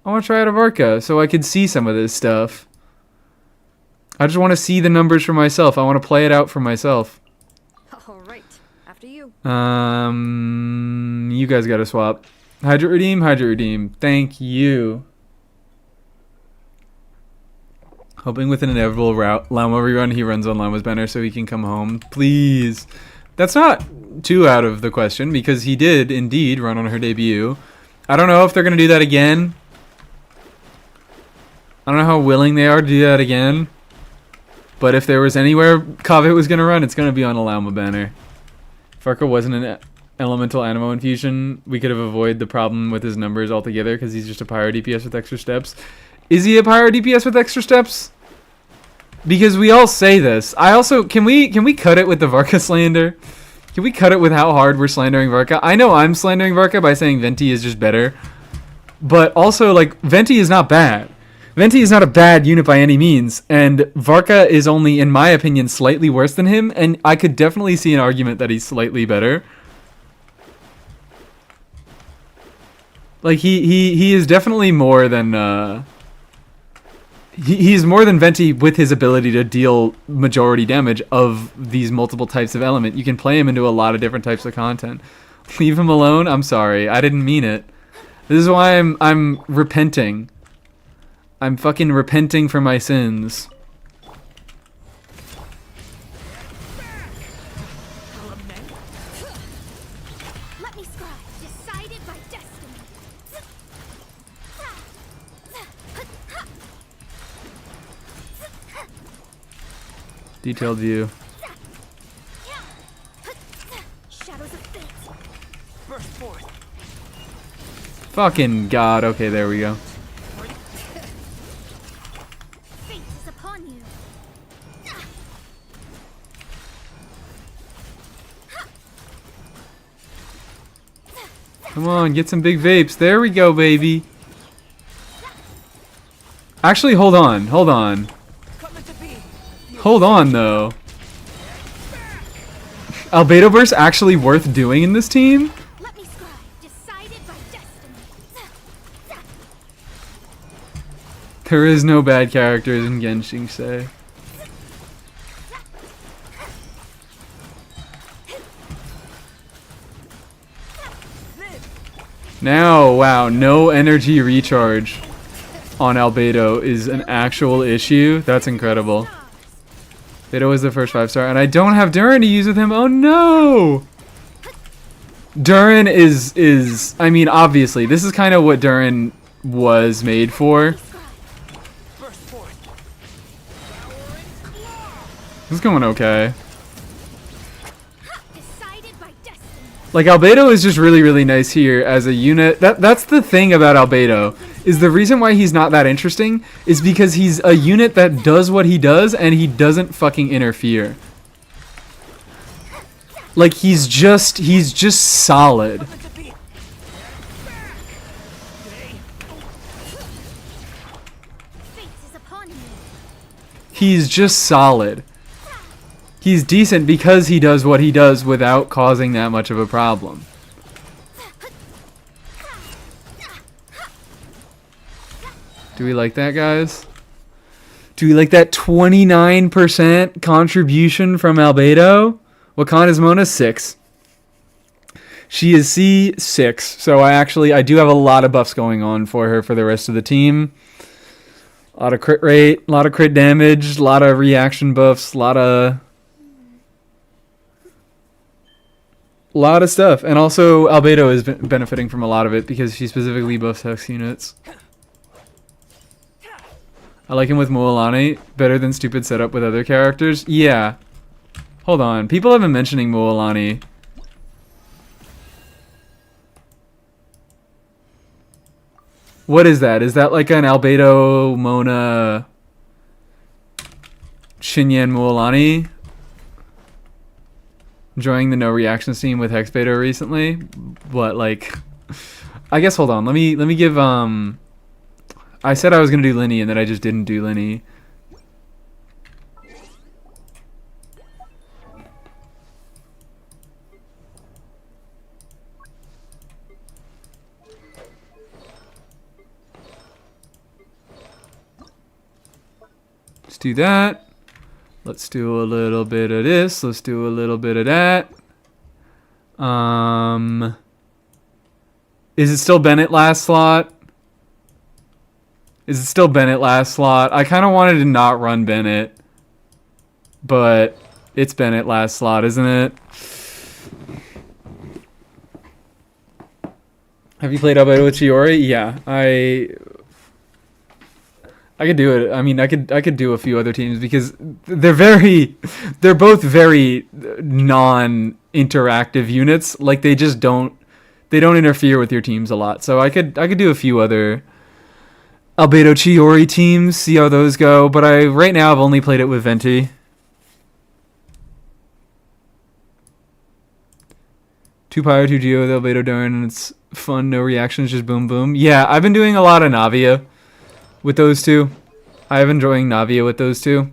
I want to try out a Varca so I could see some of this stuff. I just want to see the numbers for myself. I want to play it out for myself. All right, after you. You guys got to swap. Hydrate redeem. Thank you. Hoping with an inevitable Llama rerun, he runs on Llama's banner so he can come home. Please. That's not too out of the question because he did indeed run on her debut. I don't know if they're going to do that again. I don't know how willing they are to do that again. But if there was anywhere Kaveh was going to run, it's going to be on a Llama banner. If Varca wasn't an elemental Animo infusion, we could have avoided the problem with his numbers altogether because he's just a pyro DPS with extra steps. Is he a pyro DPS with extra steps? Because we all say this. I also can we cut it with the Varca slander? Can we cut it with how hard we're slandering Varca? I know I'm slandering Varca by saying Venti is just better. But also, like, Venti is not bad. Venti is not a bad unit by any means, and Varca is only, in my opinion, slightly worse than him, and I could definitely see an argument that he's slightly better. Like, he is definitely more than, he's more than Venti with his ability to deal majority damage of these multiple types of element. You can play him into a lot of different types of content. Leave him alone? I'm sorry. I didn't mean it. This is why I'm repenting. I'm fucking repenting for my sins. Let me scribe. Decided by destiny. Detailed view. Shadows of fate. Burst forth. Fucking god. Okay, there we go. Fate is upon you. Come on, get some big vapes. There we go, baby. Actually, hold on. Hold on. Coming to be. Hold on, though. Albedo burst actually worth doing in this team? Let me scribe. Decided by destiny. There is no bad characters in Genshin, say. Now, wow, no energy recharge on Albedo is an actual issue. That's incredible. Albedo was the first 5-star, and I don't have Durin to use with him. Oh no! Durin is I mean, obviously, this is kind of what Durin was made for. Burst forth. This is going okay. Decided by destiny. Like, Albedo is just really, really nice here as a unit. That's the thing about Albedo, is the reason why he's not that interesting is because he's a unit that does what he does and he doesn't fucking interfere. Like, he's just solid. Coming to be. Fate is upon you. He's just solid. He's decent because he does what he does without causing that much of a problem. Do we like that, guys? Do we like that 29% contribution from Albedo? What con is Mona? 6. She is C6, so I do have a lot of buffs going on for her for the rest of the team. A lot of crit rate, a lot of crit damage, a lot of reaction buffs, a lot of stuff. And also, Albedo is benefiting from a lot of it because she specifically buffs Hex units. I like him with Mualani. Better than stupid setup with other characters. Yeah. Hold on. People have been mentioning Mualani. What is that? Is that like an Albedo, Mona, Shinyan Mualani? Enjoying the no reaction scene with Hexbedo recently, but like, I guess hold on. Let me give I said I was gonna do Linny and then I just didn't do Linny. Let's do that. Let's do a little bit of this. Let's do a little bit of that. Is it still Bennett last slot? Is it still Bennett last slot? I kind of wanted to not run Bennett. But it's Bennett last slot, isn't it? Have you played Albedo with Chiori? Yeah, I could do it. I mean, I could do a few other teams because they're both very non-interactive units. Like they don't interfere with your teams a lot. So I could do a few other Albedo Chiori teams, see how those go. But right now I've only played it with Venti. Two Pyro, 2 Geo, the Albedo Darn, and it's fun, no reactions, just boom boom. Yeah, I've been doing a lot of Navia with those two. I'm enjoying Navia with those two.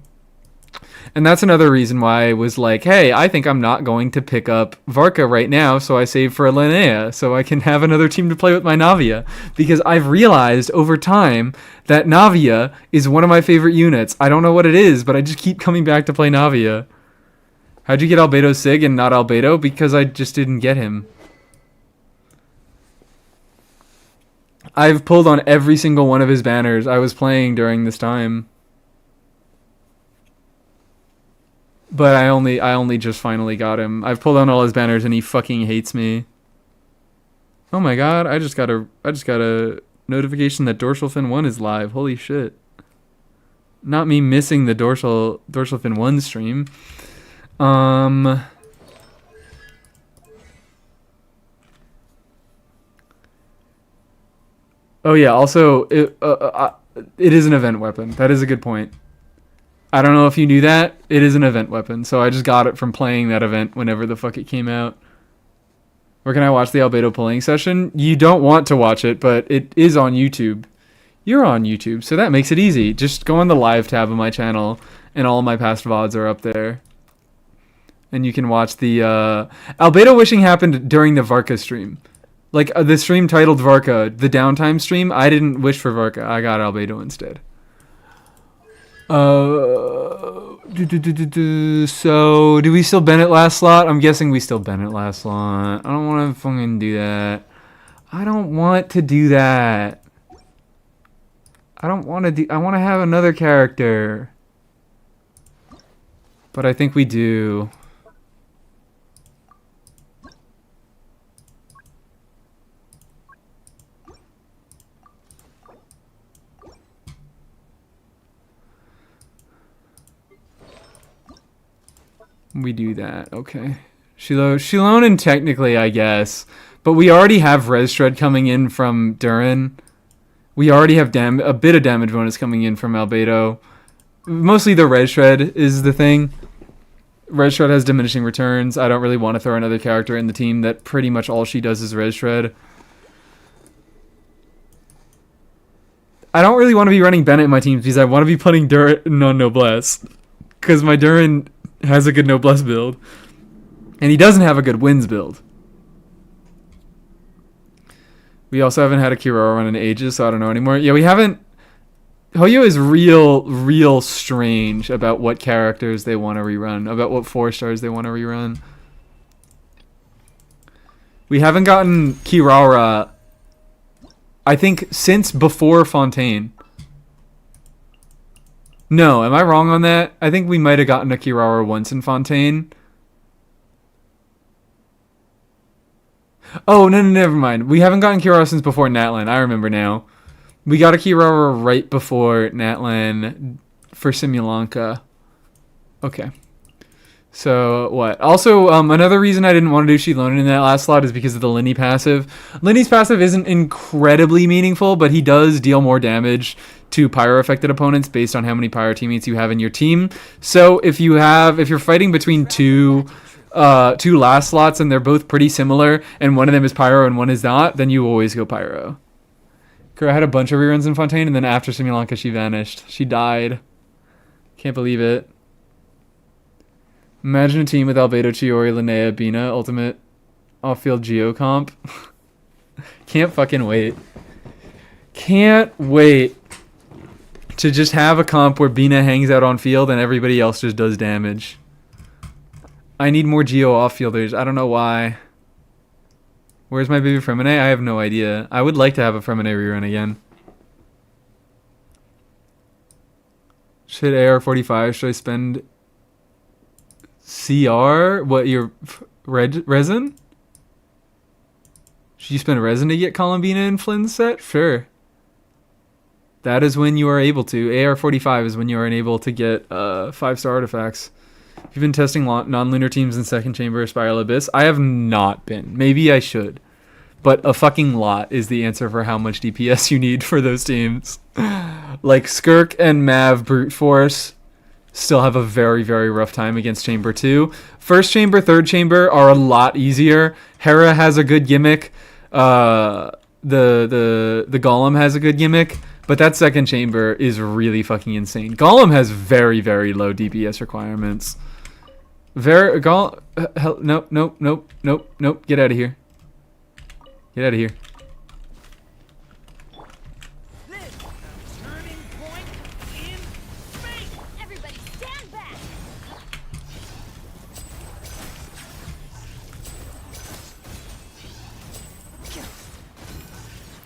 And that's another reason why I was like, hey, I think I'm not going to pick up Varca right now, so I save for Linnea, so I can have another team to play with my Navia. Because I've realized over time that Navia is one of my favorite units. I don't know what it is, but I just keep coming back to play Navia. How'd you get Albedo Sig and not Albedo? Because I just didn't get him. I've pulled on every single one of his banners I was playing during this time. But I only just finally got him. I've pulled on all his banners and he fucking hates me. Oh my god, I just got a notification that Dorsal Fin 1 is live. Holy shit. Not me missing the Dorsal Fin 1 stream. Oh yeah, also it is an event weapon. That is a good point. I don't know if you knew that. It is an event weapon, so I just got it from playing that event whenever the fuck it came out. Where can I watch the Albedo pulling session? You don't want to watch it, but it is on YouTube. You're on YouTube, so that makes it easy. Just go on the live tab of my channel, and all my past VODs are up there. And you can watch the Albedo wishing happened during the Varca stream. Like the stream titled Varca, the downtime stream, I didn't wish for Varca. I got Albedo instead. So do we still Bennett last slot? I'm guessing we still Bennett last slot. I don't want to fucking do that. I don't want to do that. I want to have another character. But I think we do. We do that, okay. Shilonen technically, I guess. But we already have Res Shred coming in from Durin. We already have a bit of damage bonus coming in from Albedo. Mostly the Res Shred is the thing. Res Shred has diminishing returns. I don't really want to throw another character in the team that pretty much all she does is Res Shred. I don't really want to be running Bennett in my teams because I want to be putting Durin on Noblesse. Because my Durin has a good Noblesse build. And he doesn't have a good Wins build. We also haven't had a Kirara run in ages, so I don't know anymore. Yeah, we haven't... Hoyo is real strange about what characters they want to rerun. About what 4-stars they want to rerun. We haven't gotten Kirara, I think, since before Fontaine. No, am I wrong on that? I think we might have gotten a Kirara once in Fontaine. Oh, no, never mind. We haven't gotten Kirara since before Natlan. I remember now. We got a Kirara right before Natlan for Simulanka. Okay. So, what? Also, another reason I didn't want to do Shilonen in that last slot is because of the Linny passive. Linny's passive isn't incredibly meaningful, but he does deal more damage to Pyro-affected opponents based on how many Pyro teammates you have in your team. So, if you're fighting between two last slots and they're both pretty similar, and one of them is Pyro and one is not, then you always go Pyro. Kura had a bunch of reruns in Fontaine, and then after Simulanka, she vanished. She died. Can't believe it. Imagine a team with Albedo, Chiori, Linnea, Bina, ultimate off-field Geo comp. Can't fucking wait. Can't wait to just have a comp where Bina hangs out on field and everybody else just does damage. I need more Geo off-fielders. I don't know why. Where's my baby Fremine? I have no idea. I would like to have a Fremine rerun again. Should AR-45? Should I spend CR? What, your resin? Should you spend resin to get Columbina and Flynn's set? Sure. That is when you are able to. AR-45 is when you are able to get 5-star artifacts. You've been testing non-lunar teams in Second Chamber, Spiral Abyss. I have not been. Maybe I should. but a fucking lot is the answer for how much DPS you need for those teams. Like Skirk and Mav Brute Force still have a very, very rough time against Chamber 2. First Chamber, third Chamber are a lot easier. Hera has a good gimmick. The Golem has a good gimmick. But that second Chamber is really fucking insane. Golem has very, very low DPS requirements. Nope. Get out of here. Get out of here. Turning point in space. Everybody stand back.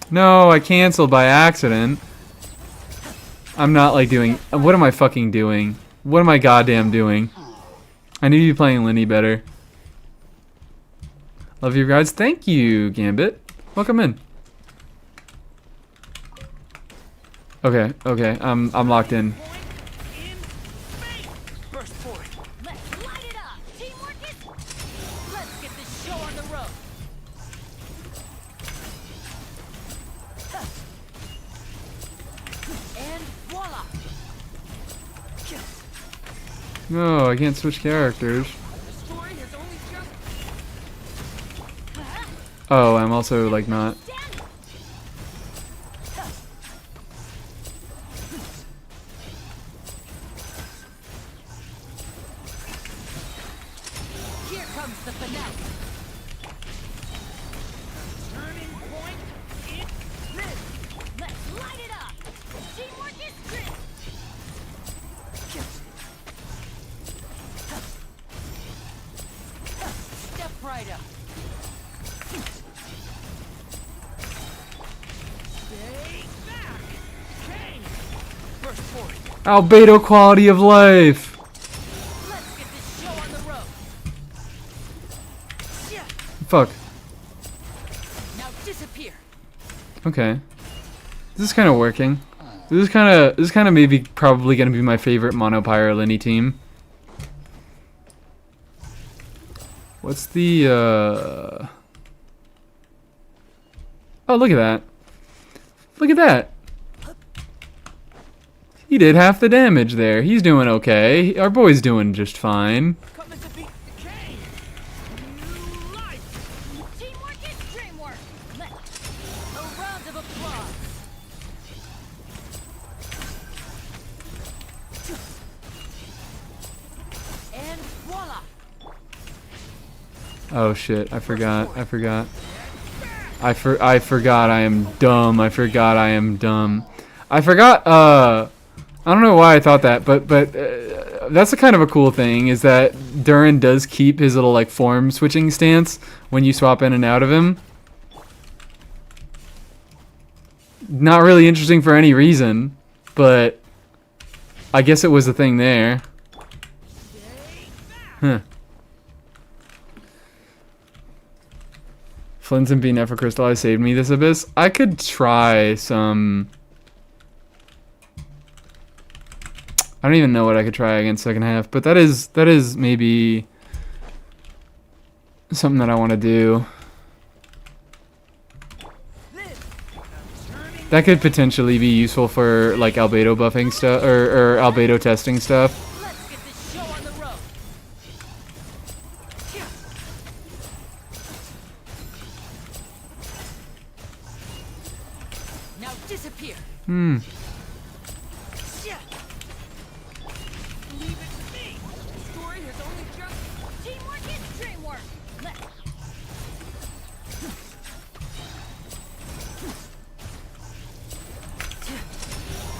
No, I canceled by accident. I'm not like doing... What am I fucking doing? What am I goddamn doing? I need to be playing Linny better. Love you guys. Thank you, Gambit. Welcome in. Okay, okay. I'm locked in. Point in space. Burst forward. Let's light it up. Teamwork is. Let's get this show on the road. And voila. No, I can't switch characters. The story has only just. Oh, I'm also like not. Stand. Here comes the finale. Turning point in this. Let's light it up. Teamwork is great. Step right up. Stay back. Change. Burst forward. Albedo quality of life. Let's get this show on the road. Yeah. Fuck. Now disappear. Okay. This is kind of working. This is kind of maybe probably gonna be my favorite monopyre Linny team. What's the Oh, look at that. Look at that. He did half the damage there. He's doing okay. Our boy's doing just fine. Coming to beat the game. New life. Teamwork is dreamwork. Let's. A round of applause. And voila. Oh shit, I forgot. I forgot. I forgot I am dumb. I forgot I am dumb. I forgot I don't know why I thought that, but that's a kind of a cool thing is that Durin does keep his little like form switching stance when you swap in and out of him. Not really interesting for any reason, but I guess it was a thing there. Huh. Flint and B Never Crystallized saved me this abyss. I could try some... I don't even know what I could try against second half, but that is maybe something that I want to do. That could potentially be useful for like Albedo buffing stuff or Albedo testing stuff. Let's get this show on the road. Now disappear. Hmm. Leave it to me. The story has only just. Teamwork is dreamwork. Let's.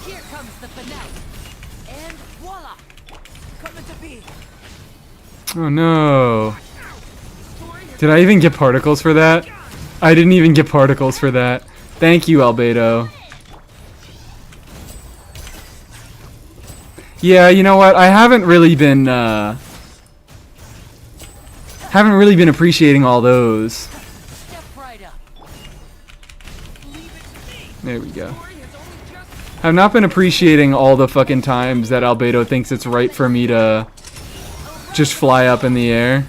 Here comes the finale. And voila. Coming to be. Oh no. The story has Did I even get particles for that? I didn't even get particles for that. Thank you, Albedo. Yeah, you know what? I haven't really been appreciating all those. step right up. Leave it to me. There we go. The story has only just. I've not been appreciating all the fucking times that Albedo thinks it's right for me to just fly up in the air.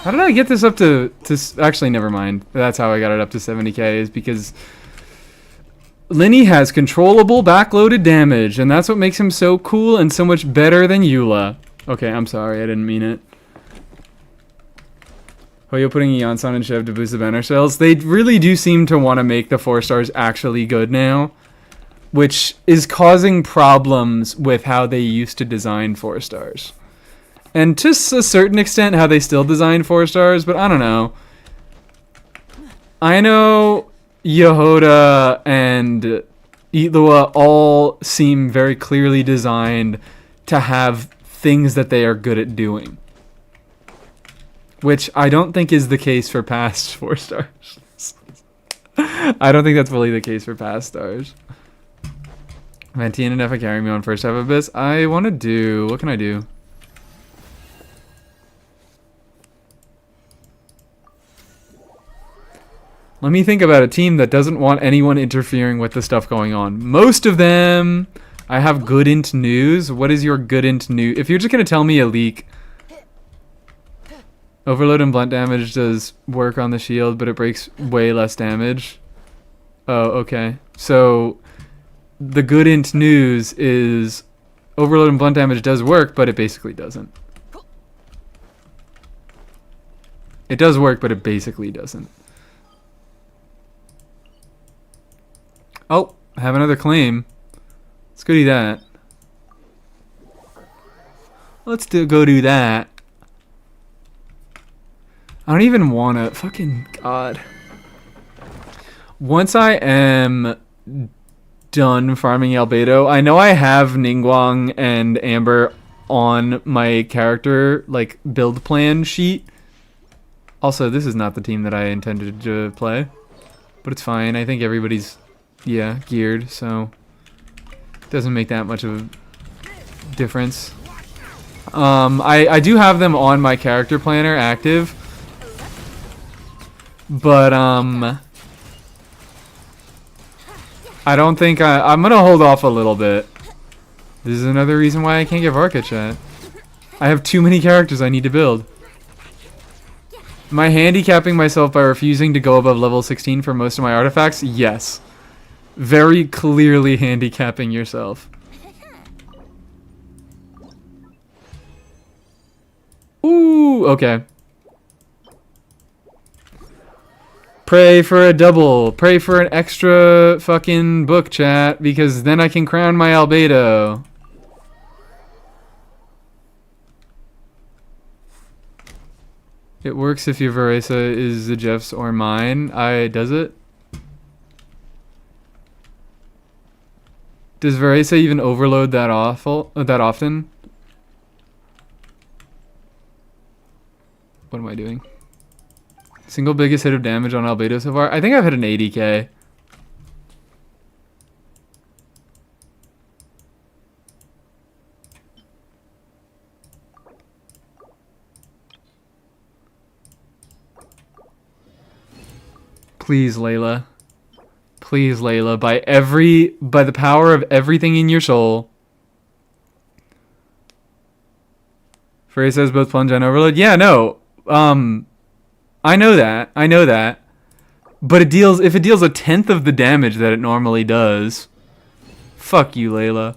How did I get this up to actually, never mind. That's how I got it up to 70k, is because Linny has controllable backloaded damage, and that's what makes him so cool and so much better than Eula. Okay, I'm sorry, I didn't mean it. Hoyo putting Yansan and Shev to boost the banner sales. They really do seem to want to make the 4 stars actually good now, which is causing problems with how they used to design 4 stars. And to a certain extent, how they still design 4 stars, but I don't know. I know Yehoda and Itlua all seem very clearly designed to have things that they are good at doing, which I don't think is the case for past 4 stars. I don't think that's fully the case for past stars. Vantine and Effa carry me on first half of Abyss. I want to do... What can I do? Let me think about a team that doesn't want anyone interfering with the stuff going on. Most of them, I have good int news. What is your good int news? If you're just going to tell me a leak. Overload and blunt damage does work on the shield, but it breaks way less damage. Oh, okay. So, the good int news is overload and blunt damage does work, but it basically doesn't. It does work, but it basically doesn't. Oh, I have another claim. Let's go do that. Let's go do that. I don't even want to... Fucking God. Once I am done farming Albedo, I know I have Ningguang and Amber on my character, like, build plan sheet. Also, this is not the team that I intended to play. But it's fine. I think everybody's... Yeah, geared, so it doesn't make that much of a difference. I do have them on my character planner active, but I don't think I'm gonna hold off a little bit. This is another reason why I can't get Varca chat. I have too many characters I need to build. Am I handicapping myself by refusing to go above level 16 for most of my artifacts? Yes. Very clearly handicapping yourself. Ooh, okay. Pray for a double. Pray for an extra fucking book, chat, because then I can crown my Albedo. It works if your Varesa is the Jeff's or mine. Does it? Does Varesa even overload that often? What am I doing? Single biggest hit of damage on Albedo so far? I think I've hit an 80k. Please, Layla. Please, Layla, by the power of everything in your soul. Frey says both plunge and overload. Yeah, no. I know that. But if it deals a tenth of the damage that it normally does. Fuck you, Layla.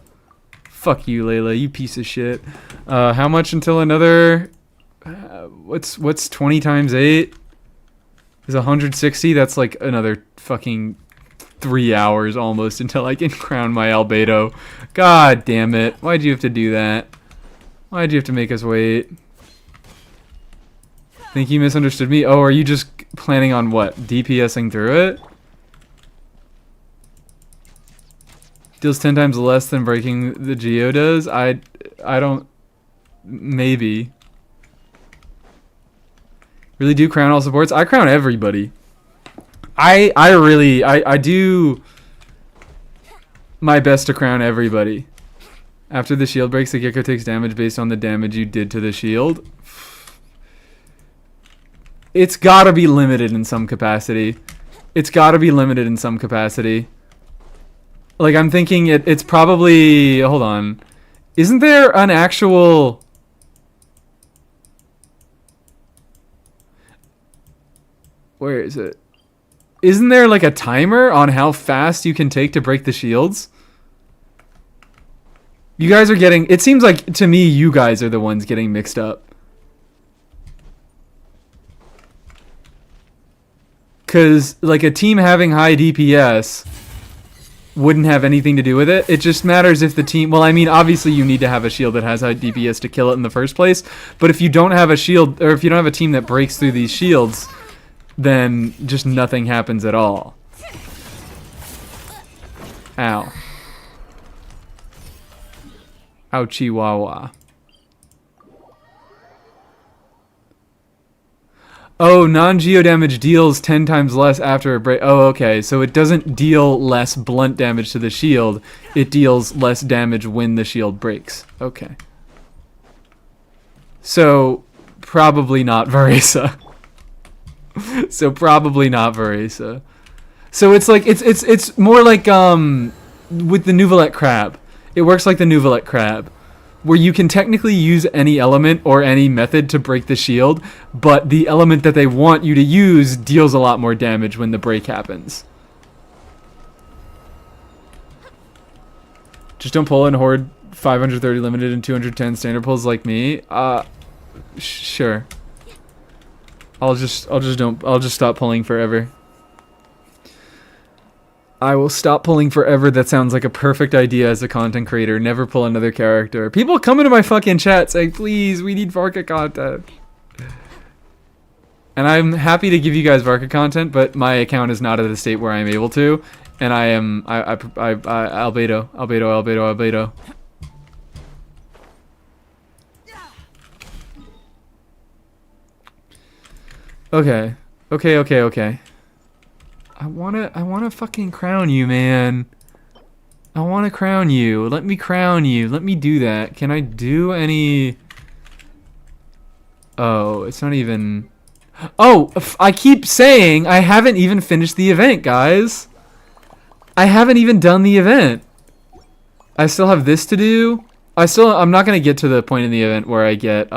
Fuck you, Layla, you piece of shit. How much until another what's 20 times 8? Is 160? That's like another fucking 3 hours almost until I can crown my Albedo. God damn it. Why'd you have to do that? Why'd you have to make us wait? Think you misunderstood me? Oh, are you just planning on what? DPSing through it? Deals 10 times less than breaking the Geo does? I don't... Maybe. Really do crown all supports? I crown everybody. I do my best to crown everybody. After the shield breaks, the Gecko takes damage based on the damage you did to the shield. It's gotta be limited in some capacity. It's gotta be limited in some capacity. Like, I'm thinking it's probably... Hold on. Isn't there an actual... Where is it? Isn't there like a timer on how fast you can take to break the shields? You guys are getting... It seems like, to me, you guys are the ones getting mixed up. Because, like, a team having high DPS wouldn't have anything to do with it. It just matters if the team... Well, I mean, obviously you need to have a shield that has high DPS to kill it in the first place. But if you don't have a shield, or if you don't have a team that breaks through these shields, then just nothing happens at all. Ow. Ow, chihuahua. Oh, non-geo damage deals 10 times less after a break. Oh, okay. So it doesn't deal less blunt damage to the shield. It deals less damage when the shield breaks. Okay. So, probably not Varca. So, probably not Varca. So, it's like, it's more like, with the Nouvelette crab. It works like the Nouvelette crab, where you can technically use any element or any method to break the shield, but the element that they want you to use deals a lot more damage when the break happens. Just don't pull in Horde 530 limited and 210 standard pulls like me. Sure. I'll just stop pulling forever. I will stop pulling forever. That sounds like a perfect idea as a content creator. Never pull another character. People come into my fucking chat saying, please, we need Varca content. And I'm happy to give you guys Varca content, but my account is not at a state where I'm able to. And I Albedo. Okay. I wanna fucking crown you, man. I wanna crown you. Let me crown you. Let me do that. Can I do any... Oh, it's not even... Oh, I keep saying I haven't even finished the event, guys. I haven't even done the event. I still have this to do. I'm not gonna get to the point in the event where I get,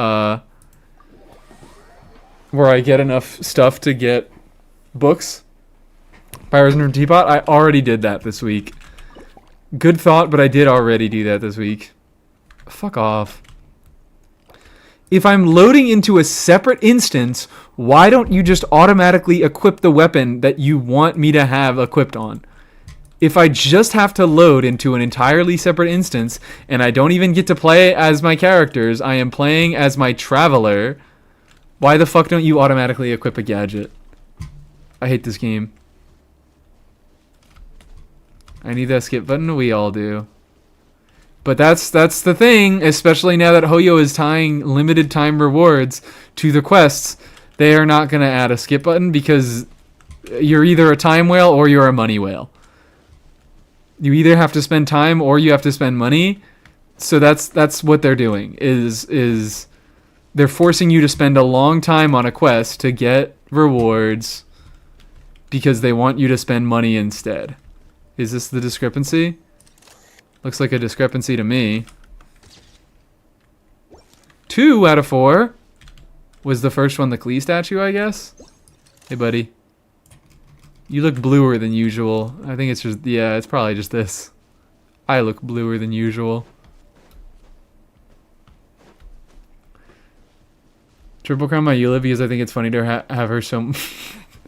enough stuff to get books. Pyros from Teapot? I already did that this week. Good thought, but I did already do that this week. Fuck off. If I'm loading into a separate instance, why don't you just automatically equip the weapon that you want me to have equipped on? If I just have to load into an entirely separate instance, and I don't even get to play as my characters, I am playing as my traveler, why the fuck don't you automatically equip a gadget? I hate this game. I need that skip button. We all do. But that's the thing, especially now that Hoyo is tying limited time rewards to the quests. They are not going to add a skip button because you're either a time whale or you're a money whale. You either have to spend time or you have to spend money. So that's what they're doing. Is they're forcing you to spend a long time on a quest to get rewards because they want you to spend money instead. Is this the discrepancy? Looks like a discrepancy to me. 2 out of 4. Was the first one the Klee statue, I guess? Hey, buddy. You look bluer than usual. I think it's just... Yeah, it's probably just this. I look bluer than usual. Triple crown my Eula because I think it's funny to have her so...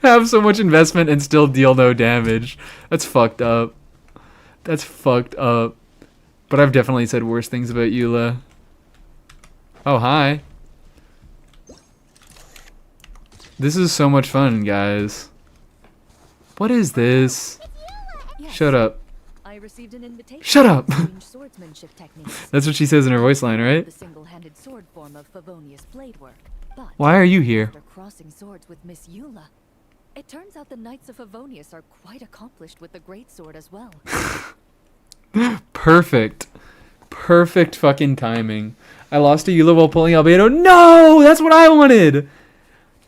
have so much investment and still deal no damage. That's fucked up. That's fucked up. But I've definitely said worse things about Eula. Oh, hi. This is so much fun, guys. What is this? Yes. Shut up. I received an invitation. Shut up. to change swordsmanship techniques. That's what she says in her voice line, right? The single-handed sword form of Favonius blade work. But Why are you here? after crossing swords with Miss Eula, it turns out the Knights of Favonius are quite accomplished with the greatsword as well. Perfect. Perfect fucking timing. I lost to Eula while pulling Albedo. No! That's what I wanted!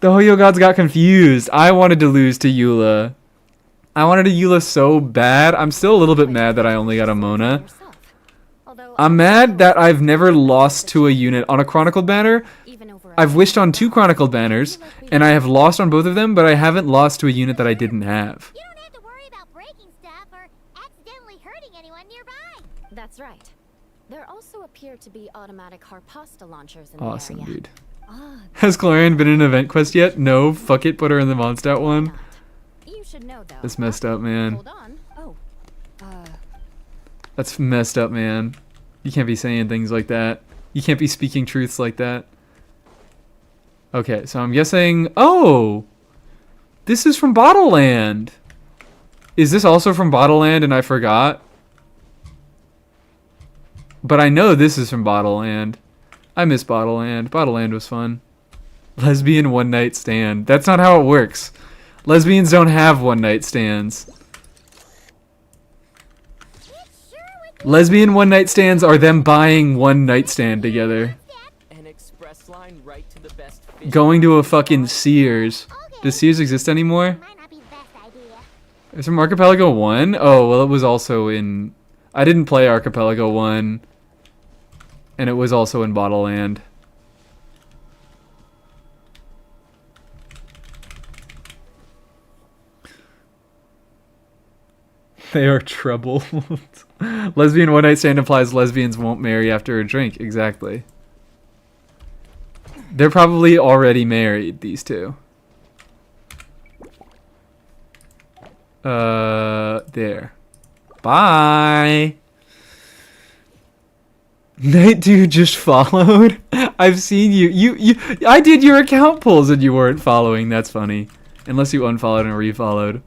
The Hoyo gods got confused. I wanted to lose to Eula. I wanted a Eula so bad. I'm still a little bit mad that I only got a Mona. I'm mad that I've never lost to a unit on a Chronicled banner. Even over I've wished on 2 Chronicled banners, and I have lost on both of them, but I haven't lost to a unit that I didn't have. You don't have to worry about breaking stuff or accidentally hurting anyone nearby. That's right. There also appear to be automatic Harpasta launchers in Awesome, the area. dude. Ah, Has Clarion been in an event quest yet? No. Fuck it, put her in the Mondstadt one. Not. You should know though. That's messed up, man. Hold on. oh. That's messed up, man. You can't be saying things like that. You can't be speaking truths like that. Okay, so I'm guessing... Oh! This is from Bottleland! Is this also from Bottleland and I forgot? But I know this is from Bottleland. I miss Bottleland. Bottleland was fun. Lesbian one-night stand. That's not how it works. Lesbians don't have one-night stands. Lesbian one-night stands are them buying one nightstand together. An express line right to the best fish Going to a fucking Sears. Does Sears exist anymore? Might not be the best idea. Is from Archipelago 1? Oh, well, it was also in... I didn't play Archipelago 1. And it was also in Bottleland. They are troubled. Lesbian one night stand implies lesbians won't marry after a drink. Exactly. They're probably already married, these two. There. Bye. Night Dude just followed. I've seen you. I did your account pulls and you weren't following. That's funny. Unless you unfollowed and refollowed.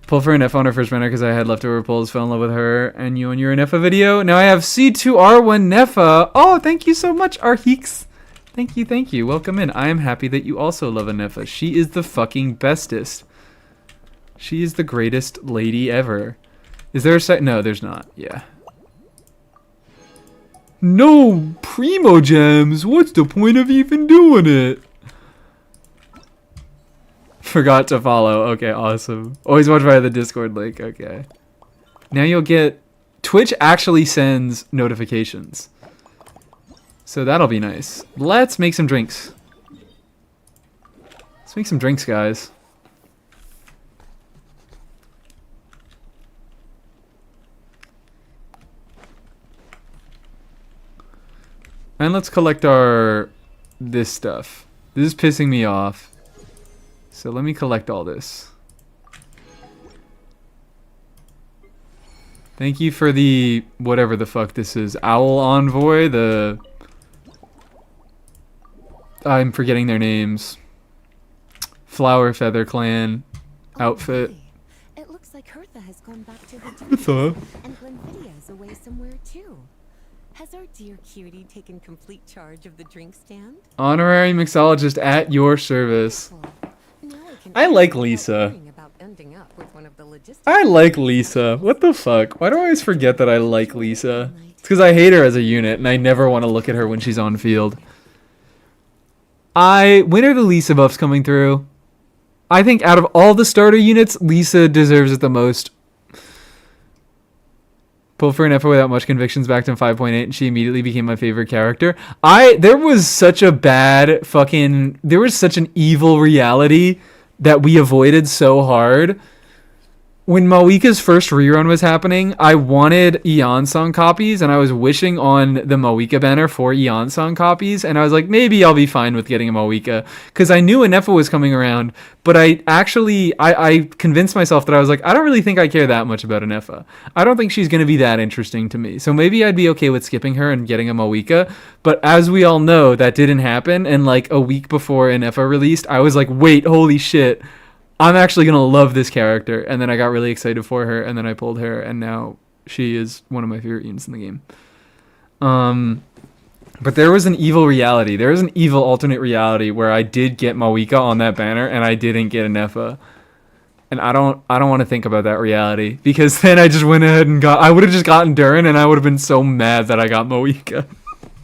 Pull for an F on her first banner because I had leftover pulls, fell in love with her, and you on your Nefa video. Now I have C2R1 Nefa. Oh, thank you so much, Arheeks. Thank you. Welcome in. I am happy that you also love a Nefa. She is the fucking bestest. She is the greatest lady ever. Is there a site? No, there's not. Yeah. No Primo Gems. What's the point of even doing it? Forgot to follow. Okay, awesome. Always watch via the Discord link. Okay. Now you'll get... Twitch actually sends notifications. So that'll be nice. Let's make some drinks. Let's make some drinks, guys. And let's collect our... this stuff. This is pissing me off. So let me collect all this. Thank you for the... whatever the fuck this is. Owl Envoy, the... I'm forgetting their names. Flower Feather Clan outfit. Really? It looks like Hertha has gone back to her Hertha? and Glenfidio's away somewhere too. Has our dear cutie taken complete charge of the drink stand? Honorary mixologist at your service. Now can I like without Lisa. worrying about ending up with one of the logistics. I like Lisa. What the fuck? Why do I always forget that I like Lisa? It's because I hate her as a unit, and I never want to look at her when she's on field. When are the Lisa buffs coming through? I think out of all the starter units, Lisa deserves it the most. Pull for an effort without much convictions back to 5.8, and she immediately became my favorite character. There was such a bad fucking... There was such an evil reality that we avoided so hard. When Mawika's first rerun was happening, I wanted Eon Song copies, and I was wishing on the Mawika banner for Eon Song copies, and I was like, maybe I'll be fine with getting a Mawika, because I knew a Nefa was coming around, but I convinced myself that I was like, I don't really think I care that much about a Nefa. I don't think she's going to be that interesting to me, so maybe I'd be okay with skipping her and getting a Mawika, but as we all know, that didn't happen, and like a week before a Nefa released, I was like, wait, holy shit, I'm actually going to love this character. And then I got really excited for her, and then I pulled her, and now she is one of my favorite units in the game. But there was an evil reality. There was an evil alternate reality where I did get Mawika on that banner, and I didn't get a Nefa. And I don't want to think about that reality, because then I just went ahead and I would have just gotten Durin, and I would have been so mad that I got Mawika.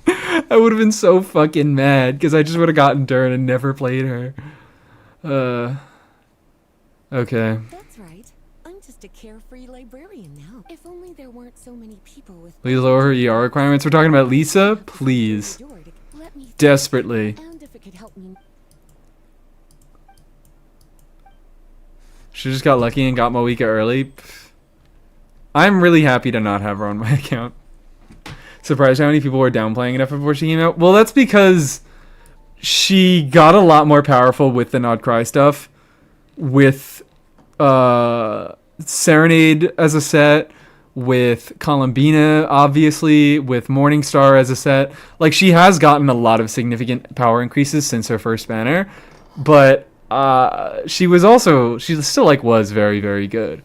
I would have been so fucking mad, because I just would have gotten Durin and never played her. Okay. That's right. I'm just a carefree librarian now. If only there weren't so many people with... Please lower her ER requirements. We're talking about Lisa? Please. Let me Desperately. and if it could help me. She just got lucky and got Moika early. Pff. I'm really happy to not have her on my account. Surprised how many people were downplaying it before she came out. Well, that's because she got a lot more powerful with the Not Cry stuff. With Serenade as a set. With Columbina, obviously. With Morningstar as a set. Like, she has gotten a lot of significant power increases since her first banner. But she still like was very, very good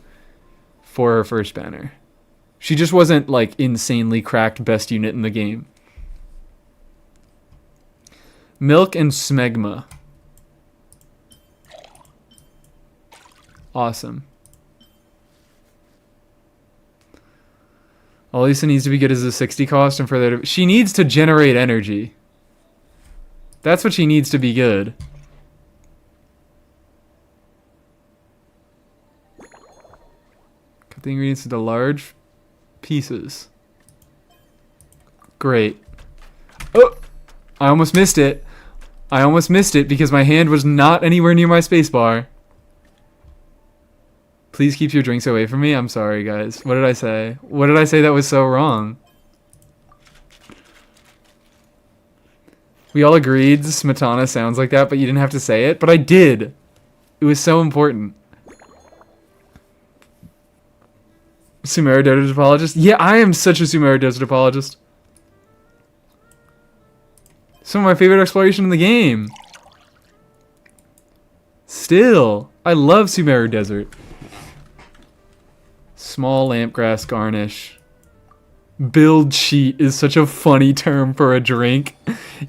for her first banner. She just wasn't like insanely cracked best unit in the game. Milk and Smegma. Awesome. All Lisa needs to be good as a 60 cost and for that she needs to generate energy. That's what she needs to be good. Cut the ingredients into large pieces. Great. Oh! I almost missed it. I almost missed it because my hand was not anywhere near my spacebar. Please keep your drinks away from me. I'm sorry, guys. What did I say? What did I say that was so wrong? We all agreed Smetana sounds like that, but you didn't have to say it. But I did. It was so important. Sumeru Desert Apologist? Yeah, I am such a Sumeru Desert Apologist. Some of my favorite exploration in the game. Still, I love Sumeru Desert. Small lampgrass garnish. Build sheet is such a funny term for a drink.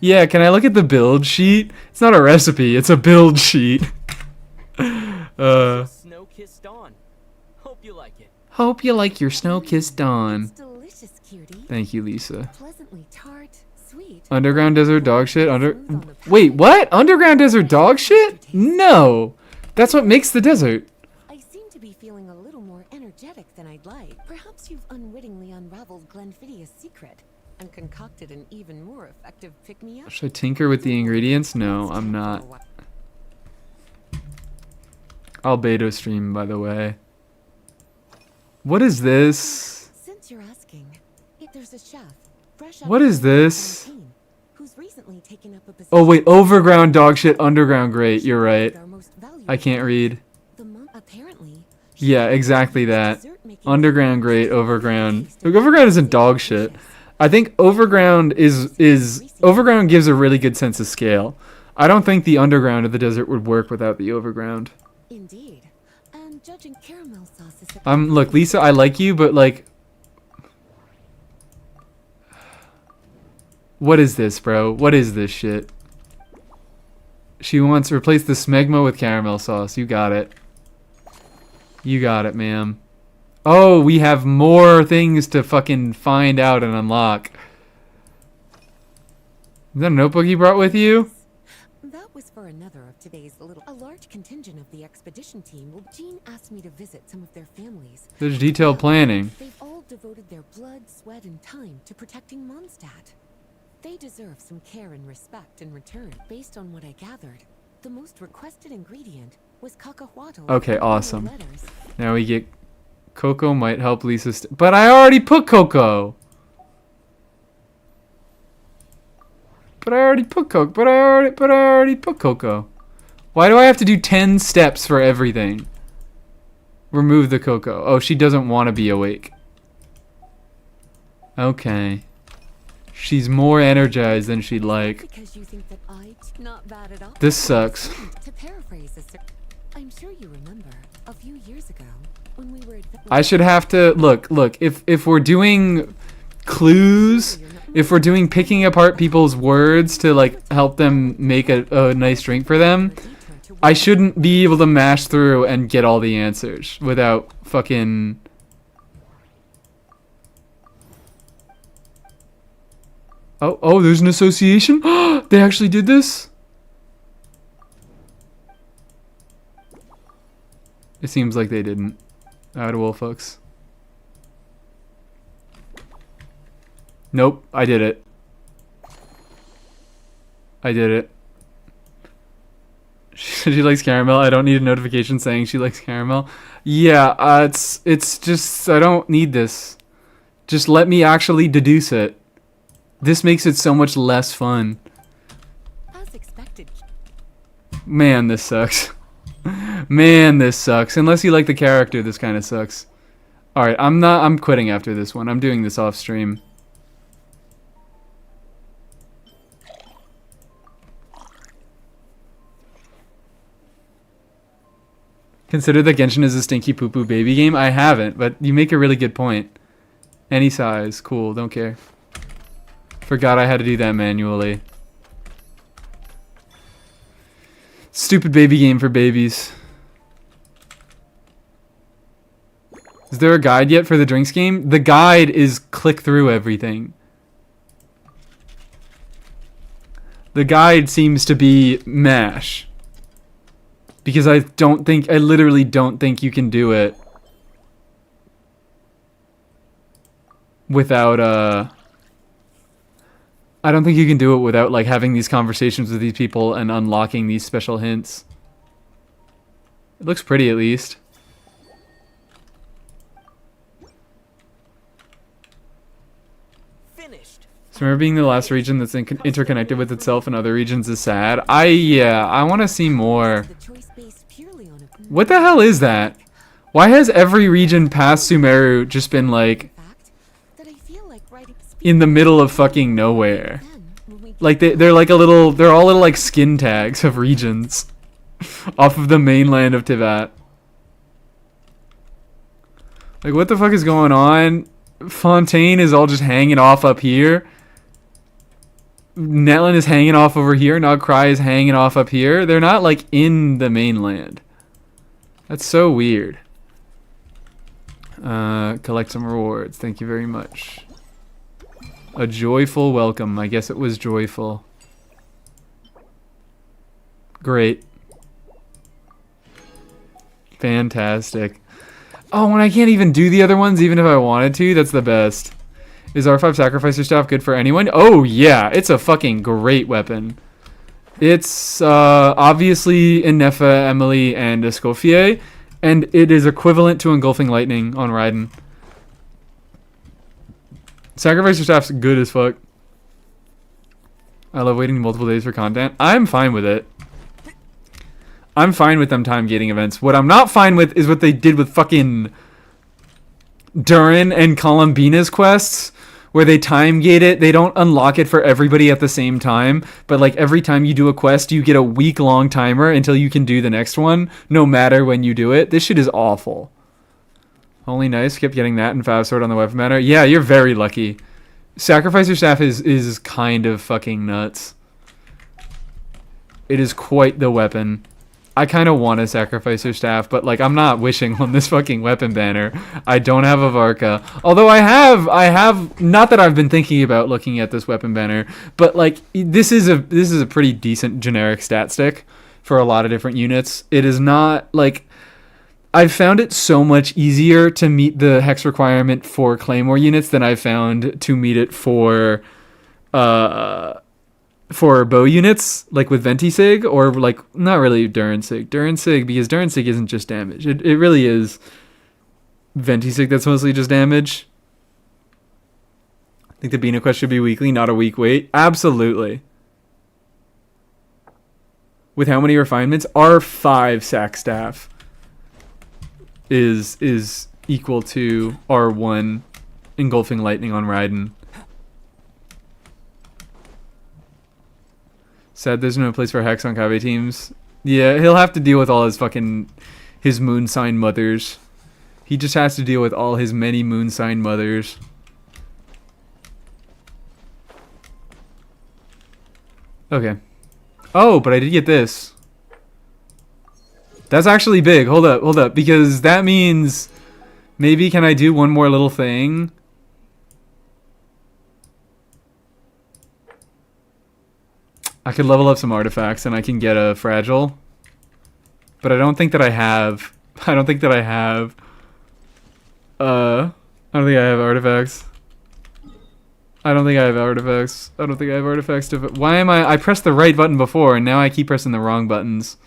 Yeah, can I look at the build sheet? It's not a recipe, it's a build sheet. Snow-kissed dawn. Hope you like it. Hope you like your snow-kissed dawn. It's delicious, cutie. Thank you, Lisa. Pleasantly tart, sweet. Underground desert dog shit? Wait, what? Underground desert dog shit? No! That's what makes the desert. I seem to be feeling a little more energetic than I'd like. Perhaps you've unwittingly unraveled Glenfiddia's secret and concocted an even more effective pick-me-up. Should I tinker with the ingredients? No, I'm not. Albedo stream, by the way. What is this? Since you're asking, there's a chef. Fresh What is this? Who's recently taken up a position. Oh wait, overground dog shit, underground great. You're right. I can't read. Apparently. Yeah, exactly that. Underground great, overground. Overground isn't dog shit. I think overground overground gives a really good sense of scale. I don't think the underground of the desert would work without the overground. Indeed. And judging caramel sauce is Look, Lisa, I like you, but like, what is this, bro? What is this shit? She wants to replace the smegma with caramel sauce. You got it. You got it, ma'am. Oh, we have more things to fucking find out and unlock. Is that a notebook you brought with you? That was for another of today's a large contingent of the expedition team. Jean asked me to visit some of their families. There's detailed planning. They've all devoted their blood, sweat, and time to protecting Mondstadt. They deserve some care and respect in return. Based on what I gathered, the most requested ingredient was cacahuatl. Okay, awesome. Now we get Cocoa might help Lisa. But I already put Cocoa. But I already put Cocoa. Why do I have to do 10 steps for everything? Remove the Cocoa. Oh, she doesn't want to be awake. Okay. She's more energized than she'd like. Because you think that not bad at all. This sucks. To paraphrase this, I'm sure you remember a few years ago when we were. I should have to look. If we're doing clues, if we're doing picking apart people's words to like help them make a nice drink for them, I shouldn't be able to mash through and get all the answers without fucking. Oh, there's an association? They actually did this? It seems like they didn't. Owl folks. Nope, I did it. I did it. She likes caramel. I don't need a notification saying she likes caramel. Yeah, it's just I don't need this. Just let me actually deduce it. This makes it so much less fun. As expected. Man, this sucks. Man, this sucks. Unless you like the character, this kind of sucks. Alright, I'm quitting after this one. I'm doing this off stream. Consider that Genshin is a stinky poo-poo baby game? I haven't, but you make a really good point. Any size. Cool, don't care. Forgot I had to do that manually. Stupid baby game for babies. Is there a guide yet for the drinks game? The guide is click through everything. The guide seems to be mash. Because I literally don't think you can do it without, I don't think you can do it without, like, having these conversations with these people and unlocking these special hints. It looks pretty, at least. Finished. So remember being the last region that's interconnected with itself and other regions is sad? I want to see more. The choice based purely on a What the hell is that? Why has every region past Sumeru just been, like, fact that I feel like writing in the middle of fucking nowhere? then when we Like, they're like they're all little, like, skin tags of regions off of the mainland of Tibet. Like, what the fuck is going on? Fontaine is all just hanging off up here. Netland is hanging off over here. Nogcry is hanging off up here. They're not, like, in the mainland. That's so weird. Collect some rewards. Thank you very much. A joyful welcome. I guess it was joyful. Great. Fantastic. Oh, and I can't even do the other ones even if I wanted to. That's the best. Is R5 Sacrificer Staff good for anyone? Oh, yeah. It's a fucking great weapon. It's obviously Innefa, Emily, and Escoffier. And it is equivalent to Engulfing Lightning on Raiden. Sacrificer Staff's good as fuck. I love waiting multiple days for content. I'm fine with it. I'm fine with them time gating events. What I'm not fine with is what they did with fucking Durin and Columbina's quests, where they time gate it. They don't unlock it for everybody at the same time, but like every time you do a quest, you get a week-long timer until you can do the next one, no matter when you do it. This shit is awful. Only nice, kept getting that and Fast Sword on the weapon banner. Yeah, you're very lucky. Sacrificer Staff is kind of fucking nuts. It is quite the weapon. I kind of want a Sacrificer Staff, but like I'm not wishing on this fucking weapon banner. I don't have a Varca. Although I have not that I've been thinking about looking at this weapon banner, but like this is a pretty decent generic stat stick for a lot of different units. It is not like I've found it so much easier to meet the hex requirement for Claymore units than I've found to meet it for bow units, like with Ventisig, or like not really Durinsig. Durinsig, because Durinsig isn't just damage. It really is Ventisig that's mostly just damage. I think the Bina quest should be weekly, not a week wait. Absolutely. With how many refinements? R5 sack staff is equal to R1 engulfing lightning on Raiden. Sad there's no place for Hex on Kabe teams. Yeah, he'll have to deal with all his moon sign mothers. He just has to deal with all his many moon sign mothers. Okay. Oh, but I did get this. That's actually big. Hold up, because that means maybe can I do one more little thing? I could level up some artifacts and I can get a fragile. But I don't think that I have artifacts. I don't think I have artifacts. I don't think I have artifacts to... Why am I pressed the right button before, and now I keep pressing the wrong buttons.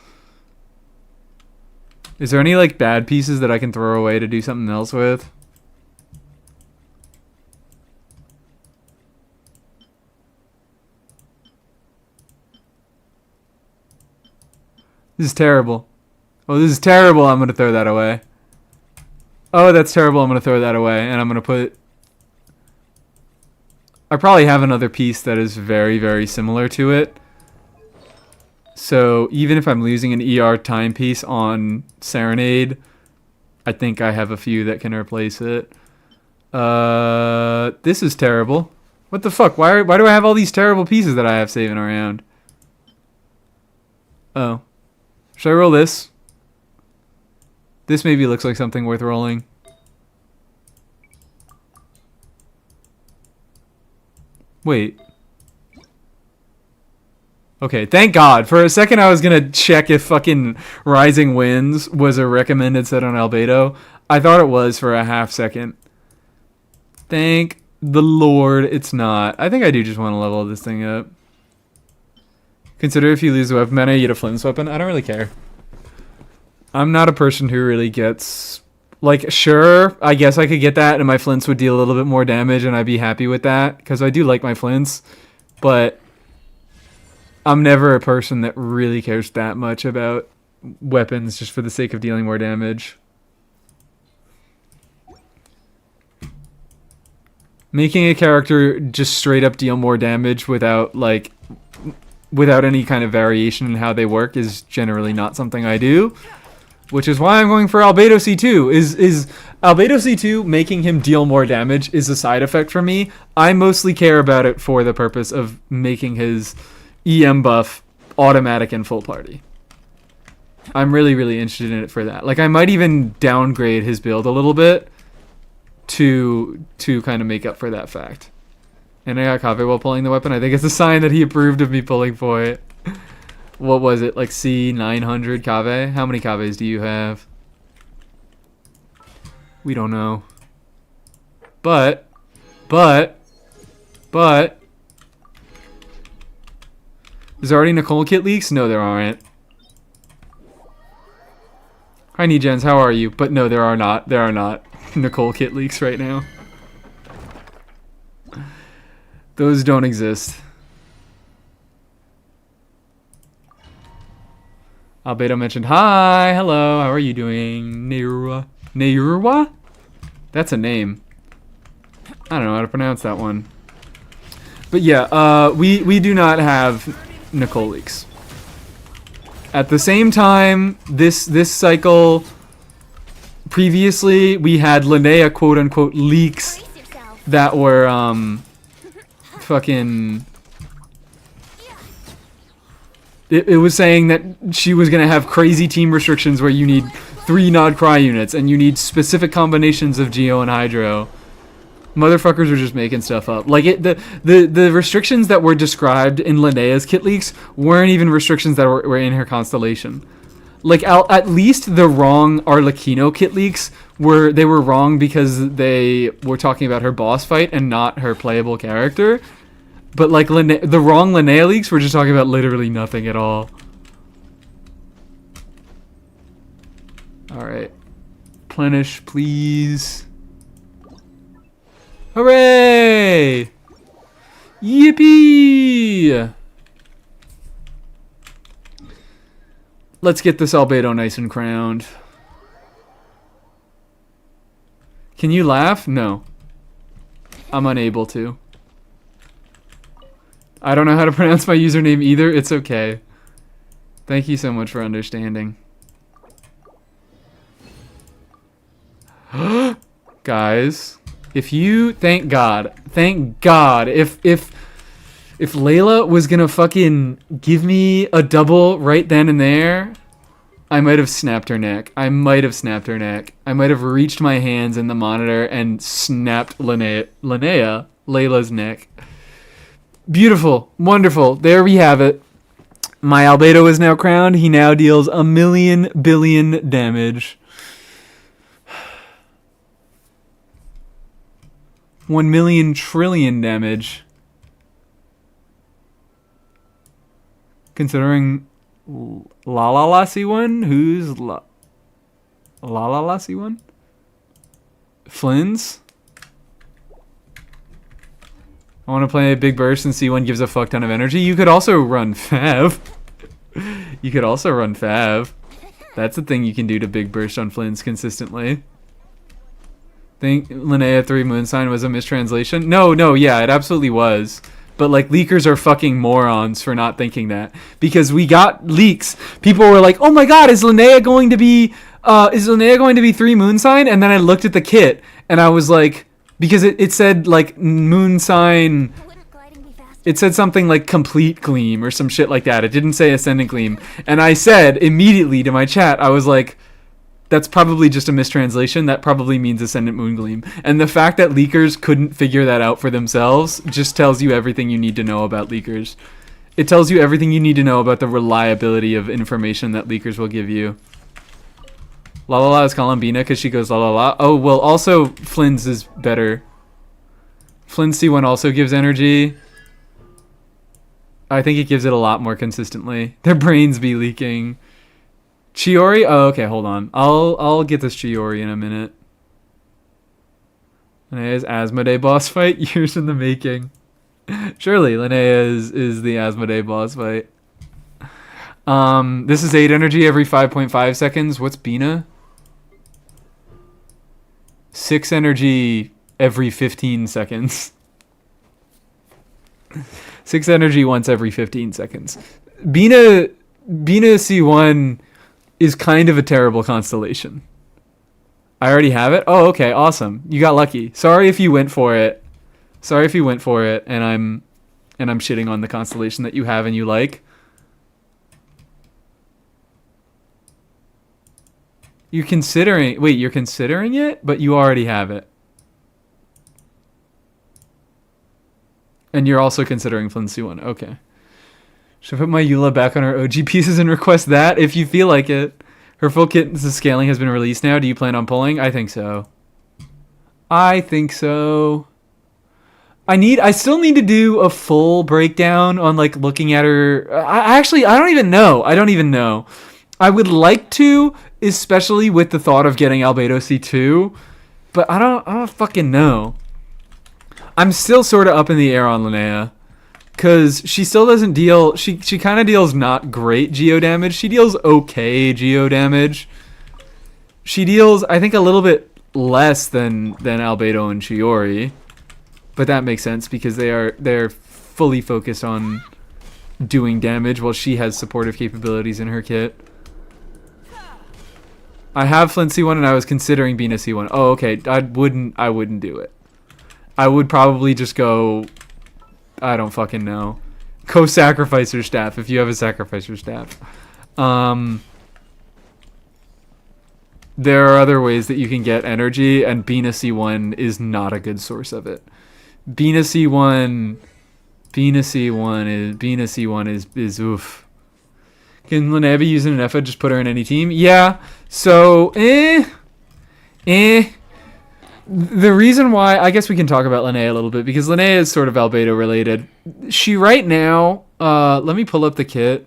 Is there any, like, bad pieces that I can throw away to do something else with? This is terrible. Oh, this is terrible. I'm going to throw that away. Oh, that's terrible. I'm going to throw that away, and I'm going to put... I probably have another piece that is very, very similar to it. So even if I'm losing an ER timepiece on Serenade, I think I have a few that can replace it. This is terrible. What the fuck? Why do I have all these terrible pieces that I have saving around? Oh. Should I roll this? This maybe looks like something worth rolling. Wait. Okay, thank God. For a second I was gonna check if fucking Rising Winds was a recommended set on Albedo. I thought it was for a half second. Thank the Lord it's not. I think I do just want to level this thing up. Consider if you lose the weapon mana, you get a Flint's weapon. I don't really care. I'm not a person who really gets... Like, sure, I guess I could get that and my Flints would deal a little bit more damage and I'd be happy with that. Because I do like my Flints. But I'm never a person that really cares that much about weapons just for the sake of dealing more damage. Making a character just straight up deal more damage without, like... without any kind of variation in how they work is generally not something I do. Which is why I'm going for Albedo C2. Is Albedo C2 making him deal more damage is a side effect for me. I mostly care about it for the purpose of making his EM buff automatic and full party. I'm really, really interested in it for that. Like, I might even downgrade his build a little bit to kind of make up for that fact. And I got Kave while pulling the weapon. I think it's a sign that he approved of me pulling for it. What was it? Like C900 Kave? How many Kaves do you have? We don't know. But... Is there already Nicole kit leaks? No, there aren't. Hi, Nigens. How are you? But no, there are not. There are not Nicole kit leaks right now. Those don't exist. Albedo mentioned, hi, hello, how are you doing? Neurwa? That's a name. I don't know how to pronounce that one. But yeah, we do not have Nicole leaks. At the same time, this cycle, previously, we had Linnea quote-unquote leaks Brace yourself. that were, fucking... It was saying that she was going to have crazy team restrictions where you need 3 Nod Cry units and you need specific combinations of Geo and Hydro. Motherfuckers are just making stuff up. Like, the restrictions that were described in Linnea's kit leaks weren't even restrictions that were in her constellation. Like, at least the wrong Arlecchino kit leaks were wrong because they were talking about her boss fight and not her playable character. But, like, the wrong Linnea leaks were just talking about literally nothing at all. Alright. Plenish, please. Hooray! Yippee! Let's get this Albedo nice and crowned. Can you laugh? No. I'm unable to. I don't know how to pronounce my username either. It's okay. Thank you so much for understanding. Guys, if you... Thank God. If Layla was gonna fucking give me a double right then and there, I might have snapped her neck. I might have reached my hands in the monitor and snapped Layla's neck. Beautiful. Wonderful. There we have it. My Albedo is now crowned. He now deals 1,000,000,000 billion damage. 1,000,000 trillion damage. Considering La La La C1? Who's La La C1? Flynn's? I want to play a big burst and C1 gives a fuck ton of energy. You could also run Fav. You could also run Fav. That's a thing you can do to big burst on Flynn's consistently. Think Linnea 3 Moon Sign was a mistranslation? No, yeah, it absolutely was. But like leakers are fucking morons for not thinking that. Because we got leaks. People were like, oh my god, is Linnea going to be 3 Moon Sign? And then I looked at the kit and I was like, because it said like Moon Sign, Wouldn't gliding be faster? it said something like Complete Gleam or some shit like that. It didn't say Ascendant Gleam. And I said immediately to my chat, I was like, that's probably just a mistranslation. That probably means Ascendant Moon Gleam. And the fact that leakers couldn't figure that out for themselves just tells you everything you need to know about leakers. It tells you everything you need to know about the reliability of information that leakers will give you. La La La is Columbina because she goes la la la. Oh, well, also Flynn's is better. Flynn's C1 also gives energy. I think it gives it a lot more consistently. Their brains be leaking. Chiori? Oh, okay, hold on. I'll get this Chiori in a minute. Linnea's Asmodee boss fight? Years in the making. Surely Linnea is the Asmodee boss fight. This is 8 energy every 5.5 seconds. What's Bina? 6 energy every 15 seconds. 6 energy once every 15 seconds. Bina C1 is kind of a terrible constellation. I already have it? Oh, okay, awesome. You got lucky. Sorry if you went for it. And I'm shitting on the constellation that you have and you like. You're considering it, but you already have it. And you're also considering Flynn C1. Okay. Should I put my Eula back on her OG pieces and request that if you feel like it? Her full kit scaling has been released now. Do you plan on pulling? I think so. I still need to do a full breakdown on like looking at her. I don't even know. I would like to, especially with the thought of getting Albedo C2, but I don't fucking know. I'm still sort of up in the air on Linnea, because she still doesn't deal, she kind of deals not great geo damage. She deals okay geo damage. She deals, I think, a little bit less than Albedo and Chiori, but that makes sense because they're fully focused on doing damage while she has supportive capabilities in her kit. I have Flint C1 and I was considering Bina C1. Oh, okay. I wouldn't do it. I would probably just go, I don't fucking know. Go sacrifice your staff if you have a sacrificer staff. There are other ways that you can get energy, and Bina C1 is not a good source of it. Bina C1 is oof. Can Linnea be using an EFA? Just put her in any team? Yeah. So, The reason why, I guess we can talk about Linnea a little bit, because Linnea is sort of Albedo related. She right now, let me pull up the kit.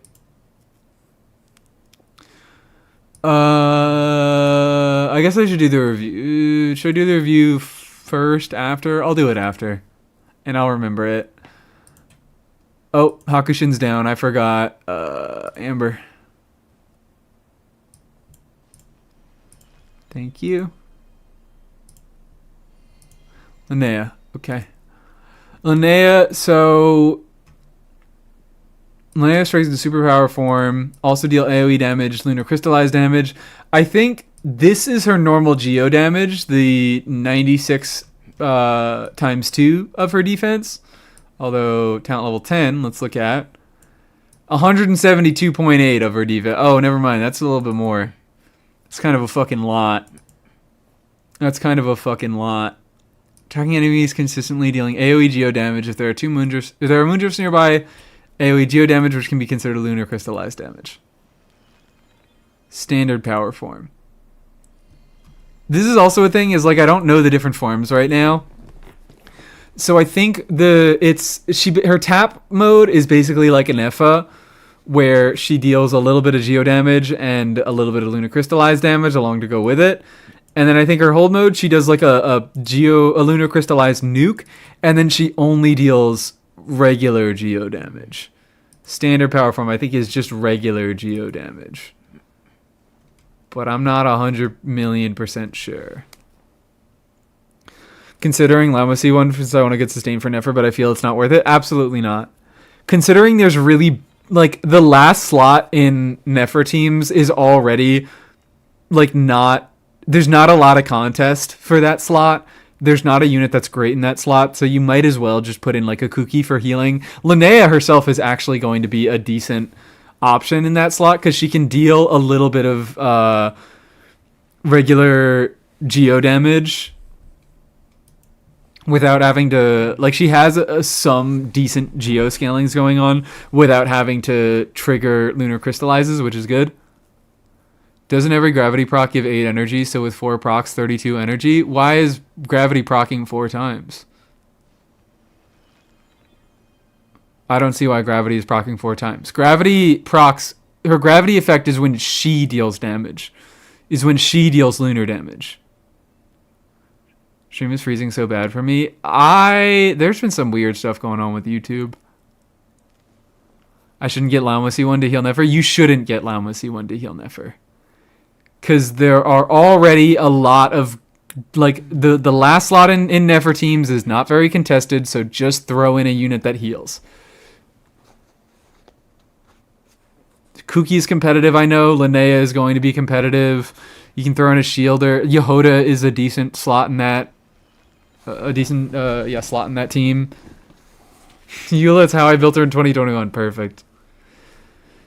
I guess I should do the review. Should I do the review first, after? I'll do it after, and I'll remember it. Oh, Hakushin's down. I forgot. Amber. Thank you. Linnea. Okay. Linnea, so Linnea strikes into superpower form. Also deal AoE damage, lunar crystallized damage. I think this is her normal geo damage, the 96 times 2 of her defense. Although, talent level 10, let's look at 172.8 of her defense. Oh, never mind. That's a little bit more. It's kind of a fucking lot. Attacking enemies consistently dealing AoE geo damage if there are moondrifts nearby. AoE geo damage, which can be considered lunar crystallized damage. Standard power form. This is also a thing, is like I don't know the different forms right now. So I think her tap mode is basically like an Effa, where she deals a little bit of geo damage and a little bit of lunar crystallized damage along to go with it. And then I think her hold mode, she does like a lunar crystallized nuke, and then she only deals regular geo damage. Standard power form, I think, is just regular geo damage. But I'm not 100,000,000% sure. Considering Llama C1, since I want to get sustained for Nefer, but I feel it's not worth it. Absolutely not. Considering there's really, like, the last slot in Nefer teams is already, like, there's not a lot of contest for that slot. There's not a unit that's great in that slot, so you might as well just put in, like, a Kuki for healing. Linnea herself is actually going to be a decent option in that slot, because she can deal a little bit of regular geo damage without having to, like, she has some decent geo scalings going on without having to trigger lunar crystallizes, which is good. Doesn't every gravity proc give 8 energy, so with 4 procs 32 energy? Why is gravity procking 4 times? I don't see why gravity is procking 4 times. Gravity procs, her gravity effect is when she deals damage, is when she deals lunar damage. Stream is freezing so bad for me. There's been some weird stuff going on with YouTube. I shouldn't get Lauma C1 to heal Nefer. You shouldn't get Lauma C1 to heal Nefer. Because there are already a lot of, like, the last slot in Nefer teams is not very contested, so just throw in a unit that heals. Kuki is competitive, I know. Linnea is going to be competitive. You can throw in a shielder. Yehoda is a decent slot in that. Slot in that team. Eula, it's how I built her in 2021. Perfect.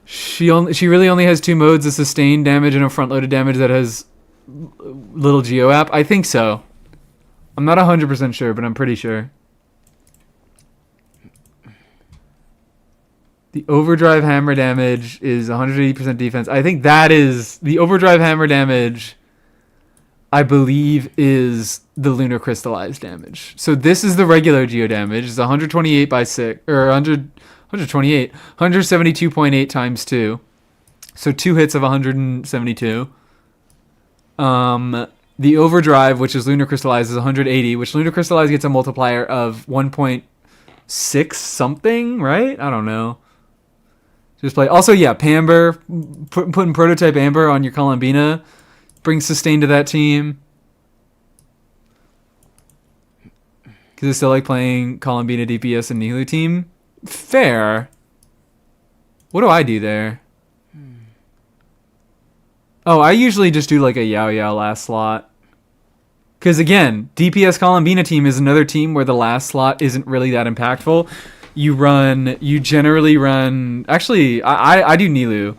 She really only has 2 modes: a sustained damage and a front-loaded damage that has little geo app. I think so. I'm not 100% sure, but I'm pretty sure. The overdrive hammer damage is 180% defense. I think that is the overdrive hammer damage. I believe is the lunar crystallized damage. So this is the regular geo damage. It's 128 by 6 or 128, 172.8 times 2. So 2 hits of 172. The overdrive, which is lunar crystallized, is 180, which lunar crystallized gets a multiplier of 1.6 something, right? I don't know. Just play. Also, yeah, Pamber, putting prototype Amber on your Columbina brings sustain to that team. Because I still like playing Columbina DPS and Nihlu team. Fair. What do I do there? Oh, I usually just do like a Yao Yao last slot. Because again, DPS Columbina team is another team where the last slot isn't really that impactful. You generally run, actually, I do Nihlu.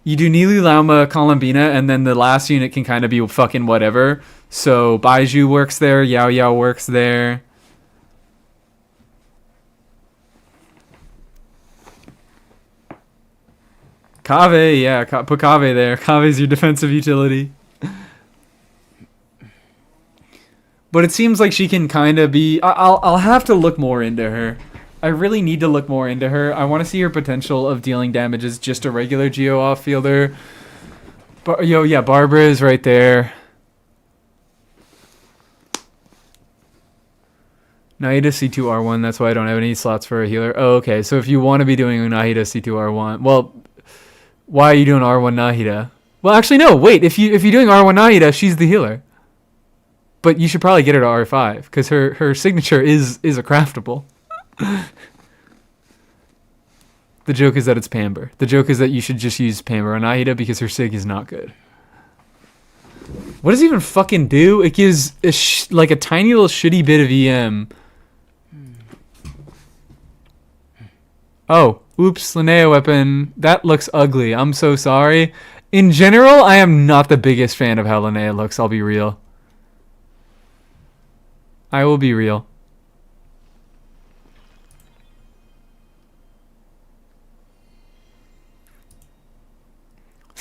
You do Nihlu, Lauma, Columbina, and then the last unit can kind of be fucking whatever. So Baiju works there, Yao Yao works there. Kave, yeah, put Kave there. Kave's your defensive utility. But it seems like she can kind of be... I'll have to look more into her. I really need to look more into her. I want to see her potential of dealing damage as just a regular Geo off-fielder. But, yeah, Barbara is right there. Nahida C2R1, that's why I don't have any slots for a healer. Oh, okay, so if you want to be doing Nahida C2R1... Well, why are you doing R1 Nahida? Well, actually, no, wait. If you're doing R1 Nahida, she's the healer. But you should probably get her to R5, because her signature is a craftable. The joke is that it's Pamber. The joke is that you should just use Pamber on Nahida because her sig is not good. What does it even fucking do? It gives like a tiny little shitty bit of EM. Oh, oops, Linnea weapon. That looks ugly. I'm so sorry. In general, I am not the biggest fan of how Linnea looks, I'll be real. I will be real.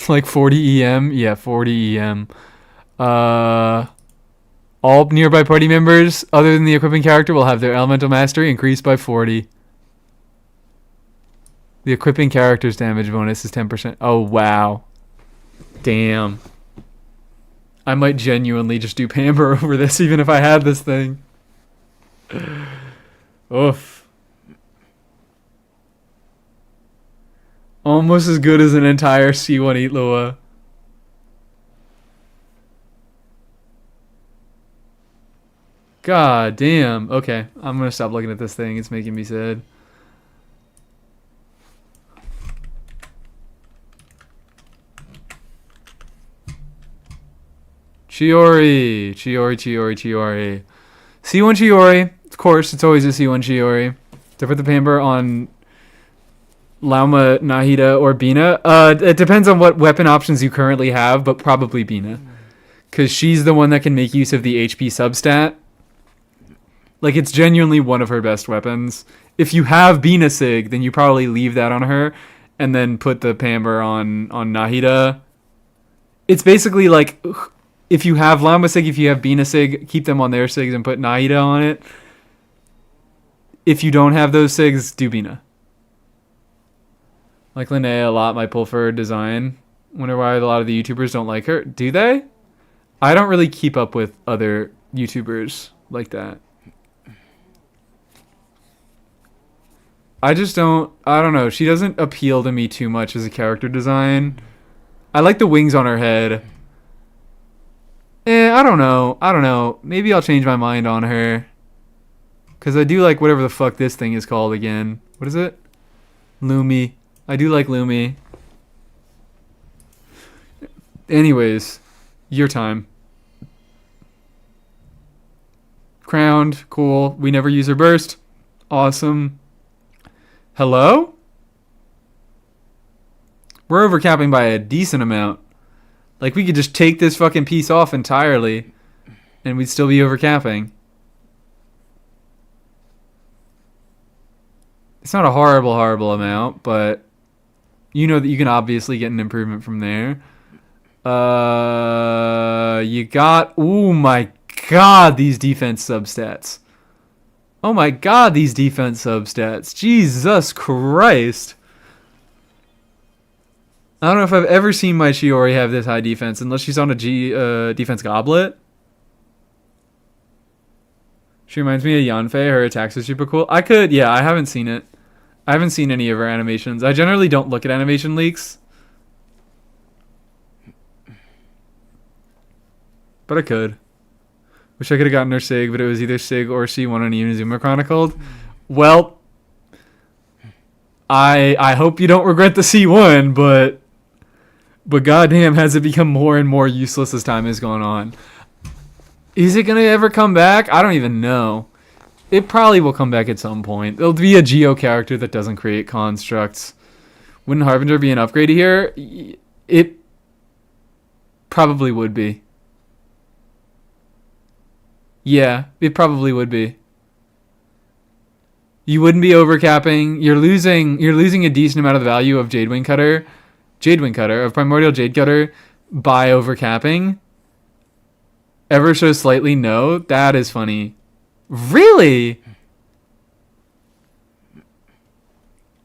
Like 40 EM? Yeah, 40 EM. All nearby party members, other than the equipping character, will have their elemental mastery increased by 40. The equipping character's damage bonus is 10%. Oh, wow. Damn. I might genuinely just do Pamper over this, even if I had this thing. Oof. Almost as good as an entire C1 Eat Lua. God damn. Okay, I'm gonna stop looking at this thing. It's making me sad. Chiori. C1 Chiori. Of course, it's always a C1 Chiori. To put the Pamper on Lauma, Nahida, or Bina. It depends on what weapon options you currently have, but probably Bina. Because she's the one that can make use of the HP substat. Like, it's genuinely one of her best weapons. If you have Bina Sig, then you probably leave that on her, and then put the Pamper on Nahida. It's basically like, if you have Lauma Sig, if you have Bina Sig, keep them on their Sigs and put Nahida on it. If you don't have those Sigs, do Bina. Like Linnea a lot, might pull for her design. Wonder why a lot of the YouTubers don't like her. Do they? I don't really keep up with other YouTubers like that. I don't know. She doesn't appeal to me too much as a character design. I like the wings on her head. I don't know. Maybe I'll change my mind on her. Because I do like whatever the fuck this thing is called again. What is it? Lumi. I do like Lumi. Anyways, your time. Crowned. Cool. We never use her burst. Awesome. Hello? We're overcapping by a decent amount. Like, we could just take this fucking piece off entirely, and we'd still be overcapping. It's not a horrible amount, but you know that you can obviously get an improvement from there. You got... Oh my god, these defense substats. Oh my god, these defense substats. Jesus Christ. I don't know if I've ever seen my Chiori have this high defense, unless she's on a defense goblet. She reminds me of Yanfei. Her attacks are super cool. I haven't seen it. I haven't seen any of her animations. I generally don't look at animation leaks. But I could. Wish I could have gotten her Sig, but it was either Sig or C1 on Inazuma Chronicled. Well, I hope you don't regret the C1, but goddamn, has it become more and more useless as time has gone on. Is it gonna ever come back? I don't even know. It probably will come back at some point. There'll be a Geo character that doesn't create constructs. Wouldn't Harbinger be an upgrade here? It probably would be. Yeah, it probably would be. You wouldn't be overcapping. You're losing a decent amount of the value of Jadewing Cutter, of Primordial Jade Cutter by overcapping. Ever so slightly, no. That is funny. Really?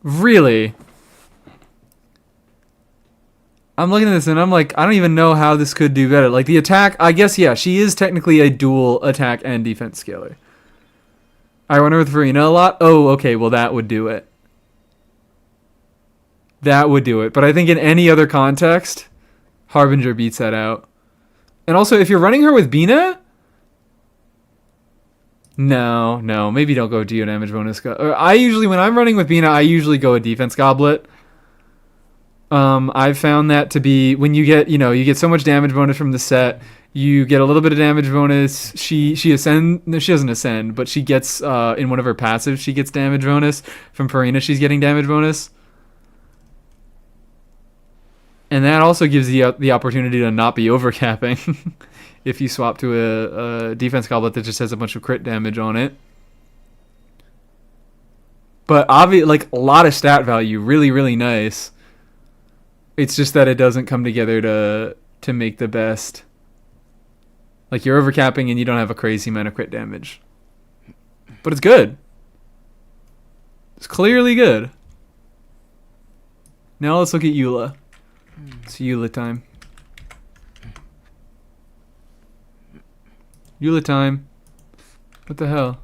Really? I'm looking at this and I'm like, I don't even know how this could do better. Like, the attack, I guess, yeah, she is technically a dual attack and defense scaler. I run her with Farina a lot. Oh, okay, well, that would do it. That would do it. But I think in any other context, Harbinger beats that out. And also, if you're running her with Bina... No, maybe don't go Geo damage bonus. I usually, when I'm running with Bina, I usually go a defense goblet. I've found that to be, when you get, you get so much damage bonus from the set, you get a little bit of damage bonus. She doesn't ascend, but she gets, in one of her passives, she gets damage bonus. From Farina, she's getting damage bonus. And that also gives you the opportunity to not be overcapping if you swap to a defense goblet that just has a bunch of crit damage on it. But like, a lot of stat value, really, really nice. It's just that it doesn't come together to make the best Like, you're overcapping and you don't have a crazy amount of crit damage. But it's good. It's clearly good. Now let's look at Eula. It's Eula time. Eula time. What the hell?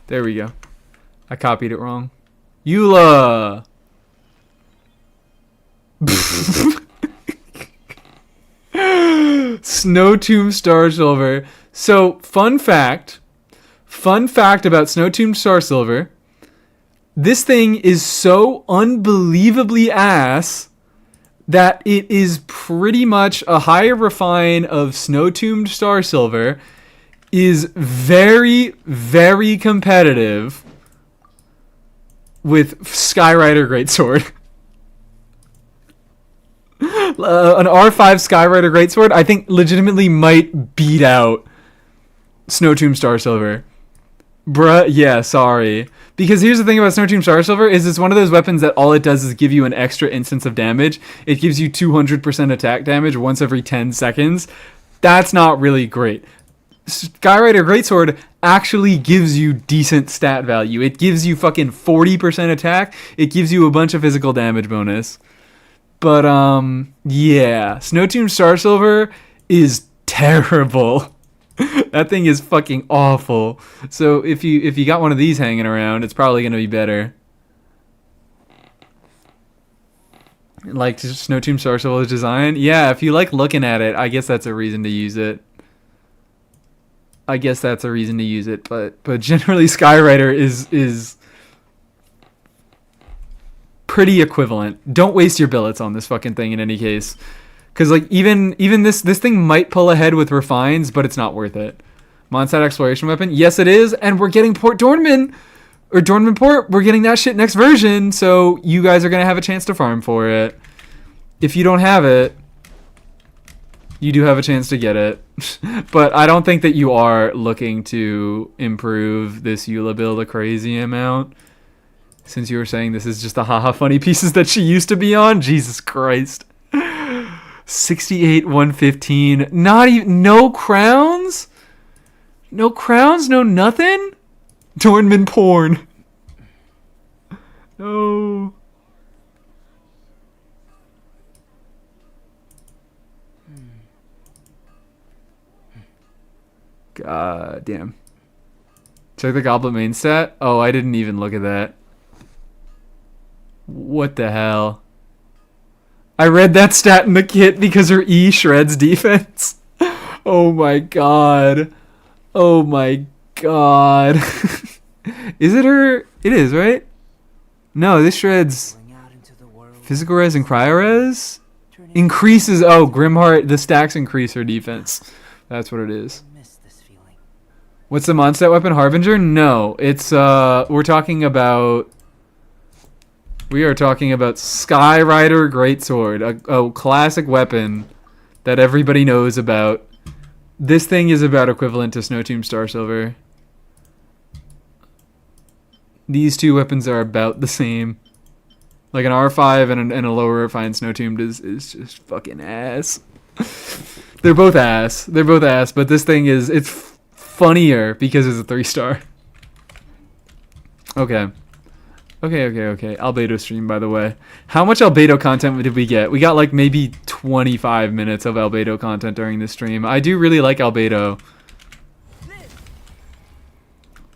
There we go. I copied it wrong. Eula! Snow Tomb Star Silver. So, fun fact about Snow Tomb Star Silver. This thing is so unbelievably ass that it is pretty much a higher refine of Snow Tomb Star Silver, is very, very competitive with Skyrider Greatsword. An R5 Skyrider Greatsword, I think, legitimately might beat out Snow Tomb Star Silver. Bruh, yeah, sorry. Because here's the thing about Snow Tomb Star Silver, is it's one of those weapons that all it does is give you an extra instance of damage. It gives you 200% attack damage once every 10 seconds. That's not really great. Skyrider Greatsword actually gives you decent stat value. It gives you fucking 40% attack. It gives you a bunch of physical damage bonus. But, yeah. Snow Tomb Star Silver is terrible. That thing is fucking awful. So if you got one of these hanging around, it's probably going to be better. Like Snow Tomb Star Silver's design? Yeah, if you like looking at it, I guess that's a reason to use it. But generally Skyrider is pretty equivalent. Don't waste your billets on this fucking thing in any case. Because like even this thing might pull ahead with refines, but it's not worth it. Mondstadt exploration weapon, yes it is, and we're getting Port Dornman or Dornman Port. We're getting that shit next version, so you guys are gonna have a chance to farm for it. If you don't have it, you do have a chance to get it. But I don't think that you are looking to improve this Eula build a crazy amount. Since you were saying this is just the haha funny pieces that she used to be on, Jesus Christ. 68, 115. Not even, no crowns? No crowns? No nothing? Dornman porn. No. God damn. Check the Goblet main stat. Oh, I didn't even look at that. What the hell? I read that stat in the kit because her E shreds defense. Oh my god. Oh my god. Is it her? It is, right? No, this shreds physical res and cryo res? Increases. Oh, Grimheart. The stacks increase her defense. That's what it is. What's the Mondstadt weapon? Harbinger? No. It's, we're talking about... We are talking about Skyrider Greatsword, a classic weapon that everybody knows about. This thing is about equivalent to Snow Tomb Star Silver. These two weapons are about the same. Like an R5 and a lower refined Snow Tomb is just fucking ass. They're both ass. They're both ass, but this thing is, it's funnier because it's a 3-star. Okay. Okay. Albedo stream, by the way. How much Albedo content did we get? We got like maybe 25 minutes of Albedo content during this stream. I do really like Albedo.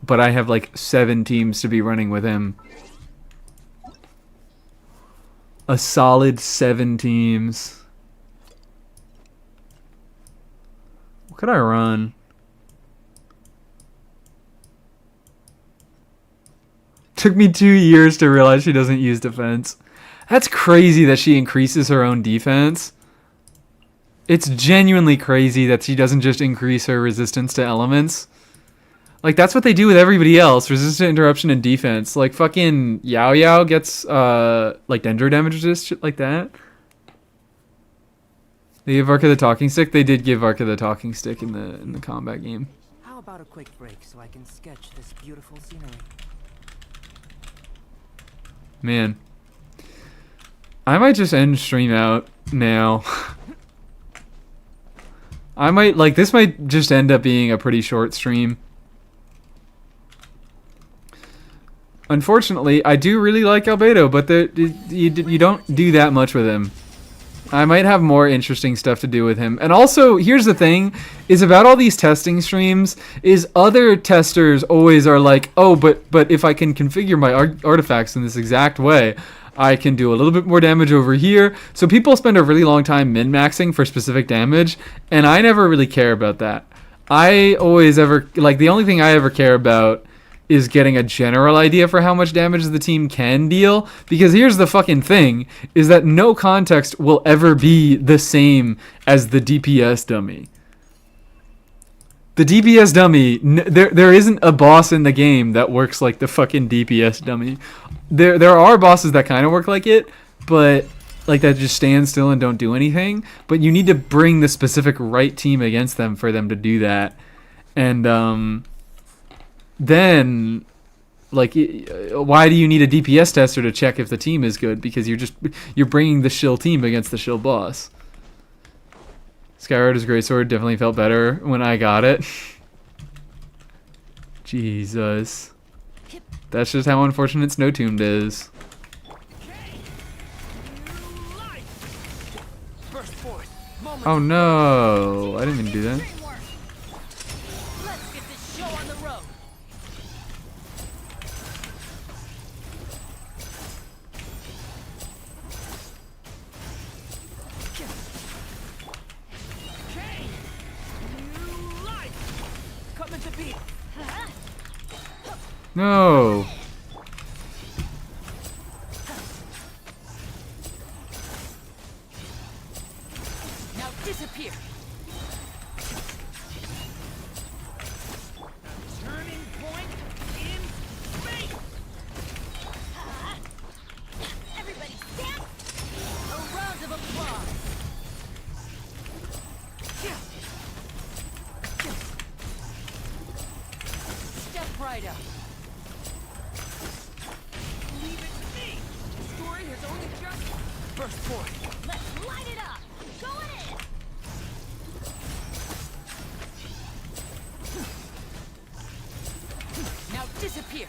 But I have like 7 teams to be running with him. A solid 7 teams. What could I run? Took me 2 years to realize she doesn't use defense. That's crazy that she increases her own defense. It's genuinely crazy that she doesn't just increase her resistance to elements. Like, that's what they do with everybody else. Resistant interruption and defense. Like, fucking Yao Yao gets, like, Dendro damage resist, shit like that. They gave Varca the talking stick? They did give Varca the talking stick in the combat game. How about a quick break so I can sketch this beautiful scenery? Man. I might just end stream out now. I might, like, this might just end up being a pretty short stream. Unfortunately, I do really like Albedo, but you don't do that much with him. I might have more interesting stuff to do with him. And also, here's the thing, is about all these testing streams, is other testers always are like, oh, but if I can configure my artifacts in this exact way, I can do a little bit more damage over here. So people spend a really long time min-maxing for specific damage, and I never really care about that. I always ever, like, the only thing I ever care about is getting a general idea for how much damage the team can deal, because here's the fucking thing, is that no context will ever be the same as the DPS dummy. The DPS dummy, there isn't a boss in the game that works like the fucking DPS dummy. There are bosses that kind of work like it, but like that just stand still and don't do anything, but you need to bring the specific right team against them for them to do that. And then, like, why do you need a DPS tester to check if the team is good? Because you're bringing the shill team against the shill boss. Skyroad is Greatsword definitely felt better when I got it. Jesus. That's just how unfortunate Snow Tuned is. Oh no, I didn't even do that. Let's get this show on the road. Okay. New life. Coming to beat. No. Now disappear. Turning point in space. Everybody stand. A round of applause. Step right up. Leave it to me. The story has only just burst forth. Let's light it up. Going in. Now disappear.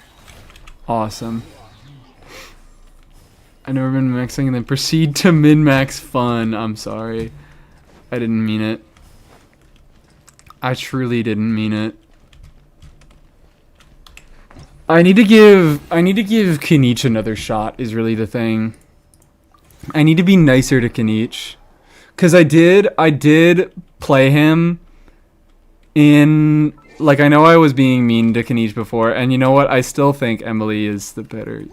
Awesome. I've never been maxing and then proceed to min-max fun. I'm sorry. I didn't mean it. I truly didn't mean it. I need to give Kinich another shot is really the thing. I need to be nicer to Kinich. Cause I did play him in, like, I know I was being mean to Kinich before, and you know what? I still think Emily is the better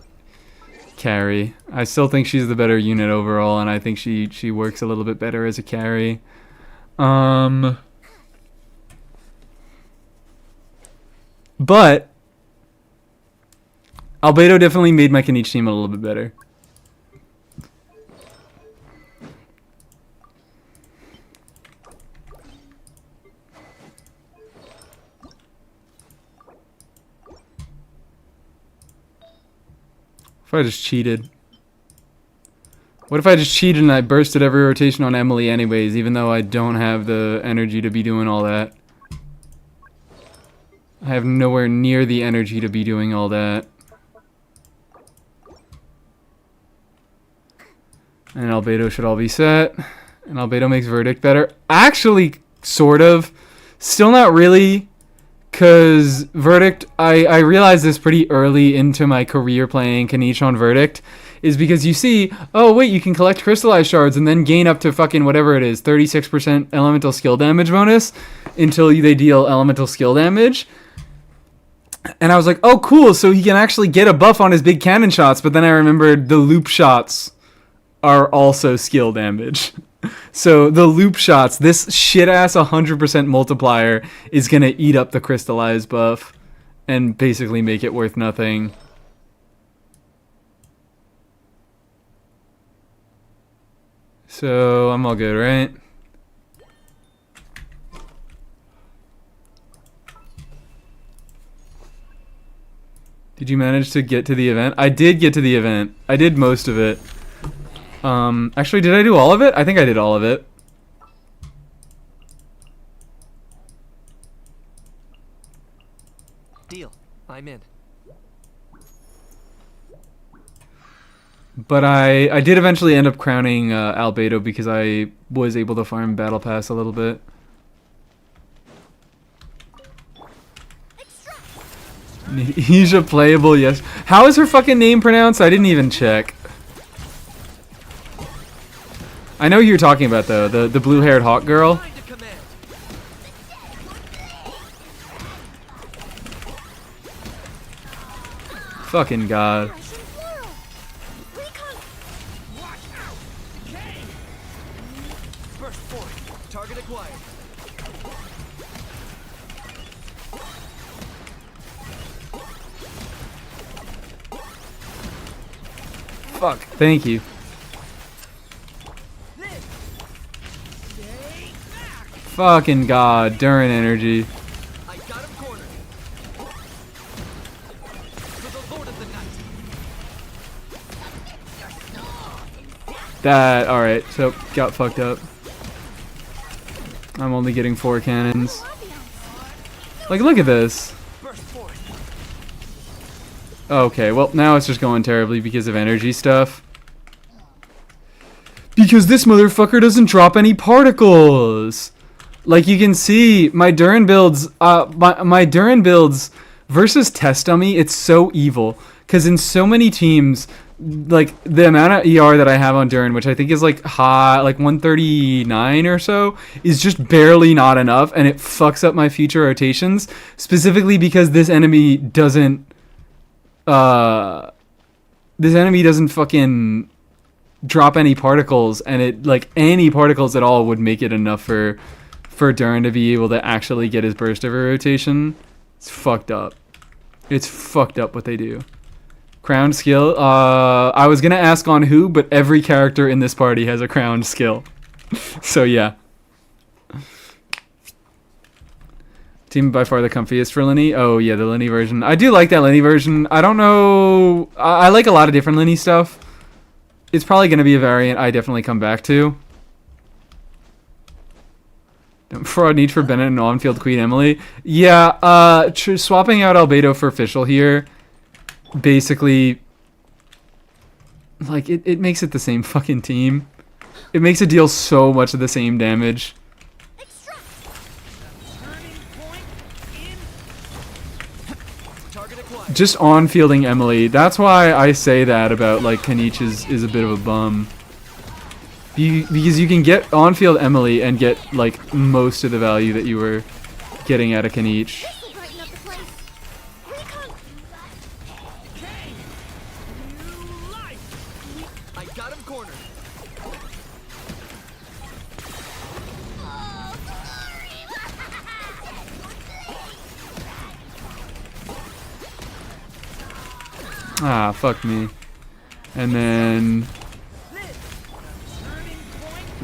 carry. I still think she's the better unit overall, and I think she works a little bit better as a carry. But Albedo definitely made my Kinich team a little bit better. What if I just cheated? What if I just cheated and I bursted every rotation on Emily anyways, even though I don't have the energy to be doing all that? I have nowhere near the energy to be doing all that. And Albedo should all be set. And Albedo makes Verdict better. Actually, sort of. Still not really. Because Verdict, I realized this pretty early into my career playing Kinich on Verdict, is because you see, oh wait, you can collect crystallized shards and then gain up to fucking whatever it is, 36% elemental skill damage bonus until they deal elemental skill damage. And I was like, oh cool, so he can actually get a buff on his big cannon shots, but then I remembered the loop shots are also skill damage. So the loop shots, this shit-ass 100% multiplier is going to eat up the crystallized buff and basically make it worth nothing. So I'm all good, right? Did you manage to get to the event? I did get to the event. I did most of it. Actually, did I do all of it? I think I did all of it. I'm in. But I did eventually end up crowning Albedo because I was able to farm Battle Pass a little bit. Nisha playable, yes. How is her fucking name pronounced? I didn't even check. I know who you're talking about though, the blue-haired hawk girl. Line to command. Fucking god. Watch out! Decay! Burst forward. Target acquired. Fuck. Thank you. Fucking god, Durin energy. I got him cornered. For the Lord of the Night. That, alright, so got fucked up. I'm only getting 4 cannons. Like, look at this. Burst forward. Okay, well, now it's just going terribly because of energy stuff. Because this motherfucker doesn't drop any particles! Like, you can see, my Durin builds, my Durin builds versus Test Dummy, it's so evil. Because in so many teams, like, the amount of ER that I have on Durin, which I think is, like, high, like, 139 or so, is just barely not enough, and it fucks up my future rotations, specifically because this enemy doesn't fucking drop any particles, and it, like, any particles at all would make it enough for Durin to be able to actually get his burst over rotation. It's fucked up. It's fucked up what they do. Crowned skill. I was gonna ask on who, but every character in this party has a crowned skill. So yeah. Team by far the comfiest for Linny. Oh yeah, the Linny version. I do like that Linny version. I don't know. I like a lot of different Linny stuff. It's probably gonna be a variant I definitely come back to. Fraud need for Bennett and on-field Queen Emily. Yeah, swapping out Albedo for Official here, basically, like, it makes it the same fucking team. It makes it deal so much of the same damage. Just on-fielding Emily. That's why I say that about, like, Kanich is a bit of a bum. Because you can get on-field Emily and get, like, most of the value that you were getting out of Kanich. I got him cornered. Ah, fuck me. And then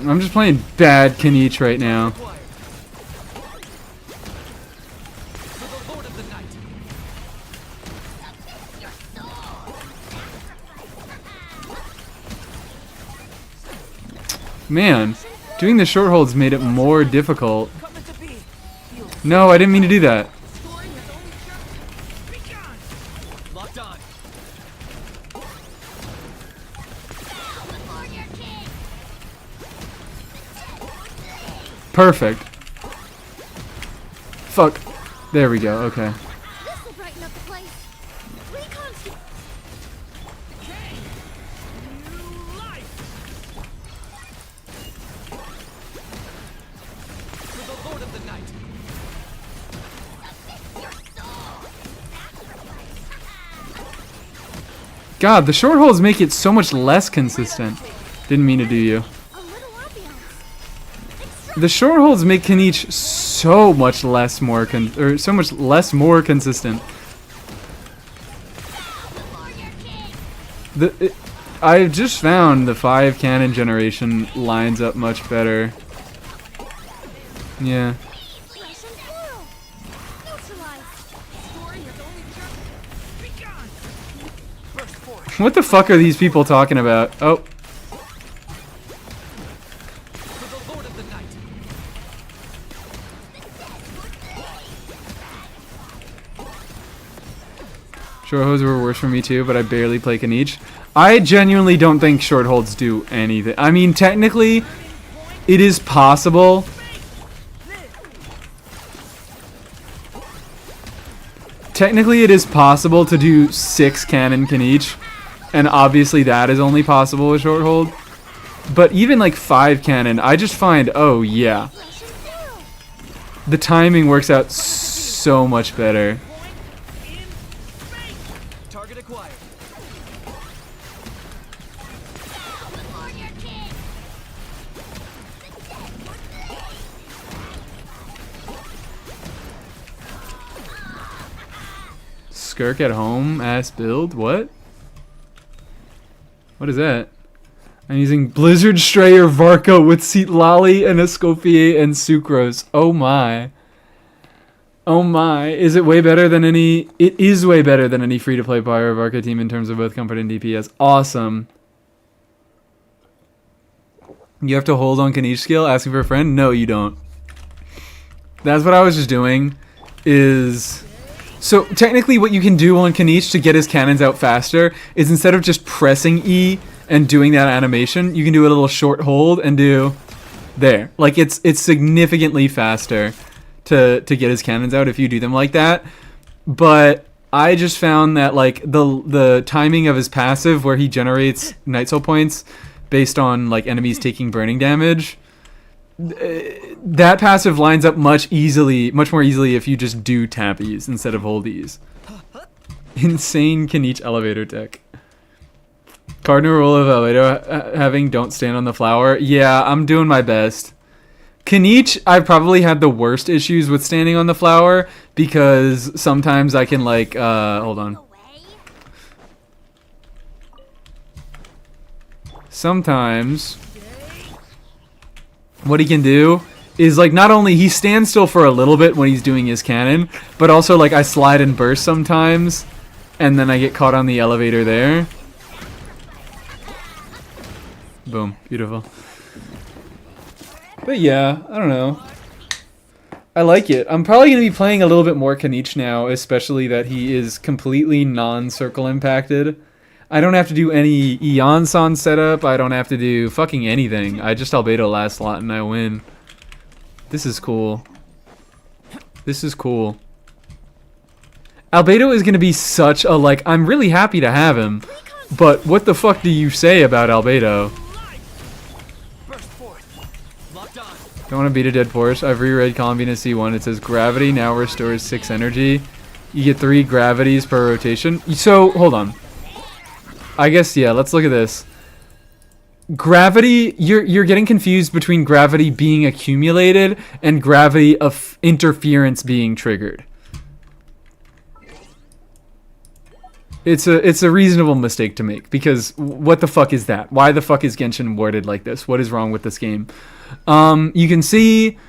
I'm just playing bad Kanich right now. For the Lord of the Night. Man, doing the short holds made it more difficult. Coming to be. No, I didn't mean to do that. Locked on. Perfect. Fuck. There we go, okay. This will brighten up the place. Recon's New life. For the Lord of the Night. God, the short holds make it so much less consistent. Didn't mean to do you. a little ambiance. The short holds make Kanich so much less more consistent. I've just found the 5 cannon generation lines up much better. Yeah. Flash and swirl. Neutralize. Story has only just begun. Burst forward. What the fuck are these people talking about? Oh, For the Lord of the Night. Short holds were worse for me too, but I barely play Kaniche. I genuinely don't think short holds do anything. I mean, technically, it is possible. Technically, it is possible to do 6 cannon Kaniche, and obviously that is only possible with short hold. But even like 5 cannon, I just find, oh yeah, the timing works out so much better. Target acquired. Skirk at home ass build? What? What is that? I'm using Blizzard Strayer Varca with Seatlali and Escoffier and Sucrose. Oh my. Oh my. Is it way better than any... It is way better than any free-to-play Pyro Varca team in terms of both comfort and DPS. Awesome. You have to hold on Kaniche skill asking for a friend? No, you don't. That's what I was just doing. Is... So technically what you can do on Kaniche to get his cannons out faster is instead of just pressing E and doing that animation, you can do a little short hold and do there. Like it's significantly faster to get his cannons out if you do them like that. But I just found that like the timing of his passive where he generates Night Soul points based on like enemies taking burning damage, that passive lines up much more easily if you just do tappies instead of holdies. Insane Kaniche elevator tech. Cardinal rule of Albedo having don't stand on the flower. Yeah, I'm doing my best. Kaniche, I've probably had the worst issues with standing on the flower because sometimes I can like, hold on. Sometimes what he can do is like not only he stands still for a little bit when he's doing his cannon, but also like I slide and burst sometimes and then I get caught on the elevator there. Boom. Beautiful. But yeah, I don't know. I like it. I'm probably going to be playing a little bit more Kaniche now, especially that he is completely non-circle impacted. I don't have to do any Eon-san setup. I don't have to do fucking anything. I just Albedo last slot and I win. This is cool. This is cool. Albedo is going to be such a, like, I'm really happy to have him. But what the fuck do you say about Albedo? Don't want to beat a dead Porsche. I've reread Columbine C1. It says gravity now restores 6 energy. You get 3 gravities per rotation. So, hold on. I guess, yeah, let's look at this. Gravity, you're getting confused between gravity being accumulated and gravity of interference being triggered. It's a reasonable mistake to make because what the fuck is that? Why the fuck is Genshin worded like this? What is wrong with this game? You can see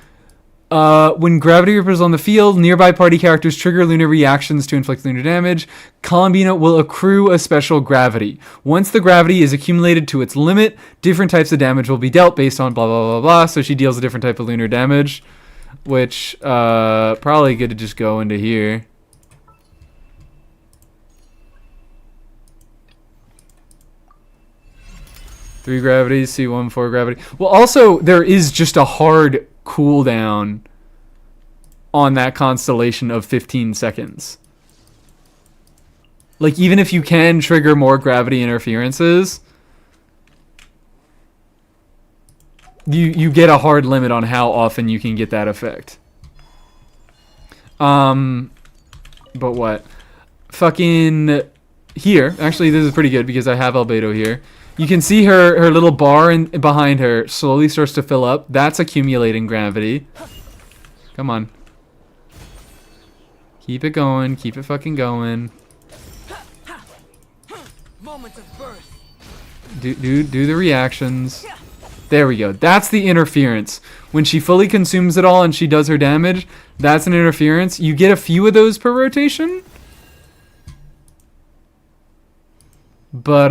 when gravity ripples on the field, nearby party characters trigger lunar reactions to inflict lunar damage. Columbina will accrue a special gravity. Once the gravity is accumulated to its limit, different types of damage will be dealt based on blah, blah, blah, blah. So she deals a different type of lunar damage, which probably good to just go into here. Three gravities, C1, 4 gravity. Well, also, there is just a hard cooldown on that constellation of 15 seconds. Like, even if you can trigger more gravity interferences, you get a hard limit on how often you can get that effect. But what? Fucking here. Actually, this is pretty good because I have Albedo here. You can see her little bar behind her slowly starts to fill up. That's accumulating gravity. Come on. Keep it going. Keep it fucking going. Moments of birth. Do the reactions. There we go. That's the interference. When she fully consumes it all and she does her damage, that's an interference. You get a few of those per rotation. But,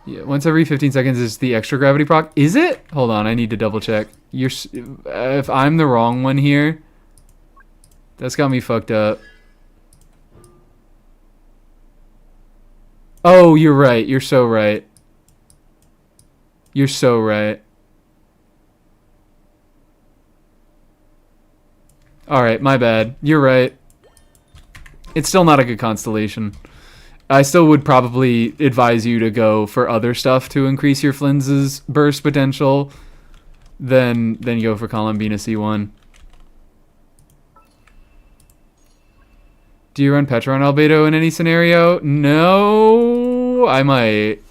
yeah, once every 15 seconds is the extra gravity proc. Is it? Hold on, I need to double check. If I'm the wrong one here, that's got me fucked up. Oh, you're right. You're so right. You're so right. Alright, my bad. You're right. It's still not a good constellation. I still would probably advise you to go for other stuff to increase your Flinz's burst potential than go for Columbina C1. Do you run Petra on Albedo in any scenario? No, I might.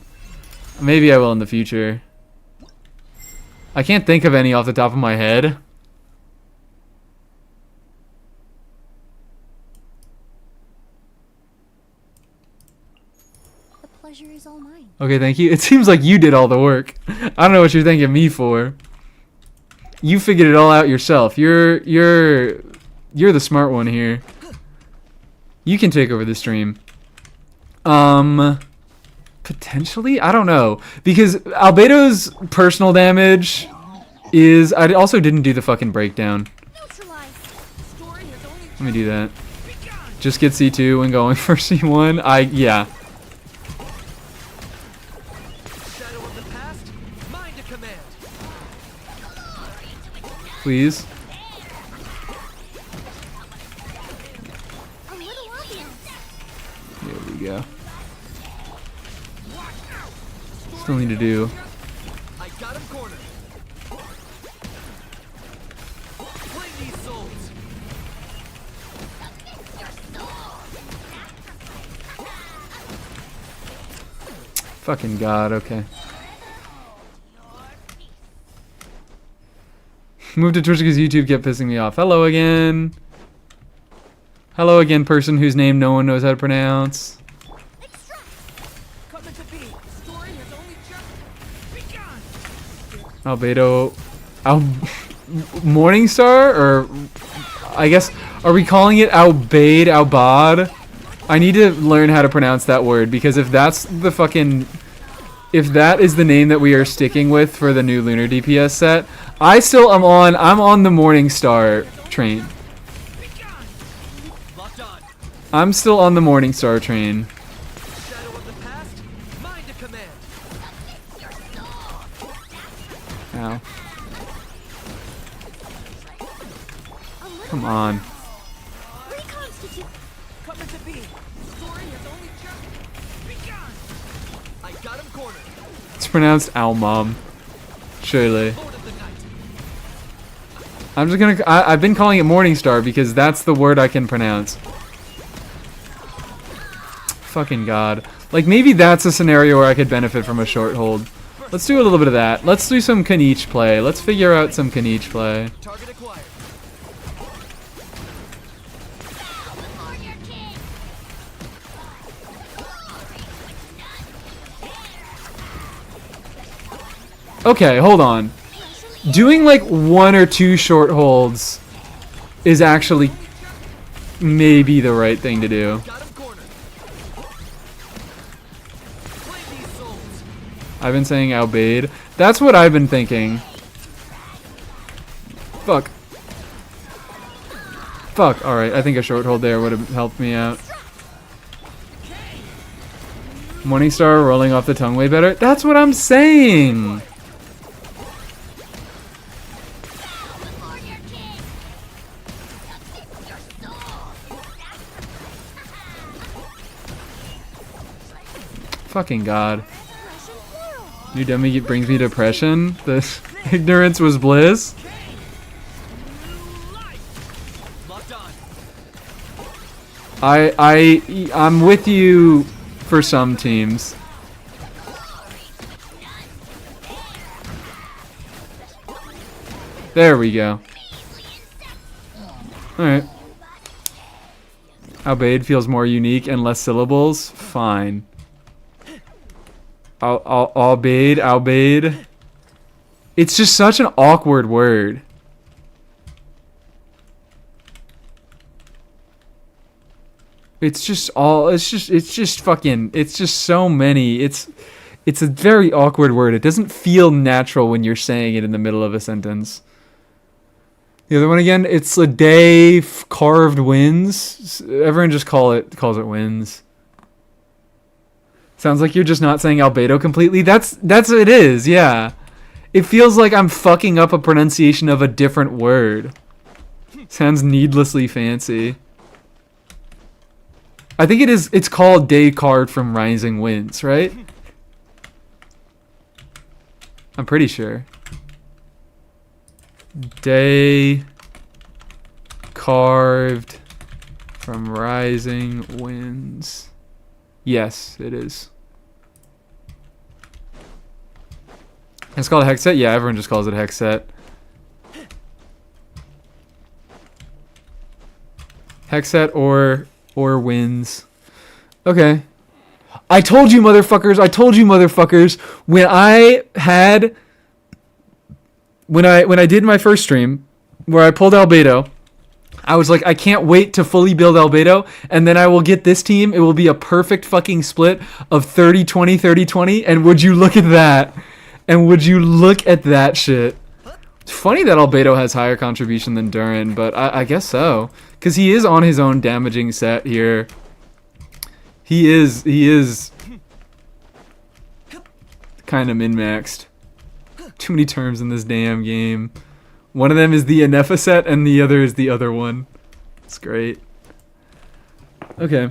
Maybe I will in the future. I can't think of any off the top of my head. The pleasure is all mine. Okay, thank you. It seems like you did all the work. I don't know what you're thanking me for. You figured it all out yourself. You're the smart one here. You can take over the stream. Potentially? I don't know. Because Albedo's personal damage is... I also didn't do the fucking breakdown. Neutralize. Let me do that. Just get C2 when going for C1. Yeah. Shadow of the past, mine to command. Please. A little obvious. There we go. Still need to do... I got him cornered. Play these souls. Fucking God, okay. Move to Twitch because YouTube kept pissing me off. Hello again. Hello again, person whose name no one knows how to pronounce. Coming to be. Story has only just begun. Albedo. Morningstar? Or... I guess... Are we calling it Albade? Albad? I need to learn how to pronounce that word, because if that's the fucking... If that is the name that we are sticking with for the new Lunar DPS set, I'm on the Morningstar train. Locked on. I'm still on the Morningstar train. Shadow of the past, mine to command. Ow. Come on. Reconstitute. Coming to be. Story has only just begun. I got him cornered. It's pronounced Almom. Surely. Lord of the night. I'm just gonna... I've been calling it Morningstar because that's the word I can pronounce. Fucking God. Like, maybe that's a scenario where I could benefit from a short hold. Let's do a little bit of that. Let's do some Kaniche play. Let's figure out some Kaniche play. Target acquired. Before your king. Okay, hold on. Doing like 1 or 2 short holds is actually maybe the right thing to do. Got him cornered. Play these souls. I've been saying Albade. That's what I've been thinking. Fuck. Fuck. Alright, I think a short hold there would have helped me out. Morningstar rolling off the tongue way better. That's what I'm saying. Before your king. Your soul. Fucking God. Russian plural. New dummy brings me depression. The ignorance was bliss. Locked on. I'm with you for some teams. There we go. Alright. Albade feels more unique and less syllables. Fine. Albade. It's just such an awkward word. It's just so many. It's a very awkward word. It doesn't feel natural when you're saying it in the middle of a sentence. The other one again, it's a day carved wins. Everyone just calls it wins. Sounds like you're just not saying Albedo completely. That's what it is, yeah. It feels like I'm fucking up a pronunciation of a different word. Sounds needlessly fancy. I think it's called Descartes from Rising Winds, right? I'm pretty sure. Day carved from Rising Winds. Yes, it is. It's called a hex set? Yeah, everyone just calls it a hex set. Hex set or wins. Okay. I told you motherfuckers, when I did my first stream where I pulled Albedo, I was like, I can't wait to fully build Albedo, and then I will get this team. It will be a perfect fucking split of 30-20, 30-20, and would you look at that? And would you look at that shit? It's funny that Albedo has higher contribution than Durin, but I guess so. Because he is on his own damaging set here. He is kind of min-maxed. Too many terms in this damn game. One of them is the Anefa set, and the other is the other one. It's great. Okay.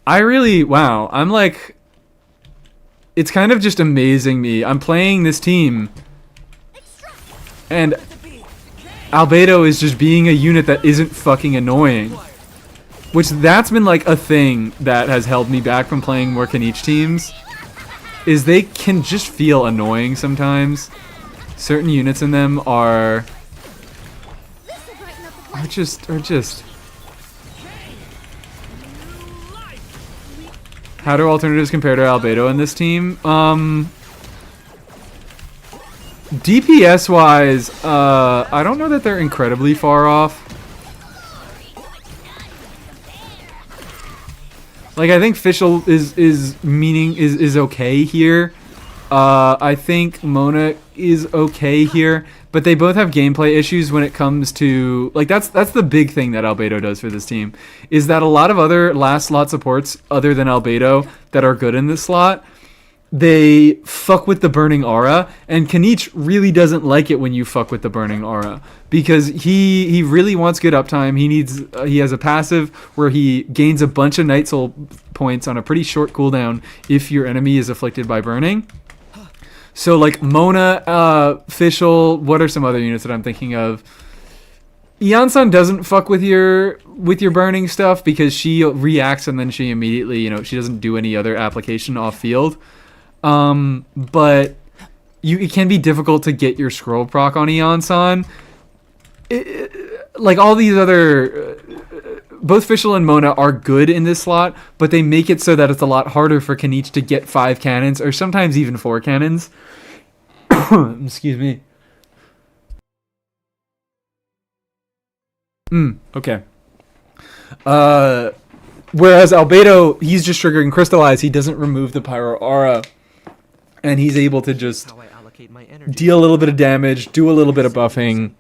Wow. I'm like... It's kind of just amazing me. I'm playing this team, and Albedo is just being a unit that isn't fucking annoying. Which, that's been like a thing that has held me back from playing more Kanichi teams. Is they can just feel annoying sometimes. Certain units in them are just... How do alternatives compare to Albedo in this team? DPS wise, I don't know that they're incredibly far off. Like, I think Fischl is okay here. I think Mona is okay here, but they both have gameplay issues when it comes to, like, that's the big thing that Albedo does for this team, is that a lot of other last slot supports other than Albedo that are good in this slot, they fuck with the burning aura, and Kanichi really doesn't like it when you fuck with the burning aura, because he really wants good uptime. He has a passive where he gains a bunch of Night Soul points on a pretty short cooldown if your enemy is afflicted by burning. So, like, Mona, Fischl, what are some other units that I'm thinking of? Yansan doesn't fuck with your burning stuff because she reacts and then she immediately, she doesn't do any other application off field. But it can be difficult to get your scroll proc on Yansan. Like, all these other... both Fischl and Mona are good in this slot, but they make it so that it's a lot harder for Kanichi to get 5 cannons, or sometimes even 4 cannons. Excuse me. Okay. Whereas Albedo, he's just triggering Crystallize. He doesn't remove the Pyro Aura, and he's able to just deal a little bit of damage, do a little bit of buffing.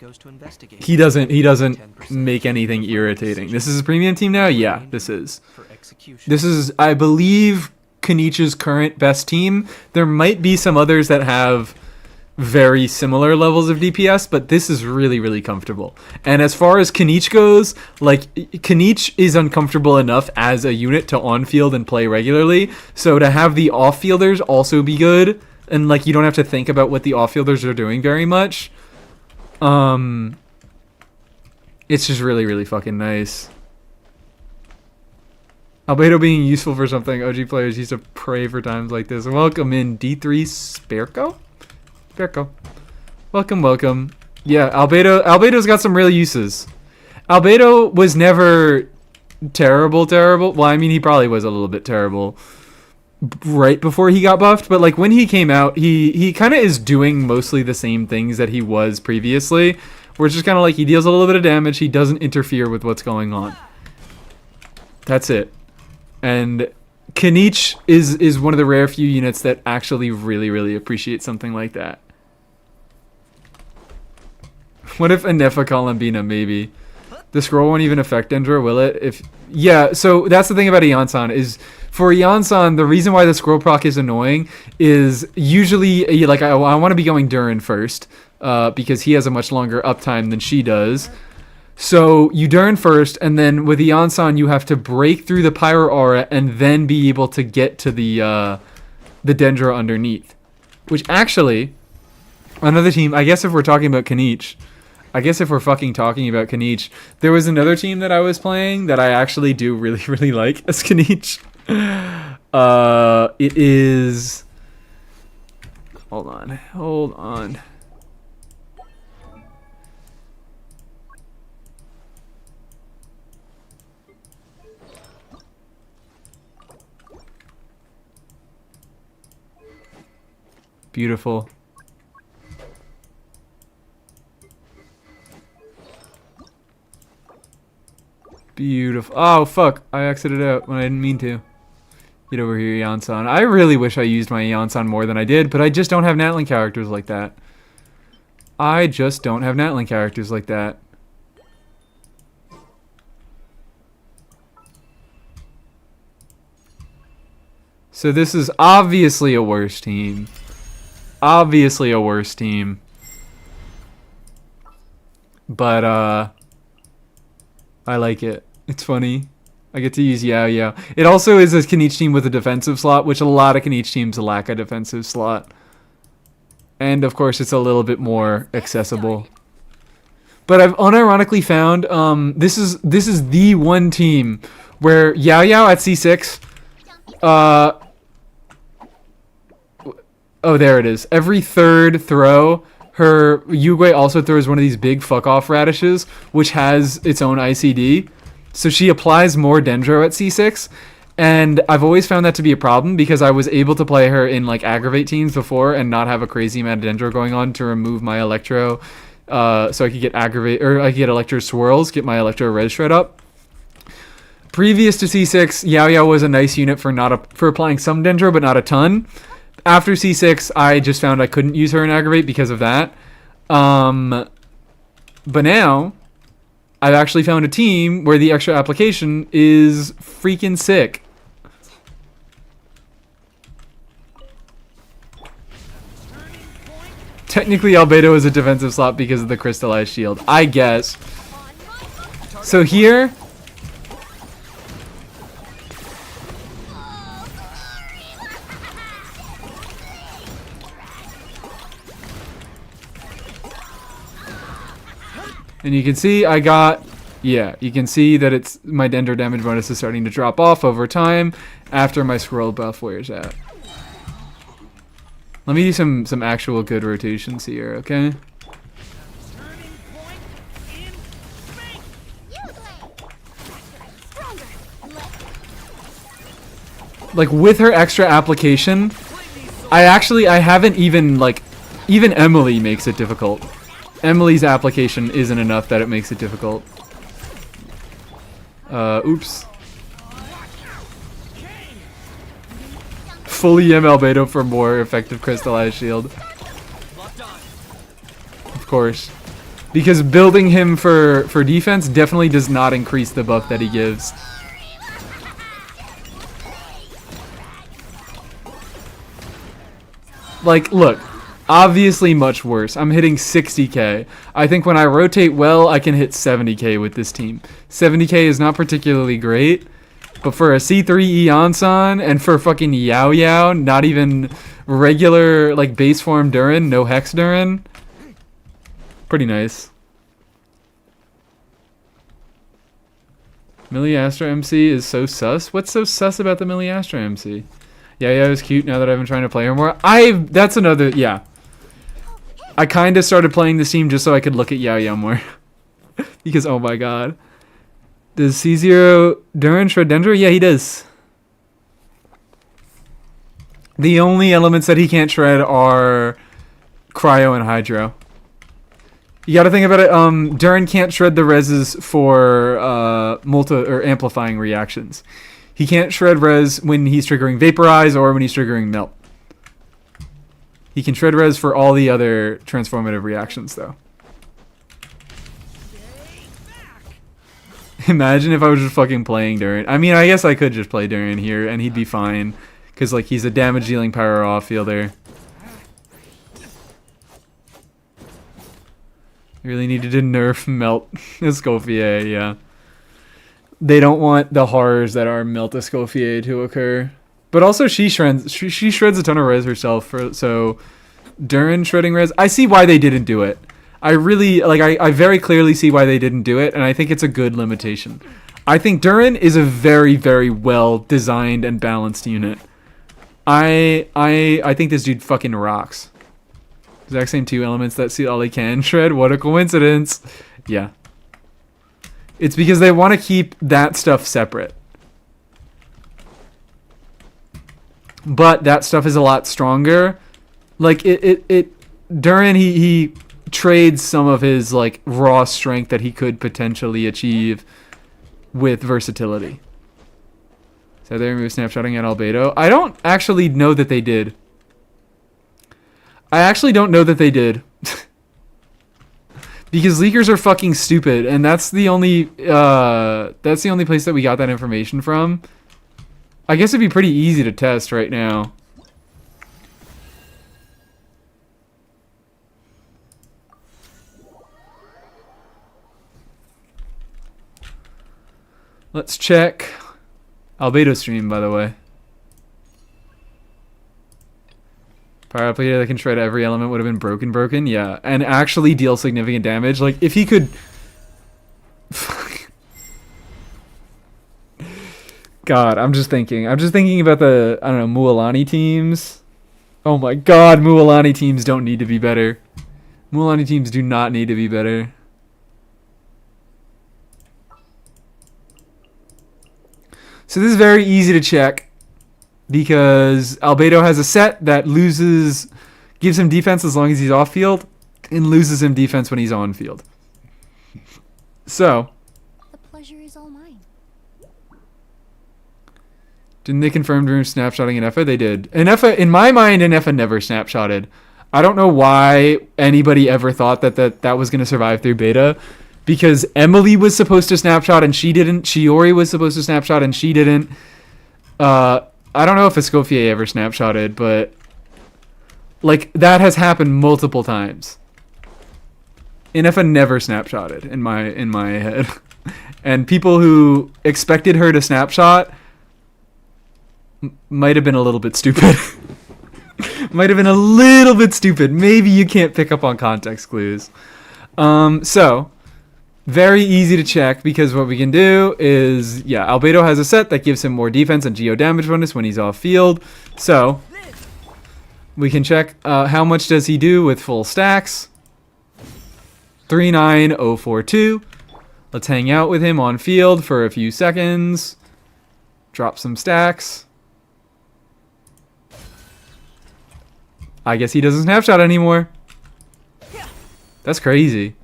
He doesn't make anything irritating. This is a premium team now? Yeah, this is. This is, I believe, Kanichi's current best team. There might be some others that have very similar levels of DPS, but this is really, really comfortable. And as far as Kanichi goes, like, Kanichi is uncomfortable enough as a unit to on-field and play regularly, so to have the off-fielders also be good, and, like, you don't have to think about what the off-fielders are doing very much, it's just really, really fucking nice. Albedo being useful for something OG players used to pray for times like this. Welcome in, D3 Sperco? Sperco. Welcome. Yeah, Albedo's got some real uses. Albedo was never terrible. Well, I mean, he probably was a little bit terrible right before he got buffed, but, like, when he came out, he kind of is doing mostly the same things that he was previously, where it's just kind of like he deals a little bit of damage, he doesn't interfere with what's going on. That's it. And Kanichi is one of the rare few units that actually really, really appreciate something like that. What if Anefa Columbina, maybe? The scroll won't even affect Endra, will it? Yeah, so that's the thing about Yansan, is For Yansan, the reason why the scroll proc is annoying is usually like I want to be going Durin first because he has a much longer uptime than she does. So you Durin first, and then with Yansan you have to break through the Pyro Aura and then be able to get to the Dendro underneath. Which actually, another team, I guess if we're talking about Kanich, there was another team that I was playing that I actually do really, really like as Kanich. It is... Hold on. Beautiful. Beautiful. Oh, fuck. I exited out when I didn't mean to. Get over here, Yansan. I really wish I used my Yansan more than I did, but I just don't have Natlan characters like that. So this is obviously a worse team. But, I like it. It's funny. I get to use Yao Yao. It also is a Kanich team with a defensive slot, which a lot of Kanich teams lack a defensive slot. And, of course, it's a little bit more accessible. But I've unironically found this is the one team where Yao Yao at C6... oh, there it is. Every third throw, her Yugui also throws one of these big fuck-off radishes, which has its own ICD. So she applies more Dendro at C6, and I've always found that to be a problem because I was able to play her in like aggravate teams before and not have a crazy amount of Dendro going on to remove my Electro, so I could get aggravate, or I could get Electro swirls, get my Electro res shred up. Previous to C6, Yao Yao was a nice unit for applying some Dendro, but not a ton. After C6, I just found I couldn't use her in aggravate because of that. But now, I've actually found a team where the extra application is freaking sick. Technically, Albedo is a defensive slot because of the crystallized shield, I guess. So here... And you can see I got, you can see that it's my Dendro damage bonus is starting to drop off over time after my scroll buff wears out. Let me do some actual good rotations here, okay? Like with her extra application, I haven't even even Emily makes it difficult. Emily's application isn't enough that it makes it difficult. Oops. Fully Albedo for more effective crystallized shield. Of course. Because building him for defense definitely does not increase the buff that he gives. Like, look. Obviously much worse. I'm hitting 60k. I think when I rotate well, I can hit 70k with this team. 70k is not particularly great, but for a C3 Eonsan and for fucking Yao Yao, not even regular like base form Durin, no Hex Durin, pretty nice. Milliastra MC is so sus. What's so sus about the Milliastra MC? Yao Yao is cute now that I've been trying to play her more. That's another, yeah. I kind of started playing this team just so I could look at Yao Yao more. Because, oh my god. Does C0 Durin shred Dendro? Yeah, he does. The only elements that he can't shred are Cryo and Hydro. You gotta think about it. Durin can't shred the reses for amplifying reactions. He can't shred res when he's triggering Vaporize or when he's triggering Melt. He can shred res for all the other transformative reactions, though. Imagine if I was just fucking playing Durin. I mean, I guess I could just play Durin here and he'd be fine. Because, like, he's a damage dealing power off-fielder. Really needed to nerf Melt Escoffier, yeah. They don't want the horrors that are Melt Escoffier to occur. But also she shreds a ton of res herself, so Durin shredding res. I see why they didn't do it. I really, like, I very clearly see why they didn't do it, and I think it's a good limitation. I think Durin is a very, very well designed and balanced unit. I think this dude fucking rocks. Exact same 2 elements that see all they can shred. What a coincidence. Yeah. It's because they want to keep that stuff separate. But that stuff is a lot stronger. Like, Durin, he trades some of his, like, raw strength that he could potentially achieve with versatility. So they removed snapshotting at Albedo. I don't actually know that they did. I actually don't know that they did. Because leakers are fucking stupid, and that's the only place that we got that information from. I guess it'd be pretty easy to test right now. Let's check Albedo stream, by the way. Power up leader that can shred every element would have been broken, yeah. And actually deal significant damage. Like, if he could... God, I'm just thinking about the, I don't know, Mualani teams. Oh my god, Mualani teams don't need to be better. Mualani teams do not need to be better. So this is very easy to check. Because Albedo has a set that gives him defense as long as he's off field, and loses him defense when he's on field. So, The pleasure is all mine. didn't they confirm during snapshotting in Effa? They did. And Effa, in my mind, Effa never snapshotted. I don't know why anybody ever thought that was going to survive through beta. Because Emily was supposed to snapshot and she didn't. Shiori was supposed to snapshot and she didn't. I don't know if Escoffier ever snapshotted, but like that has happened multiple times. Ineffa never snapshotted in my head. And people who expected her to snapshot might have been a little bit stupid. Might have been a little bit stupid. Maybe you can't pick up on context clues. So very easy to check because what we can do is, yeah, Albedo has a set that gives him more defense and geo damage bonus when he's off field. So we can check how much does he do with full stacks. 39042. Let's hang out with him on field for a few seconds. Drop some stacks. I guess he doesn't snapshot anymore. That's crazy.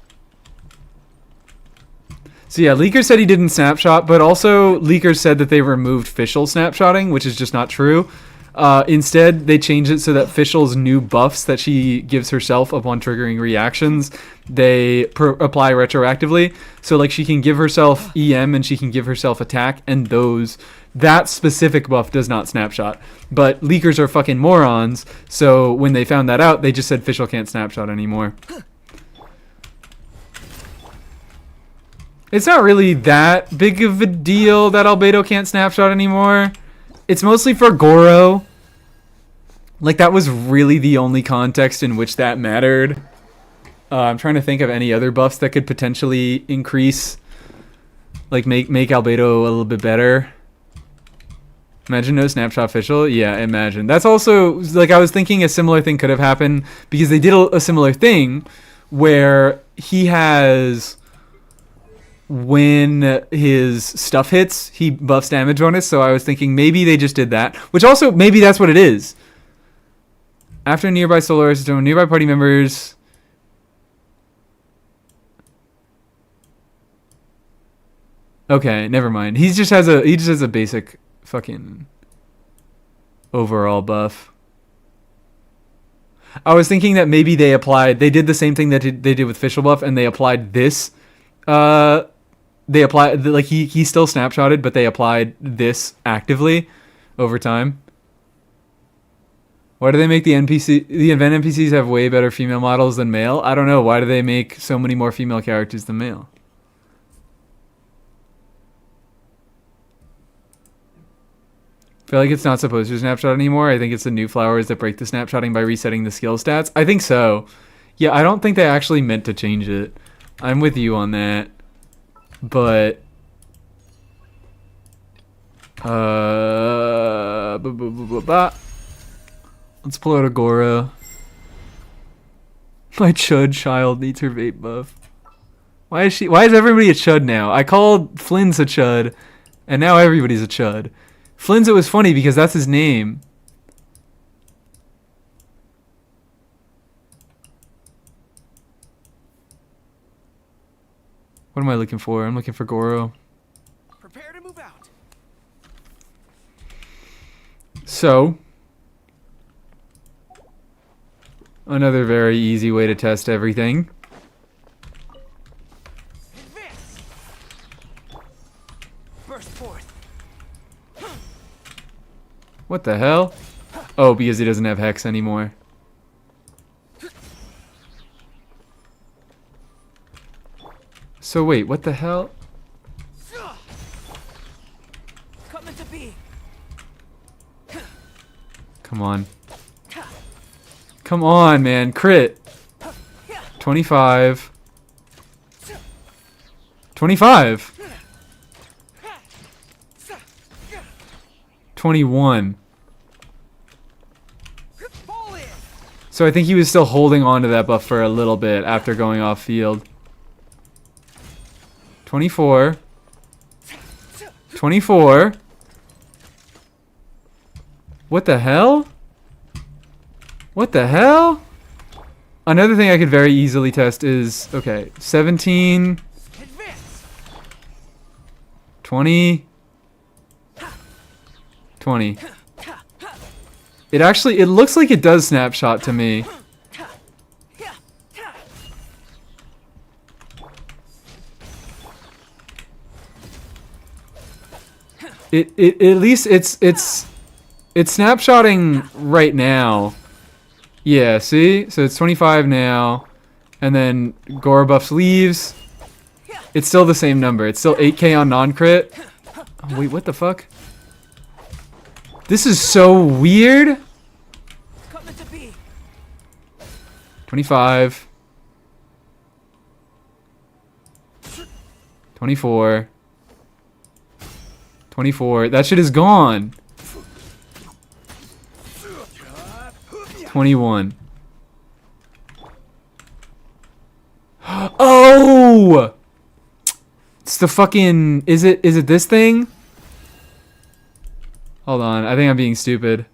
So yeah, Leaker said he didn't snapshot, but also Leaker said that they removed Fischl snapshotting, which is just not true. Instead, they changed it so that Fischl's new buffs that she gives herself upon triggering reactions, they apply retroactively. So like she can give herself EM and she can give herself attack, and that specific buff does not snapshot. But leakers are fucking morons, so when they found that out, they just said Fischl can't snapshot anymore. It's not really that big of a deal that Albedo can't snapshot anymore. It's mostly for Goro. Like, that was really the only context in which that mattered. I'm trying to think of any other buffs that could potentially increase, like, make Albedo a little bit better. Imagine no snapshot Fischl. Yeah, imagine. That's also, like, I was thinking a similar thing could have happened because they did a similar thing where he has... when his stuff hits, he buffs damage bonus, so I was thinking maybe they just did that. Which also, maybe that's what it is. After nearby Solar System, nearby party members... Okay, never mind. He just has a basic fucking overall buff. I was thinking that maybe they did the same thing that they did with Fischl buff, and they applied this they applied, like, he still snapshotted, but they applied this actively over time. Why do they make the event NPCs have way better female models than male? I don't know. Why do they make so many more female characters than male? I feel like it's not supposed to snapshot anymore. I think it's the new flowers that break the snapshotting by resetting the skill stats. I think so. Yeah, I don't think they actually meant to change it. I'm with you on that. But let's pull out Agora. My chud child needs her vape buff. Why is everybody a chud now? I called Flynn's a chud, and now everybody's a chud. Flynn's, it was funny because that's his name. What am I looking for? I'm looking for Goro. Prepare to move out. So, another very easy way to test everything. Advance. Burst forth. What the hell? Oh, because he doesn't have Hex anymore. So wait, what the hell? Come into being. Come on. Come on, man. Crit. 25. 25. 21. Fall in. So I think he was still holding on to that buff for a little bit after going off field. 24. 24. What the hell? What the hell? Another thing I could very easily test is, okay, 17, Advance. 20, 20. It looks like it does snapshot to me. It at least it's snapshotting right now. Yeah, see? So it's 25 now. And then Goro buffs leaves. It's still the same number. It's still 8k on non-crit. Oh, wait, what the fuck? This is so weird. Come into being. 25. 24. 24. That shit is gone. 21. Oh! It's the fucking... Is it this thing? Hold on. I think I'm being stupid.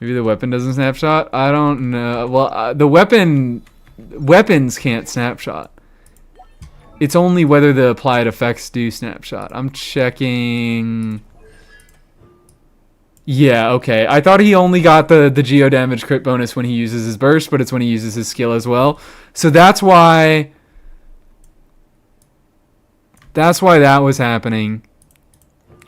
Maybe the weapon doesn't snapshot? I don't know. Well, the weapons can't snapshot. It's only whether the applied effects do snapshot. I'm checking... Yeah, okay. I thought he only got the geo damage crit bonus when he uses his burst, but it's when he uses his skill as well. So that's why that was happening.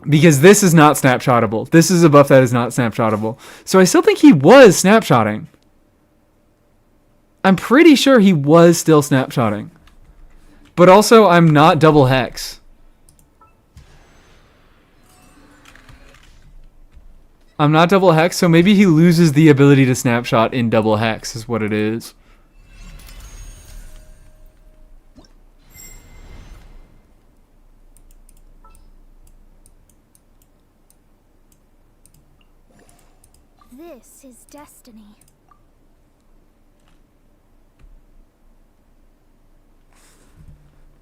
Because this is not snapshottable. This is a buff that is not snapshottable. So I still think he was snapshotting. I'm pretty sure he was still snapshotting. But also, I'm not double hex. I'm not double hex, so maybe he loses the ability to snapshot in double hex is what it is. This is destiny.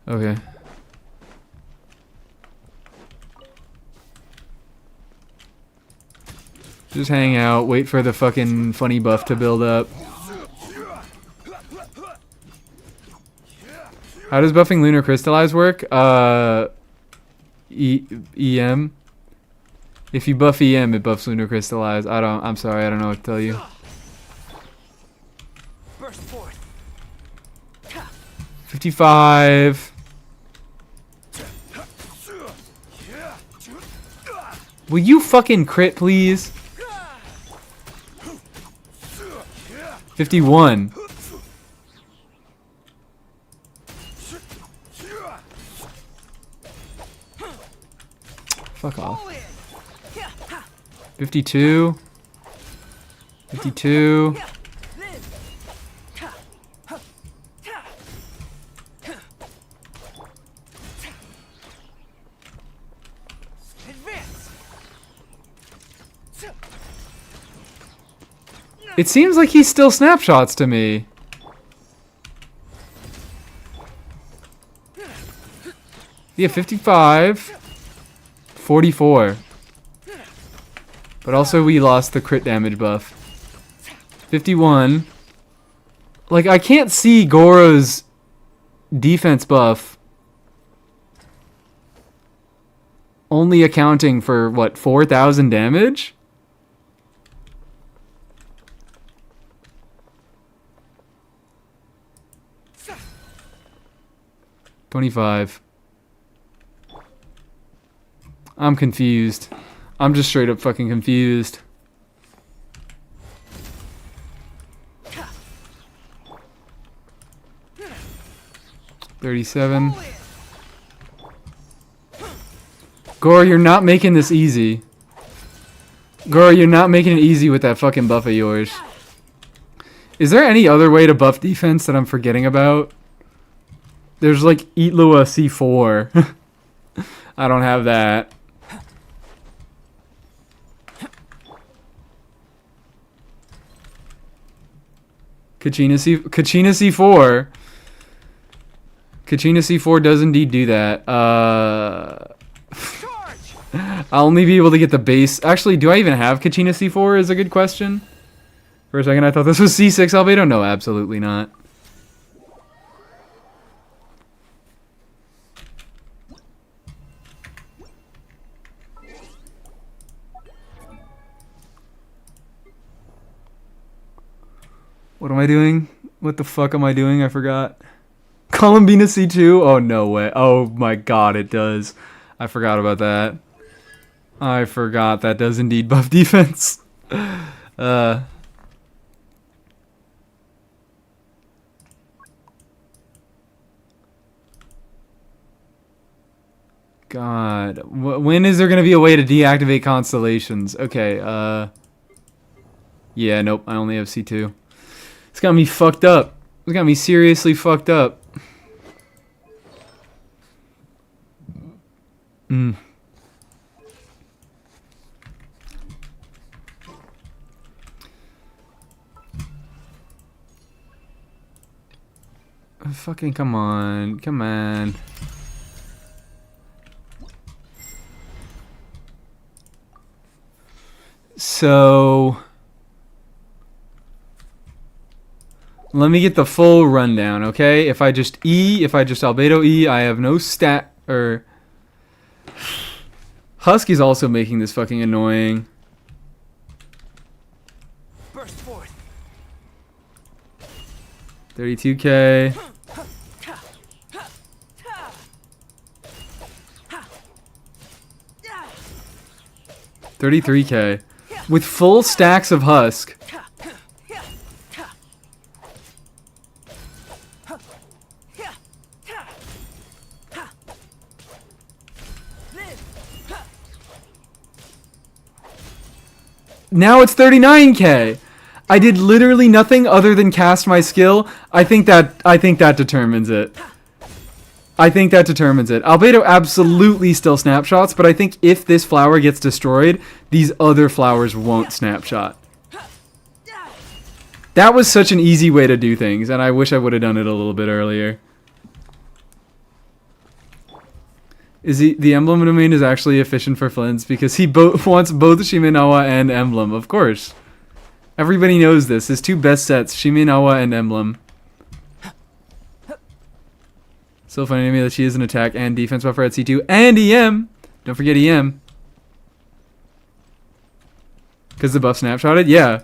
Okay. Just hang out, wait for the fucking funny buff to build up. How does buffing Lunar Crystallize work? EM. If you buff EM, it buffs Lunar Crystallize. I'm sorry, I don't know what to tell you. Burst forth. 55. Will you fucking crit, please? 51. Fuck off. 52. 52. It seems like he's still snapshots to me. Yeah, 55. 44. But also we lost the crit damage buff. 51. Like, I can't see Goro's defense buff only accounting for, what, 4,000 damage? $25. I'm confused. I'm just straight up fucking confused. $37. Goro, you're not making this easy. Goro, you're not making it easy with that fucking buff of yours. Is there any other way to buff defense that I'm forgetting about? There's like Eat Lua C4. I don't have that. Kachina C4. Kachina C4 does indeed do that. I'll only be able to get the base. Actually, do I even have Kachina C4 is a good question. For a second I thought this was C6 Albedo. No, absolutely not. What am I doing? What the fuck am I doing? I forgot. Columbina C2? Oh, no way. Oh my god, it does. I forgot about that. I forgot that does indeed buff defense. God. When is there going to be a way to deactivate constellations? Okay, yeah, nope. I only have C2. It's got me fucked up. It's got me seriously fucked up. Fucking come on. Come on. So let me get the full rundown, okay? If I just Albedo E, I have no stat, or Husky's also making this fucking annoying. Burst forth. 32k. 33k. With full stacks of Husk. Now it's 39k. I did literally nothing other than cast my skill. I think that determines it. I think that determines it. Albedo absolutely still snapshots, but I think if this flower gets destroyed, these other flowers won't snapshot. That was such an easy way to do things, and I wish I would have done it a little bit earlier. Is the emblem domain is actually efficient for Flynn's because he wants both Shimenawa and emblem, of course. Everybody knows this. His two best sets, Shimenawa and emblem. So funny to me that she is an attack and defense buffer at C2 and EM. Don't forget EM. Because the buff snapshotted? Yeah.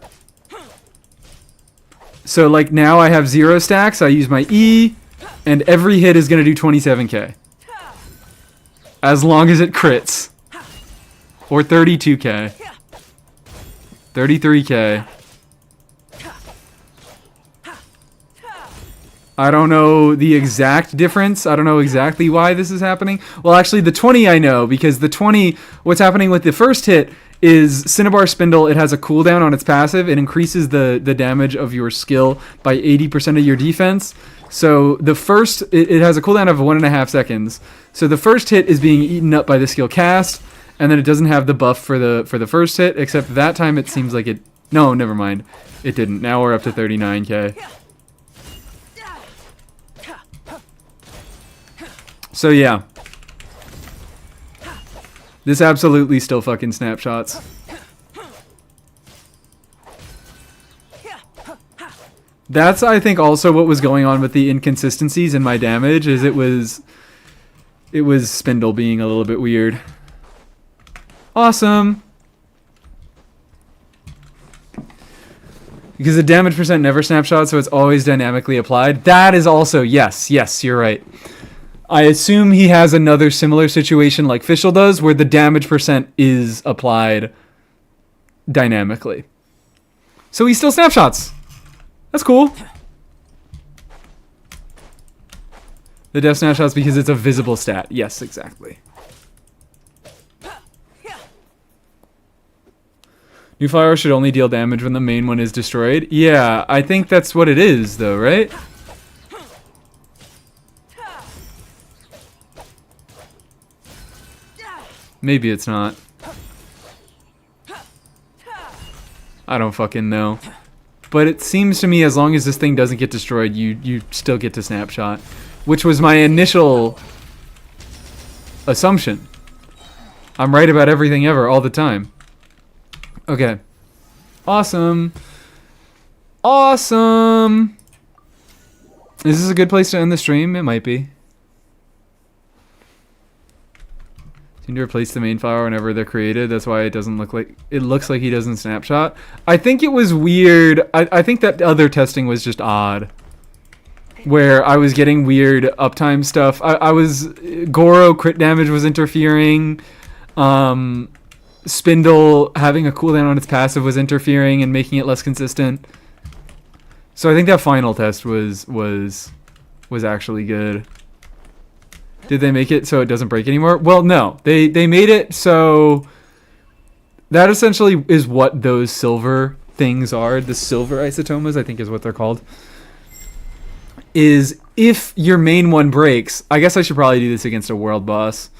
So like now I have 0 stacks. I use my E. And every hit is going to do 27k. As long as it crits. Or 32k. 33k. I don't know the exact difference. I don't know exactly why this is happening. Well, actually, the 20 I know, because the 20, what's happening with the first hit is Cinnabar Spindle. It has a cooldown on its passive. It increases the damage of your skill by 80% of your defense. So the first, it has a cooldown of 1.5 seconds. So the first hit is being eaten up by the skill cast, and then it doesn't have the buff for the first hit, except that time it seems like it... No, never mind. It didn't. Now we're up to 39k. So yeah. This absolutely still fucking snapshots. That's, I think, also what was going on with the inconsistencies in my damage, is it was Spindle being a little bit weird. Awesome! Because the damage percent never snapshots, so it's always dynamically applied. That is also, yes, you're right. I assume he has another similar situation like Fischl does, where the damage percent is applied dynamically. So he still snapshots! That's cool. The death snapshots because it's a visible stat. Yes, exactly. New flower should only deal damage when the main one is destroyed. Yeah, I think that's what it is, though, right? Maybe it's not. I don't fucking know. But it seems to me as long as this thing doesn't get destroyed, you still get to snapshot. Which was my initial assumption. I'm right about everything ever, all the time. Okay. Awesome. Awesome! Is this a good place to end the stream? It might be. Seem to replace the main flower whenever they're created. That's why it doesn't look like... It looks like he doesn't snapshot. I think it was weird. I think that other testing was just odd. Where I was getting weird uptime stuff. I was... Goro crit damage was interfering. Spindle having a cooldown on its passive was interfering and making it less consistent. So I think that final test was actually good. Did they make it so it doesn't break anymore? Well, no. They made it so... That essentially is what those silver things are. The silver isotomas, I think is what they're called. Is if your main one breaks... I guess I should probably do this against a world boss.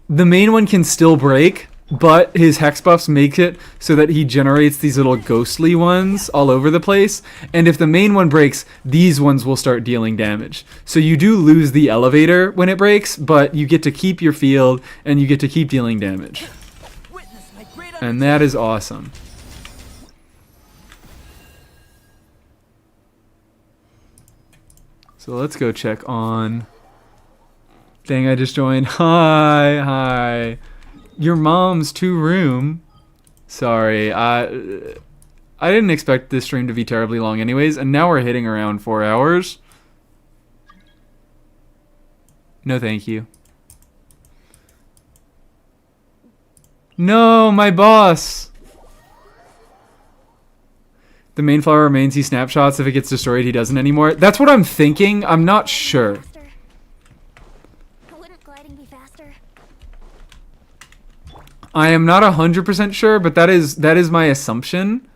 The main one can still break, but his hex buffs make it so that he generates these little ghostly ones all over the place. And if the main one breaks, these ones will start dealing damage. So you do lose the elevator when it breaks, but you get to keep your field and you get to keep dealing damage. And that is awesome. So let's go check on... Dang, I just joined. Hi. Your mom's 2-room. Sorry, I didn't expect this stream to be terribly long anyways, and now we're hitting around 4 hours. No thank you. No, my boss! The main flower remains, he snapshots. If it gets destroyed, he doesn't anymore. That's what I'm thinking. I'm not sure. I am not 100% sure, but that is my assumption.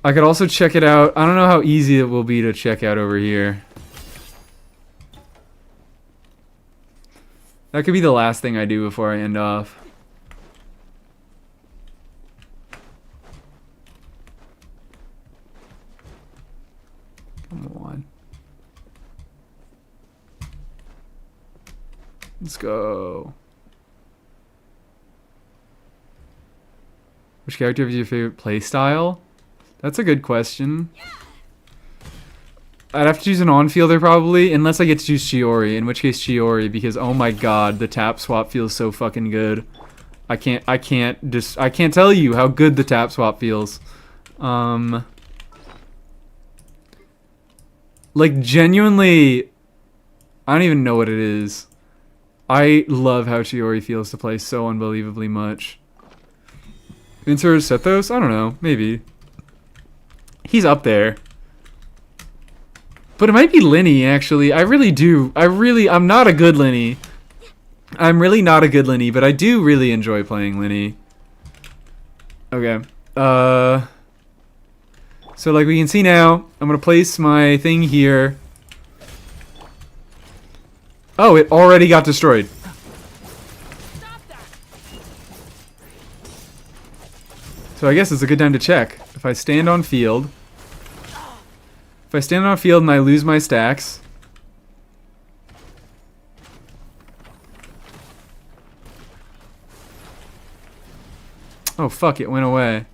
I could also check it out. I don't know how easy it will be to check out over here. That could be the last thing I do before I end off. Come on. Let's go. Which character is your favorite playstyle? That's a good question. I'd have to choose an on-fielder probably, unless I get to choose Chiori, in which case Chiori, because oh my god, the tap swap feels so fucking good. I can't tell you how good the tap swap feels. Like, genuinely, I don't even know what it is. I love how Chiori feels to play so unbelievably much. Insert Sethos? I don't know. Maybe. He's up there. But it might be Linny, actually. I'm not a good Linny. I'm really not a good Linny, but I do really enjoy playing Linny. Okay. So like we can see now, I'm going to place my thing here. Oh, it already got destroyed. So I guess it's a good time to check. If I stand on field... If I stand on field and I lose my stacks... Oh fuck, it went away.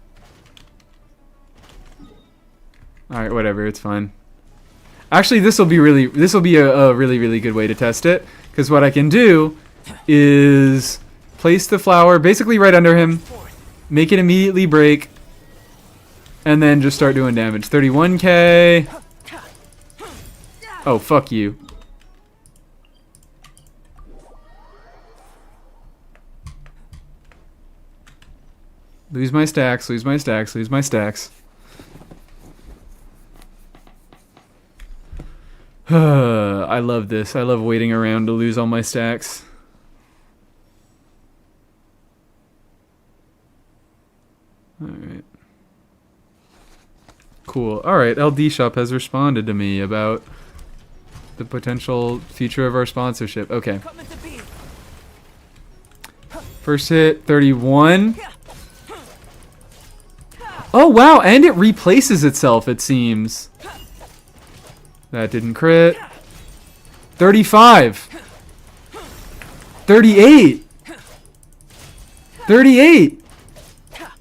Alright, whatever, it's fine. Actually, this will be a really good way to test it. Because what I can do is place the flower basically right under him, make it immediately break, and then just start doing damage. 31k. Oh, fuck you. Lose my stacks, lose my stacks, lose my stacks. I love this. I love waiting around to lose all my stacks. Alright. Cool. Alright, LD Shop has responded to me about the potential future of our sponsorship. Okay. First hit, 31. Oh, wow, and it replaces itself, it seems. That didn't crit. 35. 38. 38.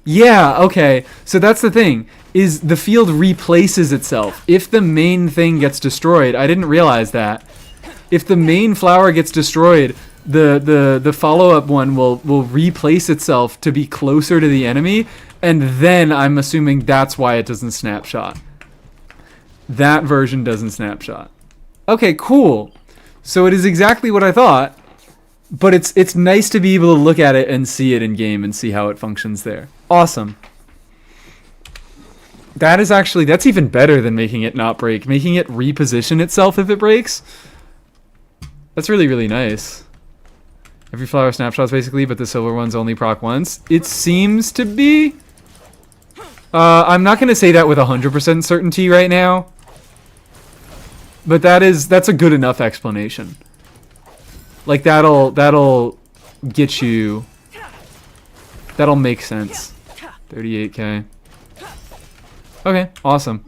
Yeah, okay. So that's the thing, is the field replaces itself. If the main thing gets destroyed, I didn't realize that. If the main flower gets destroyed, the follow-up one will replace itself to be closer to the enemy, and then I'm assuming that's why it doesn't snapshot. That version doesn't snapshot. Okay, cool. So it is exactly what I thought, but it's nice to be able to look at it and see it in game and see how it functions there. Awesome. That's even better than making it not break. Making it reposition itself if it breaks. That's really, really nice. Every flower snapshots basically, but the silver ones only proc once. It seems to be. I'm not going to say that with 100% certainty right now. But that's a good enough explanation. Like that'll get you. That'll make sense. 38k. Okay, awesome.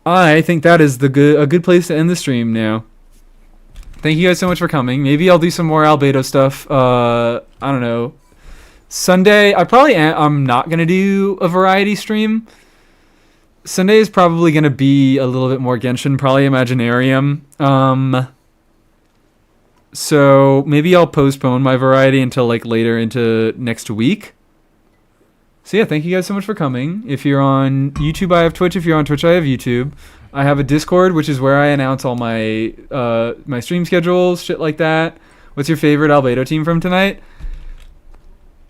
I think that is a good place to end the stream now. Thank you guys so much for coming. Maybe I'll do some more Albedo stuff. I don't know. Sunday, I'm not gonna do a variety stream. Sunday is probably gonna be a little bit more Genshin, probably Imaginarium. So maybe I'll postpone my variety until like later into next week. So yeah, thank you guys so much for coming. If you're on YouTube, I have Twitch. If you're on Twitch, I have YouTube. I have a Discord, which is where I announce all my my stream schedules, shit like that. What's your favorite Albedo team from tonight?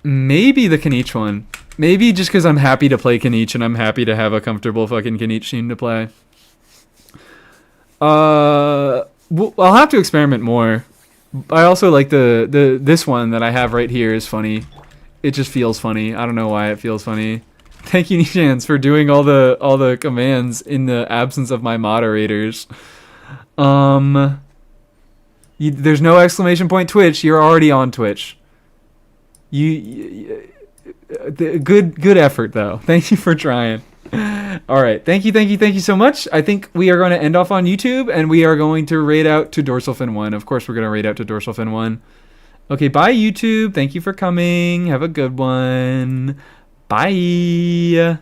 Maybe the Kanichi one. Maybe just because I'm happy to play Kanichi and I'm happy to have a comfortable fucking Kanichi team to play. I'll have to experiment more. I also like this one that I have right here is funny. It just feels funny. I don't know why it feels funny. Thank you, Nishans, for doing all the commands in the absence of my moderators. There's no exclamation point Twitch. You're already on Twitch. Good effort though. Thank you for trying. All right. Thank you so much. I think we are going to end off on YouTube and we are going to raid out to Dorsal Fin 1. Of course, we're going to raid out to Dorsal Fin 1. Okay, bye YouTube. Thank you for coming. Have a good one. Bye.